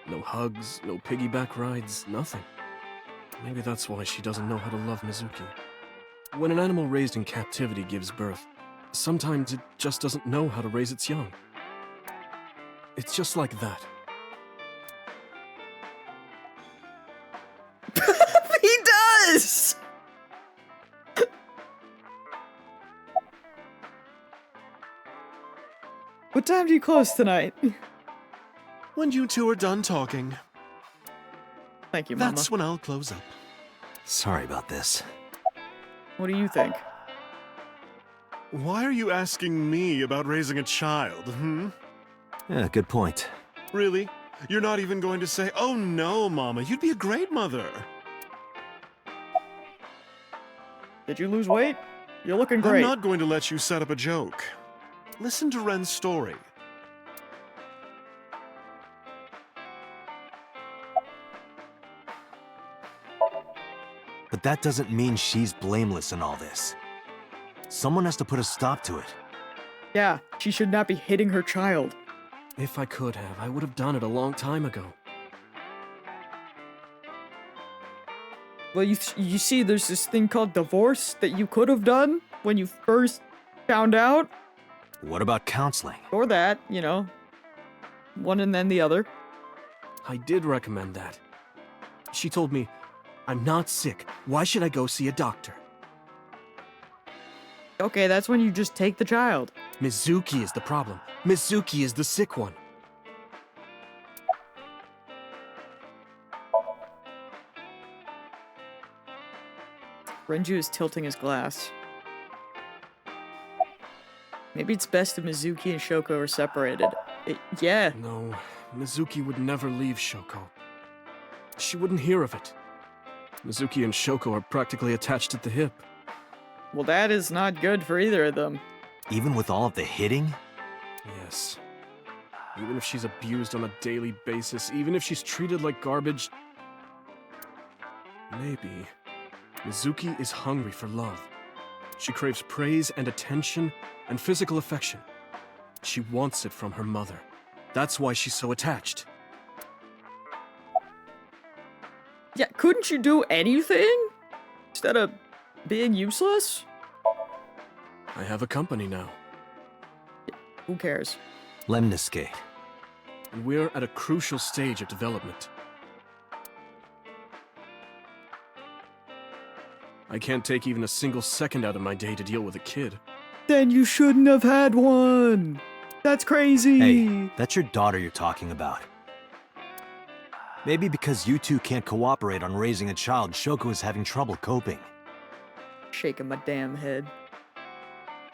No hugs, no piggyback rides, nothing. Maybe that's why she doesn't know how to love Mizuki. When an animal raised in captivity gives birth, sometimes it just doesn't know how to raise its young. It's just like that. He does! What time do you close tonight? When you two are done talking. Thank you, Mama. That's when I'll close up. Sorry about this. What do you think? Why are you asking me about raising a child, hmm? Yeah, good point. Really? You're not even going to say, oh no, Mama, you'd be a great mother. Did you lose weight? You're looking great. I'm not going to let you set up a joke. Listen to Ren's story. But that doesn't mean she's blameless in all this. Someone has to put a stop to it. Yeah, she should not be hitting her child. If I could have, I would have done it a long time ago. Well, you see, there's this thing called divorce that you could have done when you first found out. What about counseling? Or that, you know. One and then the other. I did recommend that. She told me, I'm not sick. Why should I go see a doctor? Okay, that's when you just take the child. Mizuki is the problem. Mizuki is the sick one. Renju is tilting his glass. Maybe it's best if Mizuki and Shoko are separated. Yeah. No, Mizuki would never leave Shoko. She wouldn't hear of it. Mizuki and Shoko are practically attached at the hip. Well, that is not good for either of them. Even with all of the hitting? Yes. Even if she's abused on a daily basis, even if she's treated like garbage... Maybe... Mizuki is hungry for love. She craves praise and attention and physical affection. She wants it from her mother. That's why she's so attached. Yeah, couldn't you do anything? Instead of being useless? I have a company now. Who cares? Lemniscate. And we're at a crucial stage of development. I can't take even a single second out of my day to deal with a kid. Then you shouldn't have had one! That's crazy! Hey, that's your daughter you're talking about. Maybe because you two can't cooperate on raising a child, Shoko is having trouble coping. Shaking my damn head.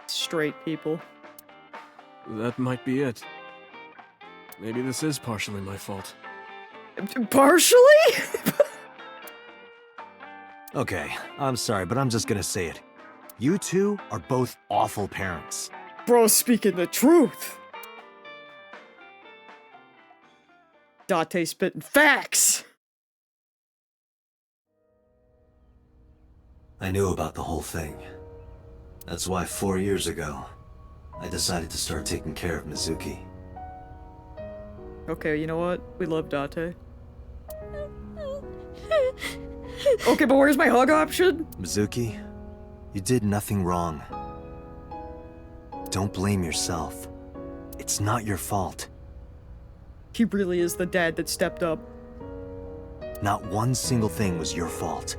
Straight people. That might be it. Maybe this is partially my fault. Partially? Okay, I'm sorry, but I'm just gonna say it. You two are both awful parents. Bro, speaking the truth. Date spitting facts. I knew about the whole thing. That's why 4 years ago, I decided to start taking care of Mizuki. Okay, you know what? We love Date. Okay, but where's my hug option? Mizuki, you did nothing wrong. Don't blame yourself. It's not your fault. He really is the dad that stepped up. Not one single thing was your fault.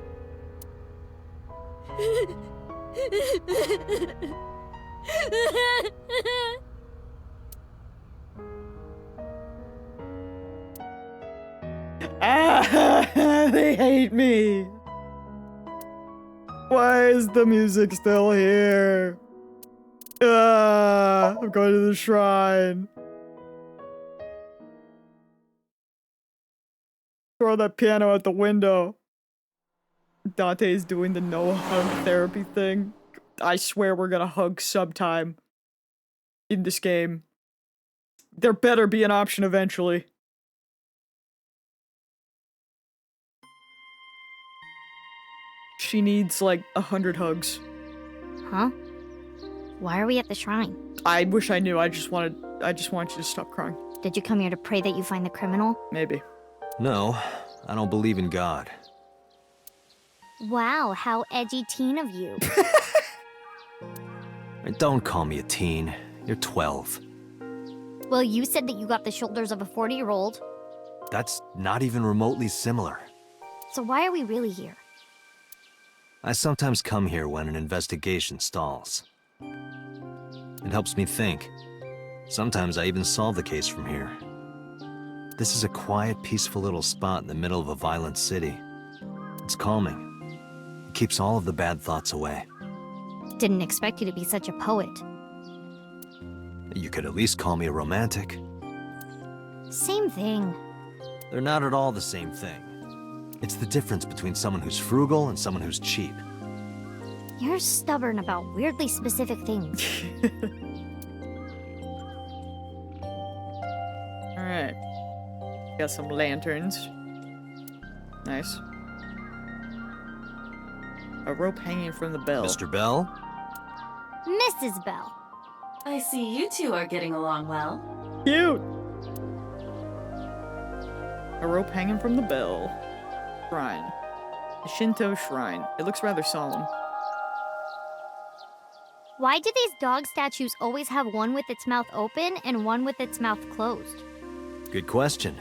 Ah, they hate me. Why is the music still here? Ah, I'm going to the shrine. Throw that piano out the window. Dante is doing the no hug therapy thing. I swear we're gonna hug sometime in this game. There better be an option eventually. She needs like 100 hugs. Huh? Why are we at the shrine? I wish I knew. I just wanted you to stop crying. Did you come here to pray that you find the criminal? Maybe. No, I don't believe in God. Wow, how edgy teen of you. Don't call me a teen. You're 12. Well, you said that you got the shoulders of a 40-year-old. That's not even remotely similar. So why are we really here? I sometimes come here when an investigation stalls. It helps me think. Sometimes I even solve the case from here. This is a quiet, peaceful little spot in the middle of a violent city. It's calming. It keeps all of the bad thoughts away. Didn't expect you to be such a poet. You could at least call me a romantic. Same thing. They're not at all the same thing. It's the difference between someone who's frugal and someone who's cheap. You're stubborn about weirdly specific things. Alright. Got some lanterns. Nice. A rope hanging from the bell. Mr. Bell? Mrs. Bell. I see you two are getting along well. Cute! A rope hanging from the bell. Shrine. A Shinto shrine. It looks rather solemn. Why do these dog statues always have one with its mouth open and one with its mouth closed? Good question.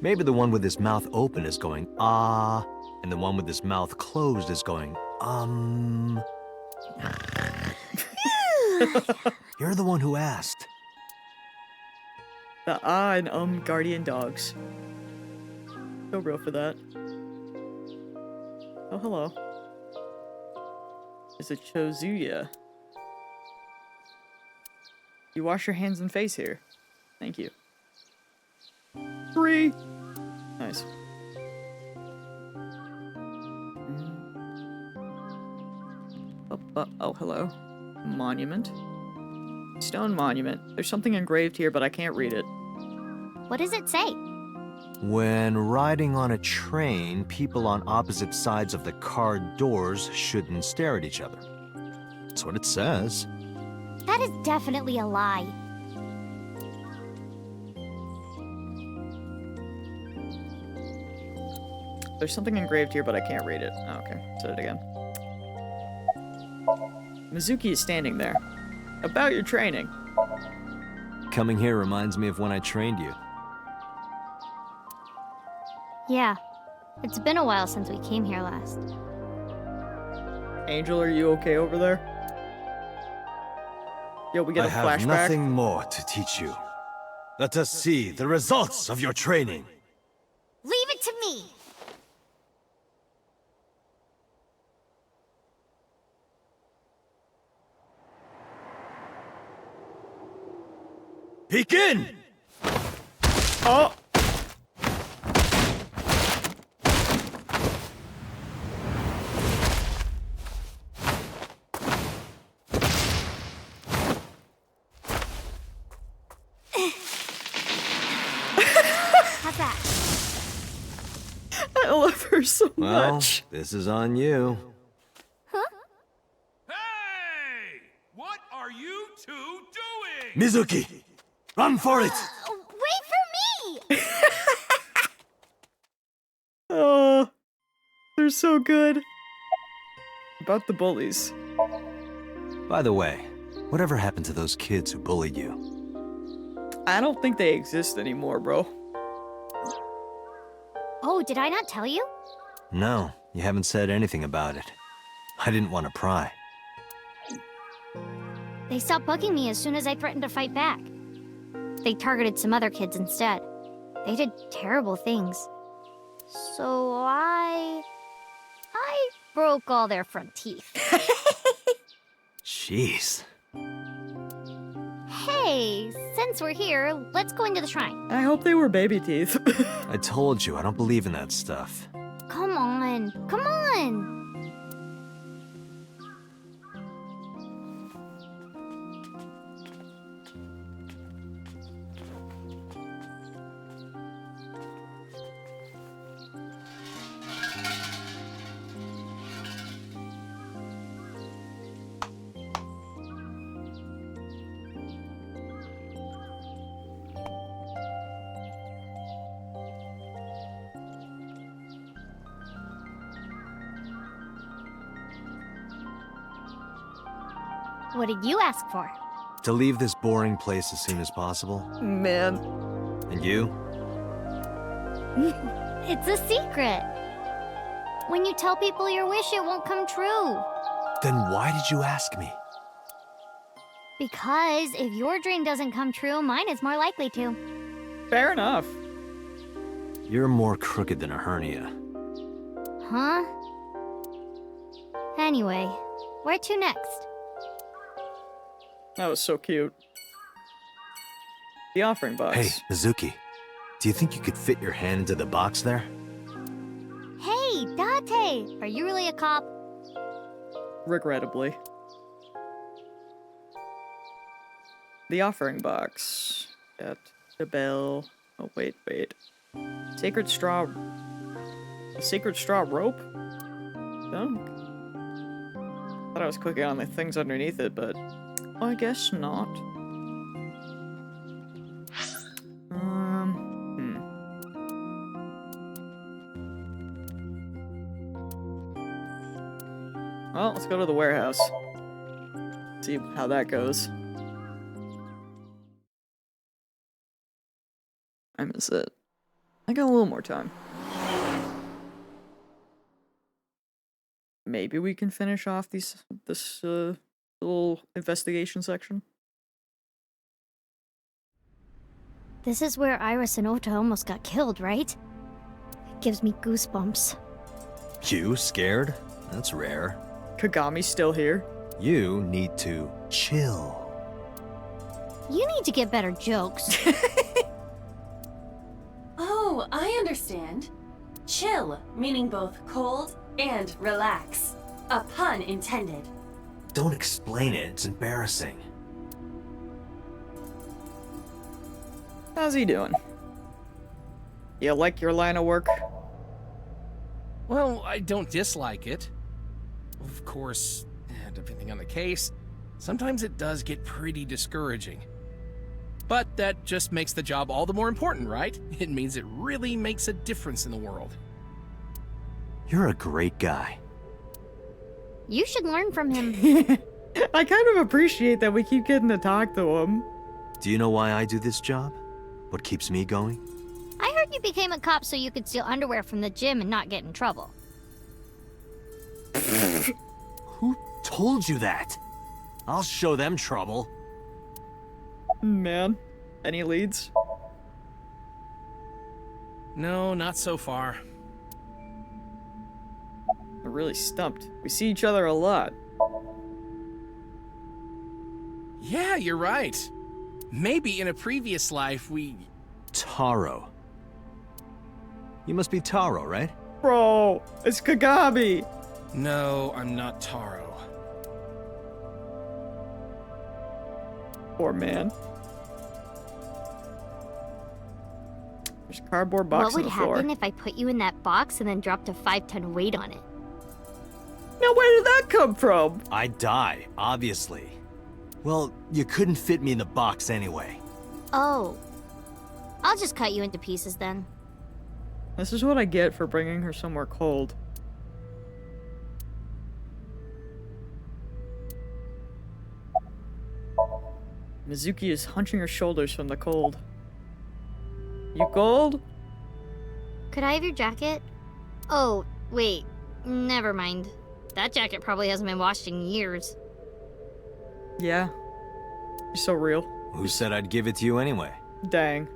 Maybe the one with his mouth open is going, ah, and the one with his mouth closed is going, You're the one who asked. The and guardian dogs. So real for that. Oh, hello. It's a Chozuya. You wash your hands and face here. Thank you. 3. Nice. Oh, hello. Monument. Stone monument. There's something engraved here, but I can't read it. What does it say? When riding on a train, people on opposite sides of the car doors shouldn't stare at each other. That's what it says. That is definitely a lie. There's something engraved here, but I can't read it. Oh, okay. Said it again. Mizuki is standing there. About your training. Coming here reminds me of when I trained you. Yeah. It's been a while since we came here last. Angel, are you okay over there? Yo, we get a flashback. I have nothing more to teach you. Let us see the results of your training. Leave it to me! Begin! Oh! How's that? I love her so much. This is on you. Hey! What are you two doing? Mizuki, run for it! Wait for me! Oh, they're so good. About the bullies. By the way, whatever happened to those kids who bullied you? I don't think they exist anymore, bro. Oh, did I not tell you? No, you haven't said anything about it. I didn't want to pry. They stopped bugging me as soon as I threatened to fight back. They targeted some other kids instead. They did terrible things. So I broke all their front teeth. Jeez. Hey, since we're here, let's go into the shrine. I hope they were baby teeth. I told you, I don't believe in that stuff. Come on, come on! What did you ask for? To leave this boring place as soon as possible. Man. And you? It's a secret. When you tell people your wish, it won't come true. Then why did you ask me? Because if your dream doesn't come true, mine is more likely to. Fair enough. You're more crooked than a hernia. Huh? Anyway, where to next? That was so cute. The offering box. Hey, Mizuki. Do you think you could fit your hand into the box there? Hey, Date! Are you really a cop? Regrettably. The offering box. Got the bell. Oh, wait. Sacred straw... A sacred straw rope? Dunk? Thought I was clicking on the things underneath it, but... I guess not. Well, let's go to the warehouse. See how that goes. I miss it. I got a little more time. Maybe we can finish off this little investigation section. This is where Iris and Ota almost got killed, right? It gives me goosebumps. You scared? That's rare. Kagami's still here. You need to chill. You need to get better jokes. Oh, I understand. Chill, meaning both cold and relax. A pun intended. Don't explain it, it's embarrassing. How's he doing? You like your line of work? Well, I don't dislike it. Of course, depending on the case, sometimes it does get pretty discouraging. But that just makes the job all the more important, right? It means it really makes a difference in the world. You're a great guy. You should learn from him. I kind of appreciate that we keep getting to talk to him. Do you know why I do this job? What keeps me going? I heard you became a cop so you could steal underwear from the gym and not get in trouble. Who told you that? I'll show them trouble. Man, any leads? No, not so far. We're really stumped. We see each other a lot. Yeah, you're right. Maybe in a previous life we... Taro. You must be Taro, right? Bro, it's Kagami! No, I'm not Taro. Poor man. There's a cardboard box What on would the floor. happen if I put you in that box and then dropped a 5-ton weight on it? Now where did that come from? I'd die, obviously. Well, you couldn't fit me in the box anyway. Oh. I'll just cut you into pieces then. This is what I get for bringing her somewhere cold. Mizuki is hunching her shoulders from the cold. You cold? Could I have your jacket? Oh, wait. Never mind. That jacket probably hasn't been washed in years. Yeah. You're so real. Who said I'd give it to you anyway? Dang.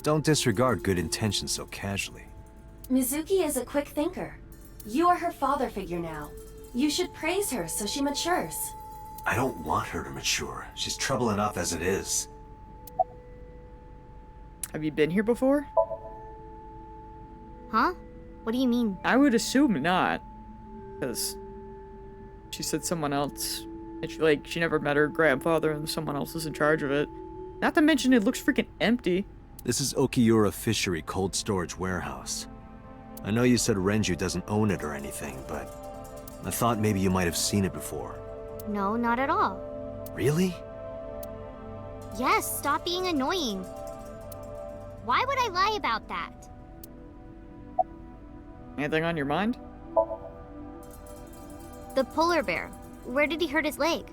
Don't disregard good intentions so casually. Mizuki is a quick thinker. You are her father figure now. You should praise her so she matures. I don't want her to mature. She's trouble enough as it is. Have you been here before? Huh? What do you mean? I would assume not. Because she said someone else. And she never met her grandfather and someone else is in charge of it. Not to mention it looks freaking empty. This is Okiura Fishery Cold Storage Warehouse. I know you said Renju doesn't own it or anything, but I thought maybe you might have seen it before. No, not at all. Really? Yes, stop being annoying. Why would I lie about that? Anything on your mind? The polar bear. Where did he hurt his leg?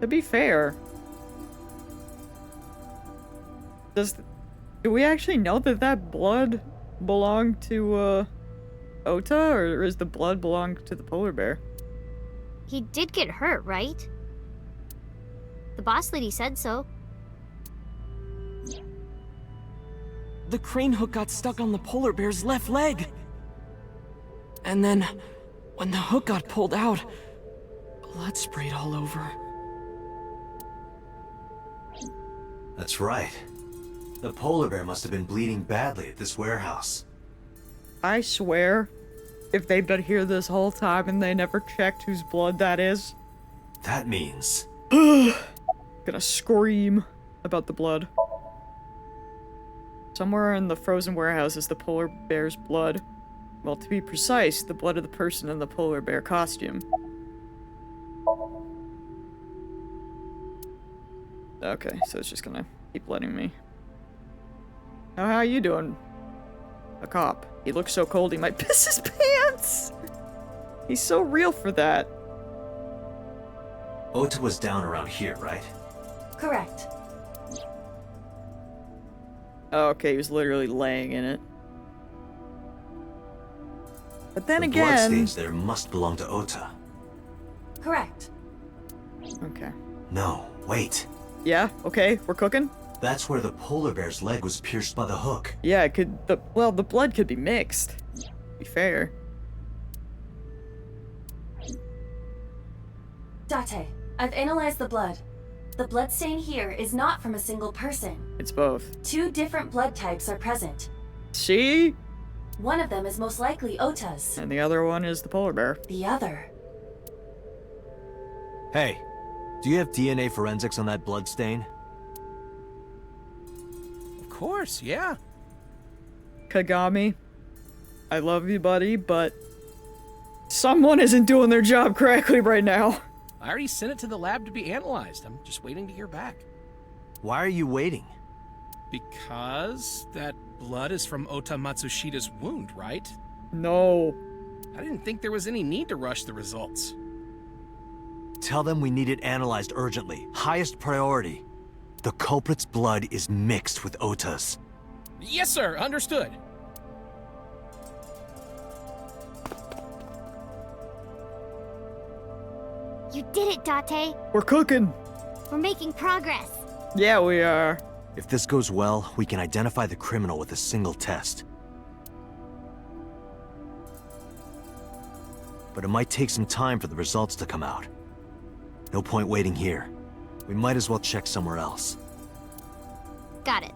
To be fair, do we actually know that blood belonged to Ota, or is the blood belong to the polar bear? He did get hurt, right? The boss lady said so. The crane hook got stuck on the polar bear's left leg. And then, when the hook got pulled out, blood sprayed all over. That's right. The polar bear must have been bleeding badly at this warehouse. I swear, if they've been here this whole time and they never checked whose blood that is. That means... Gonna scream about the blood. Somewhere in the frozen warehouse is the polar bear's blood. Well, to be precise, the blood of the person in the polar bear costume. Okay, so it's just gonna keep letting me. Oh, how you doing? A cop. He looks so cold he might piss his pants! He's so real for that. Ota was down around here, right? Correct. Oh, okay, he was literally laying in it. But then the again... The bloodstains there must belong to Ota. Correct. Okay. No, wait. Yeah, okay, we're cooking? That's where the polar bear's leg was pierced by the hook. Yeah, it could... the blood could be mixed. To be fair. Date, I've analyzed the blood. The bloodstain here is not from a single person. It's both. 2 different blood types are present. See? One of them is most likely Ota's. And the other one is the polar bear. The other. Hey, do you have DNA forensics on that blood stain? Of course, yeah. Kagami, I love you, buddy, but someone isn't doing their job correctly right now. I already sent it to the lab to be analyzed. I'm just waiting to hear back. Why are you waiting? Because that blood is from Ota Matsushida's wound, right? No. I didn't think there was any need to rush the results. Tell them we need it analyzed urgently. Highest priority. The culprit's blood is mixed with Ota's. Yes, sir. Understood. You did it, Date. We're cooking. We're making progress. Yeah, we are. If this goes well, we can identify the criminal with a single test. But it might take some time for the results to come out. No point waiting here. We might as well check somewhere else. Got it.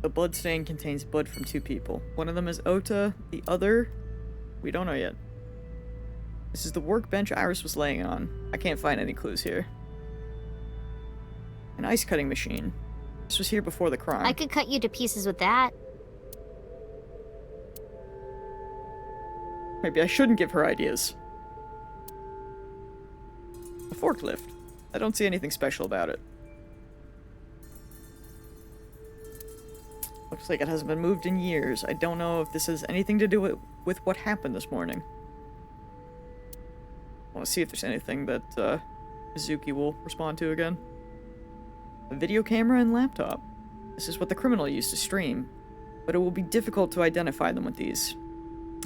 The blood stain contains blood from 2 people. One of them is Ota, the other... we don't know yet. This is the workbench Iris was laying on. I can't find any clues here. An ice cutting machine. This was here before the crime. I could cut you to pieces with that. Maybe I shouldn't give her ideas. A forklift. I don't see anything special about it. Looks like it hasn't been moved in years. I don't know if this has anything to do with what happened this morning. I want to see if there's anything that Mizuki will respond to again. A video camera and laptop. This is what the criminal used to stream, but it will be difficult to identify them with these.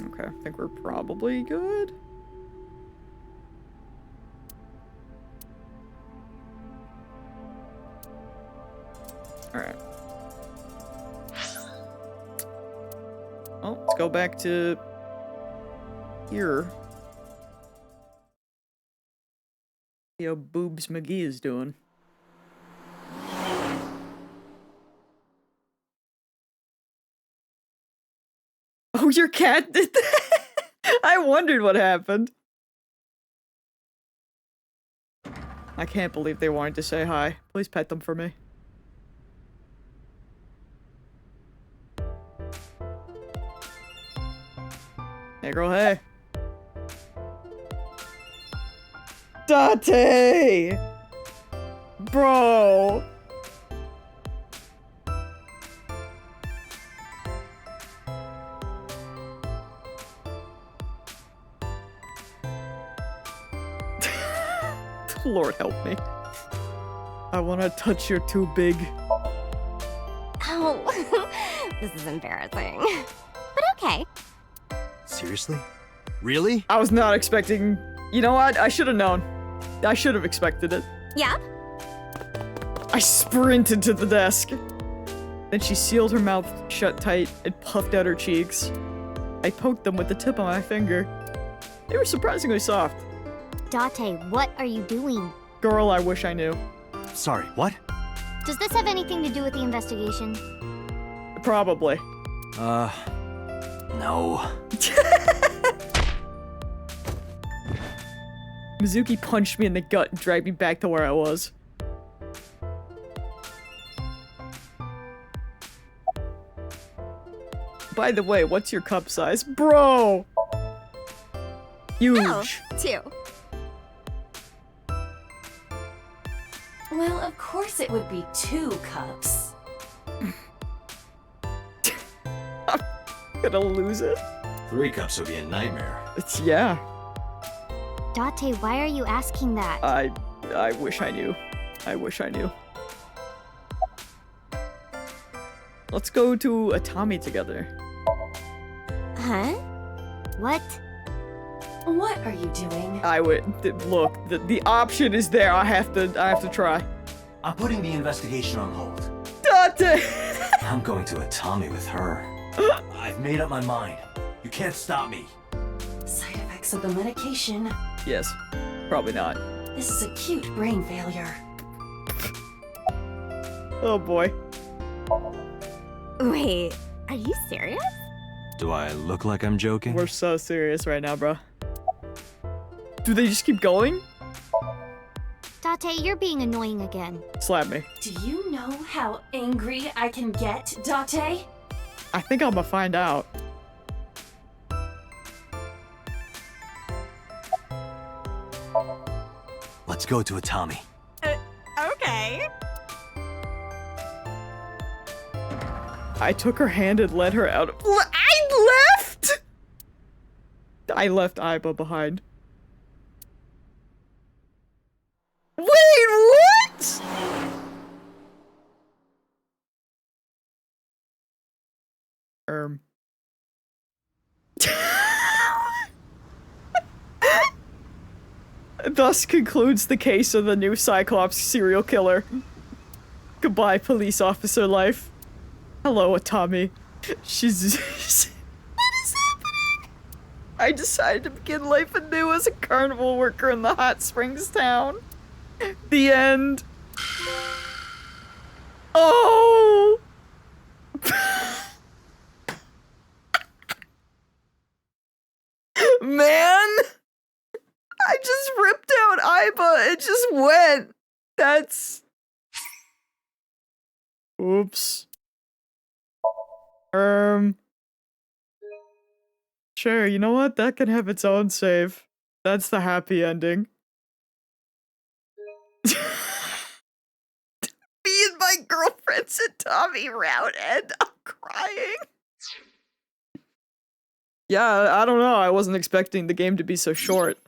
Okay, I think we're probably good. Alright. Well, let's go back to here. See how Boobs McGee is doing. Oh, your cat did that? I wondered what happened. I can't believe they wanted to say hi. Please pet them for me. Hey girl, hey. Date! Bro! Lord help me. I wanna touch your too big. Oh, this is embarrassing. But okay. Seriously? Really? I was not expecting... You know what? I should have known. I should have expected it. Yeah? I sprinted to the desk. Then she sealed her mouth shut tight and puffed out her cheeks. I poked them with the tip of my finger. They were surprisingly soft. Date, what are you doing? Girl, I wish I knew. Sorry, what? Does this have anything to do with the investigation? Probably. No. Mizuki punched me in the gut and dragged me back to where I was. By the way, what's your cup size? Bro! Huge. Oh, 2. Well, of course it would be 2 cups. I'm gonna lose it. 3 cups would be a nightmare. Yeah. Date, why are you asking that? I wish I knew. I wish I knew. Let's go to Atami together. Huh? What? What are you doing? I would look. The option is there. I have to try. I'm putting the investigation on hold. Date! I'm going to Atami with her. I've made up my mind. You can't stop me. Side effects of the medication. Yes. Probably not. This is acute brain failure. Oh boy. Wait, are you serious? Do I look like I'm joking? We're so serious right now, bro. Do they just keep going? Date, you're being annoying again. Slap me. Do you know how angry I can get, Date? I think I'm gonna find out. Let's go to Atami. Okay. I took her hand and led her out. I left! I left Aiba behind. Wait, what? Thus concludes the case of the new Cyclops serial killer. Goodbye, police officer life. Hello, Atami. She's... What is happening? I decided to begin life anew as a carnival worker in the hot springs town. The end. Oh! Man! I just ripped out Aiba. It just went. That's... Oops. Sure, you know what? That can have its own save. That's the happy ending. Me and my girlfriend's at Tommy route and I'm crying. Yeah, I don't know. I wasn't expecting the game to be so short.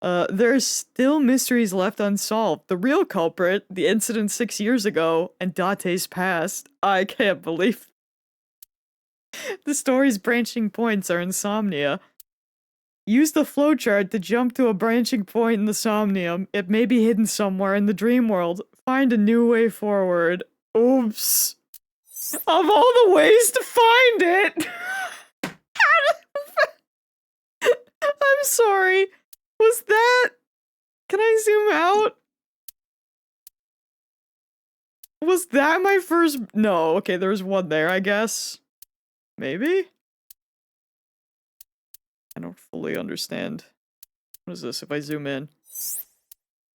There's still mysteries left unsolved. The real culprit, the incident 6 years ago, and Date's past. I can't believe the story's branching points are insomnia. Use the flowchart to jump to a branching point in the Somnium. It may be hidden somewhere in the dream world. Find a new way forward. Oops. Of all the ways to find it! I'm sorry. Was that... Can I zoom out? Was that my first... No, okay, there was one there, I guess. Maybe? I don't fully understand. What is this if I zoom in?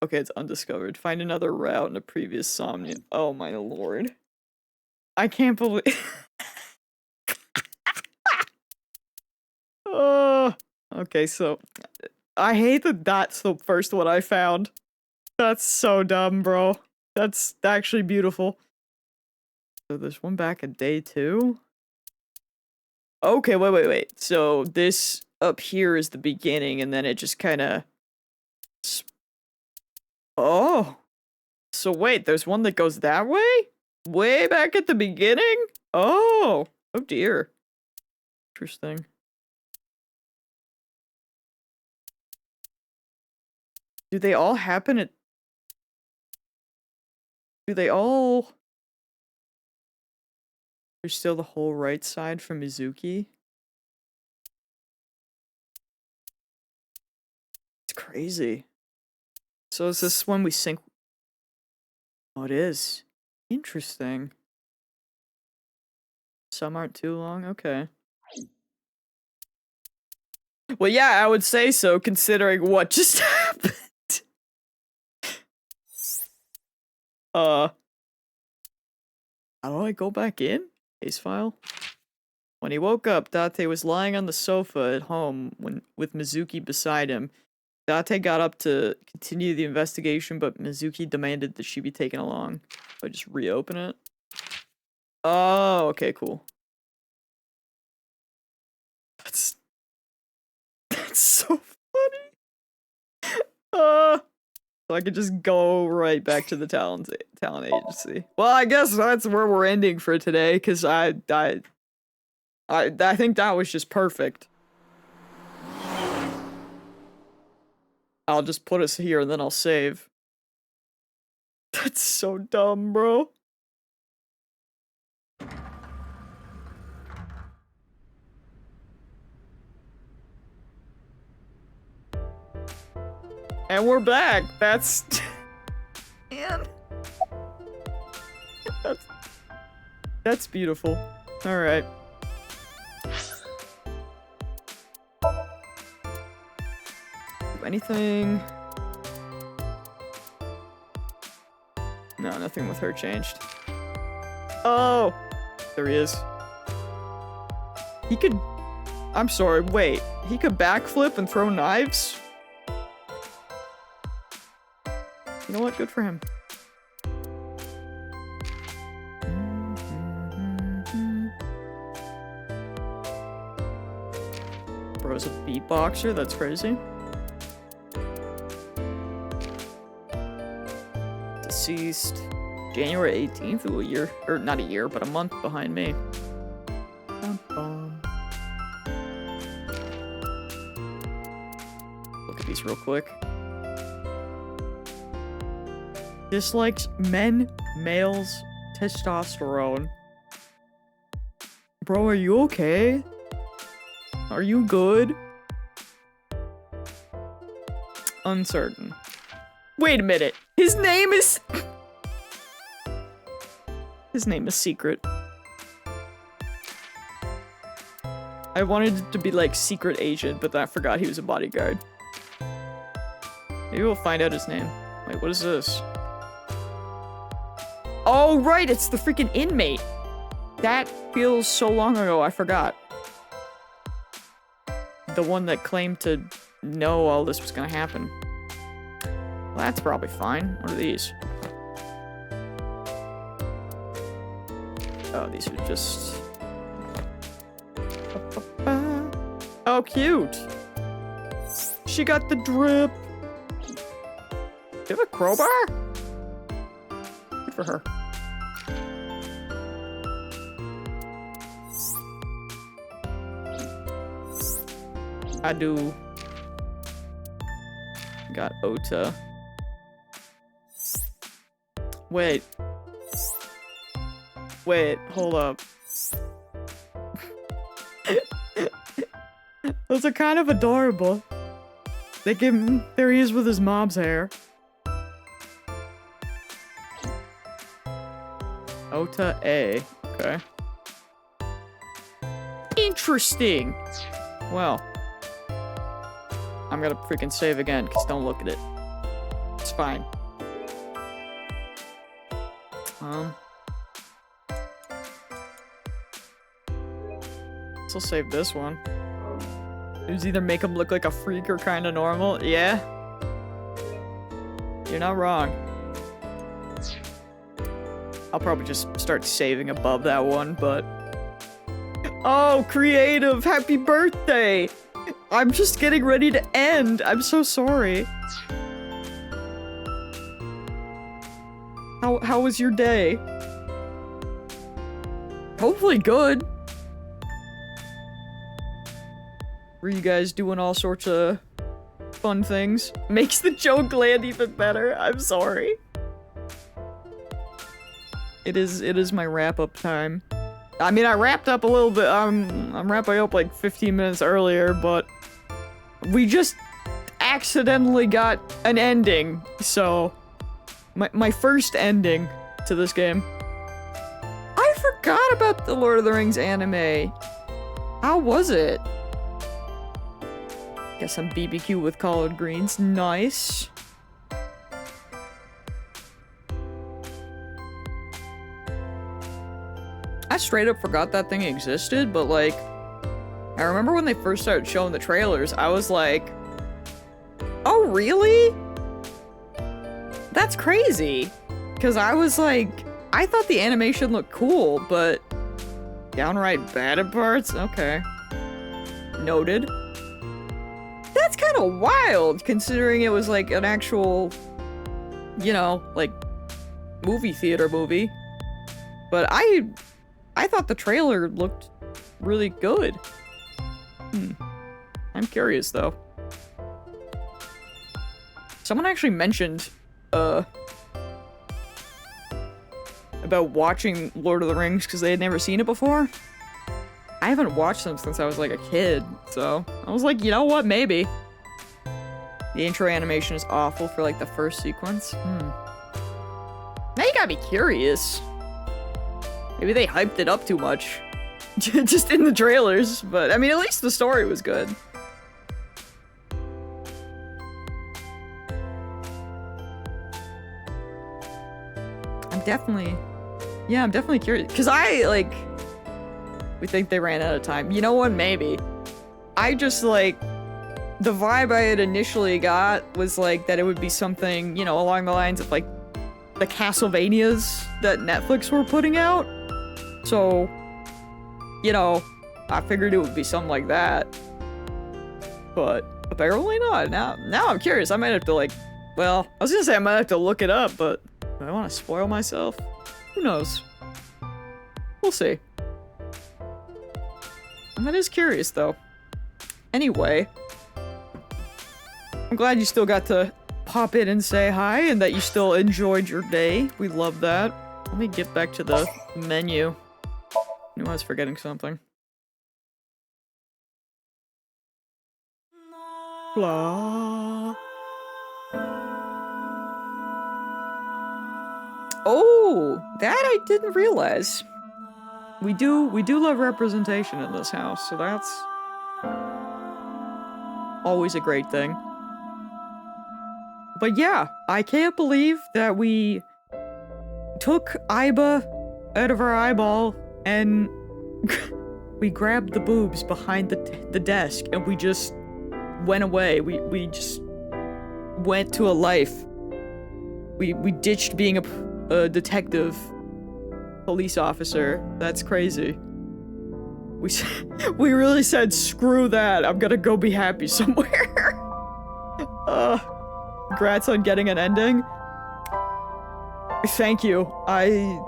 Okay, it's undiscovered. Find another route in a previous Somnium. Oh my lord. I can't believe... Oh, okay, so... I hate that that's the first one I found. That's so dumb, bro. That's actually beautiful. So there's one back at day 2? Okay, wait. So this up here is the beginning, and then it just kinda... Oh! So wait, there's one that goes that way? Way back at the beginning? Oh! Oh dear. Interesting. Do they all happen at... Do they all... There's still the whole right side from Mizuki? It's crazy. So is this when we sync... Oh, it is. Interesting. Some aren't too long? Okay. Well, yeah, I would say so, considering what just happened. How do I go back in? Case file? When he woke up, Date was lying on the sofa at home with Mizuki beside him. Date got up to continue the investigation, but Mizuki demanded that she be taken along. So I just reopen it. Oh, okay, cool. That's so funny. So I could just go right back to the talent agency. Well, I guess that's where we're ending for today, because I think that was just perfect. I'll just put us here and then I'll save. That's so dumb, bro. And we're back. That's... Man. That's beautiful. Alright. Anything? No, nothing with her changed. Oh! There he is. He could... I'm sorry, wait. He could backflip and throw knives? You know what? Good for him. Bro's a beatboxer? That's crazy. Deceased January 18th, ooh, a year, or not a year, but a month behind me. Look at these real quick. Dislikes men, males, testosterone. Bro, are you okay? Are you good? Uncertain. Wait a minute. His name is... His name is Secret. I wanted it to be like Secret Agent, but I forgot he was a bodyguard. Maybe we'll find out his name. Wait, what is this? Oh, right, it's the freaking inmate. That feels so long ago, I forgot. The one that claimed to know all this was gonna happen. Well, that's probably fine. What are these? Oh, these are just... Oh, cute! She got the drip! you have a crowbar? Good for her. I do. Got Ota. Wait. Wait, hold up. Those are kind of adorable. They give him, there he is with his mom's hair. Ota A. Okay. Interesting. Well. I'm gonna freaking save again, because don't look at it. It's fine. So save this one. It was either make him look like a freak or kind of normal. Yeah. You're not wrong. I'll probably just start saving above that one, but... Oh, creative! Happy birthday! I'm just getting ready to end. I'm so sorry. How was your day? Hopefully good. Were you guys doing all sorts of fun things? Makes the joke land even better. I'm sorry. It is my wrap-up time. I mean, I wrapped up a little bit. I'm wrapping up like 15 minutes earlier, but we just accidentally got an ending. So, my first ending to this game. I forgot about the Lord of the Rings anime. How was it? Get some BBQ with collard greens. Nice. I straight up forgot that thing existed, but like, I remember when they first started showing the trailers, I was like, oh really? That's crazy. Because I was like, I thought the animation looked cool, but downright bad at parts? Okay. Noted. That's kind of wild, considering it was like an actual, you know, like, movie theater movie. But I thought the trailer looked really good. I'm curious, though. Someone actually mentioned, about watching Lord of the Rings because they had never seen it before. I haven't watched them since I was like a kid, so I was like, you know what, maybe. The intro animation is awful for like the first sequence. Now you got me curious. Maybe they hyped it up too much. Just in the trailers, but I mean, at least the story was good. I'm definitely curious. Because we think they ran out of time. You know what? Maybe. I just, like, the vibe I had initially got was, like, that it would be something, you know, along the lines of, like, the Castlevanias that Netflix were putting out. So, you know, I figured it would be something like that. But apparently not. Now I'm curious. I might have to, like, well, I was gonna say I might have to look it up, but do I want to spoil myself? Who knows? We'll see. That is curious, though. Anyway, I'm glad you still got to pop in and say hi, and that you still enjoyed your day. We love that. Let me get back to the menu. I knew I was forgetting something. Blah. Oh, that I didn't realize. We do love representation in this house, so that's always a great thing. But yeah, I can't believe that we took Iba out of her eyeball and we grabbed the boobs behind the desk and we just went away. We just went to a life. We ditched being a detective. Police officer. That's crazy. We really said, screw that. I'm gonna go be happy somewhere. congrats on getting an ending. Thank you. I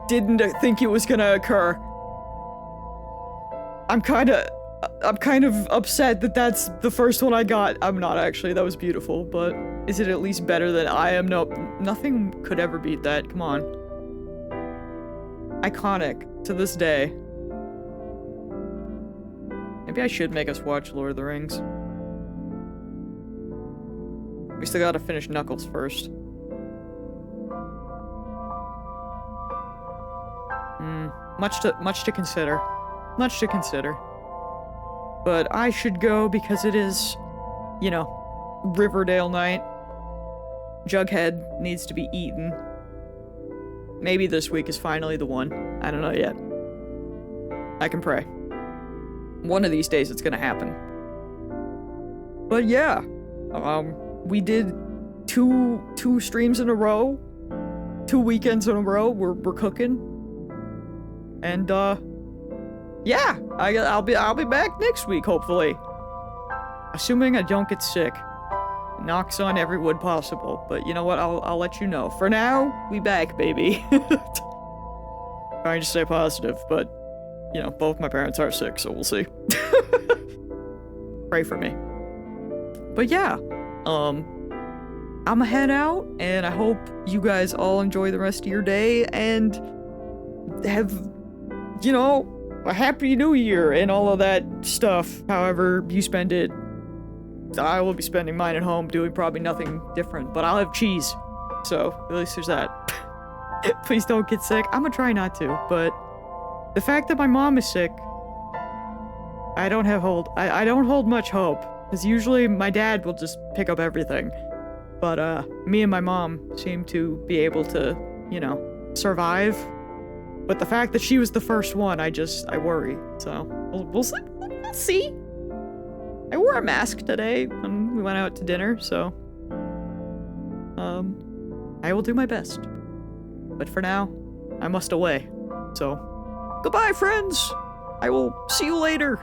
didn't think it was gonna occur. I'm kind of upset that that's the first one I got. I'm not actually. That was beautiful, but is it at least better than I am? Nope. Nothing could ever beat that. Come on. Iconic to this day. Maybe I should make us watch Lord of the Rings. We still gotta finish Knuckles first. Much to consider. Much to consider. But I should go because it is, you know, Riverdale night. Jughead needs to be eaten. Maybe this week is finally the one. I don't know yet. I can pray. One of these days it's gonna happen. But yeah, we did two streams in a row, 2 weekends in a row. We're cooking, and yeah, I'll be back next week hopefully, assuming I don't get sick. Knocks on every wood possible, but you know what? I'll let you know. For now, we back, baby. Trying to stay positive, but you know, both my parents are sick, so we'll see. Pray for me. But yeah, I'ma head out, and I hope you guys all enjoy the rest of your day, and have, you know, a happy new year, and all of that stuff, however you spend it. I will be spending mine at home, doing probably nothing different, but I'll have cheese, so at least there's that. Please don't get sick. I'm gonna try not to, but the fact that my mom is sick, I don't hold much hope, because usually my dad will just pick up everything. But me and my mom seem to be able to, you know, survive. But the fact that she was the first one, I worry. So we'll see. I wore a mask today when we went out to dinner, so I will do my best. But for now, I must away. So goodbye, friends. I will see you later.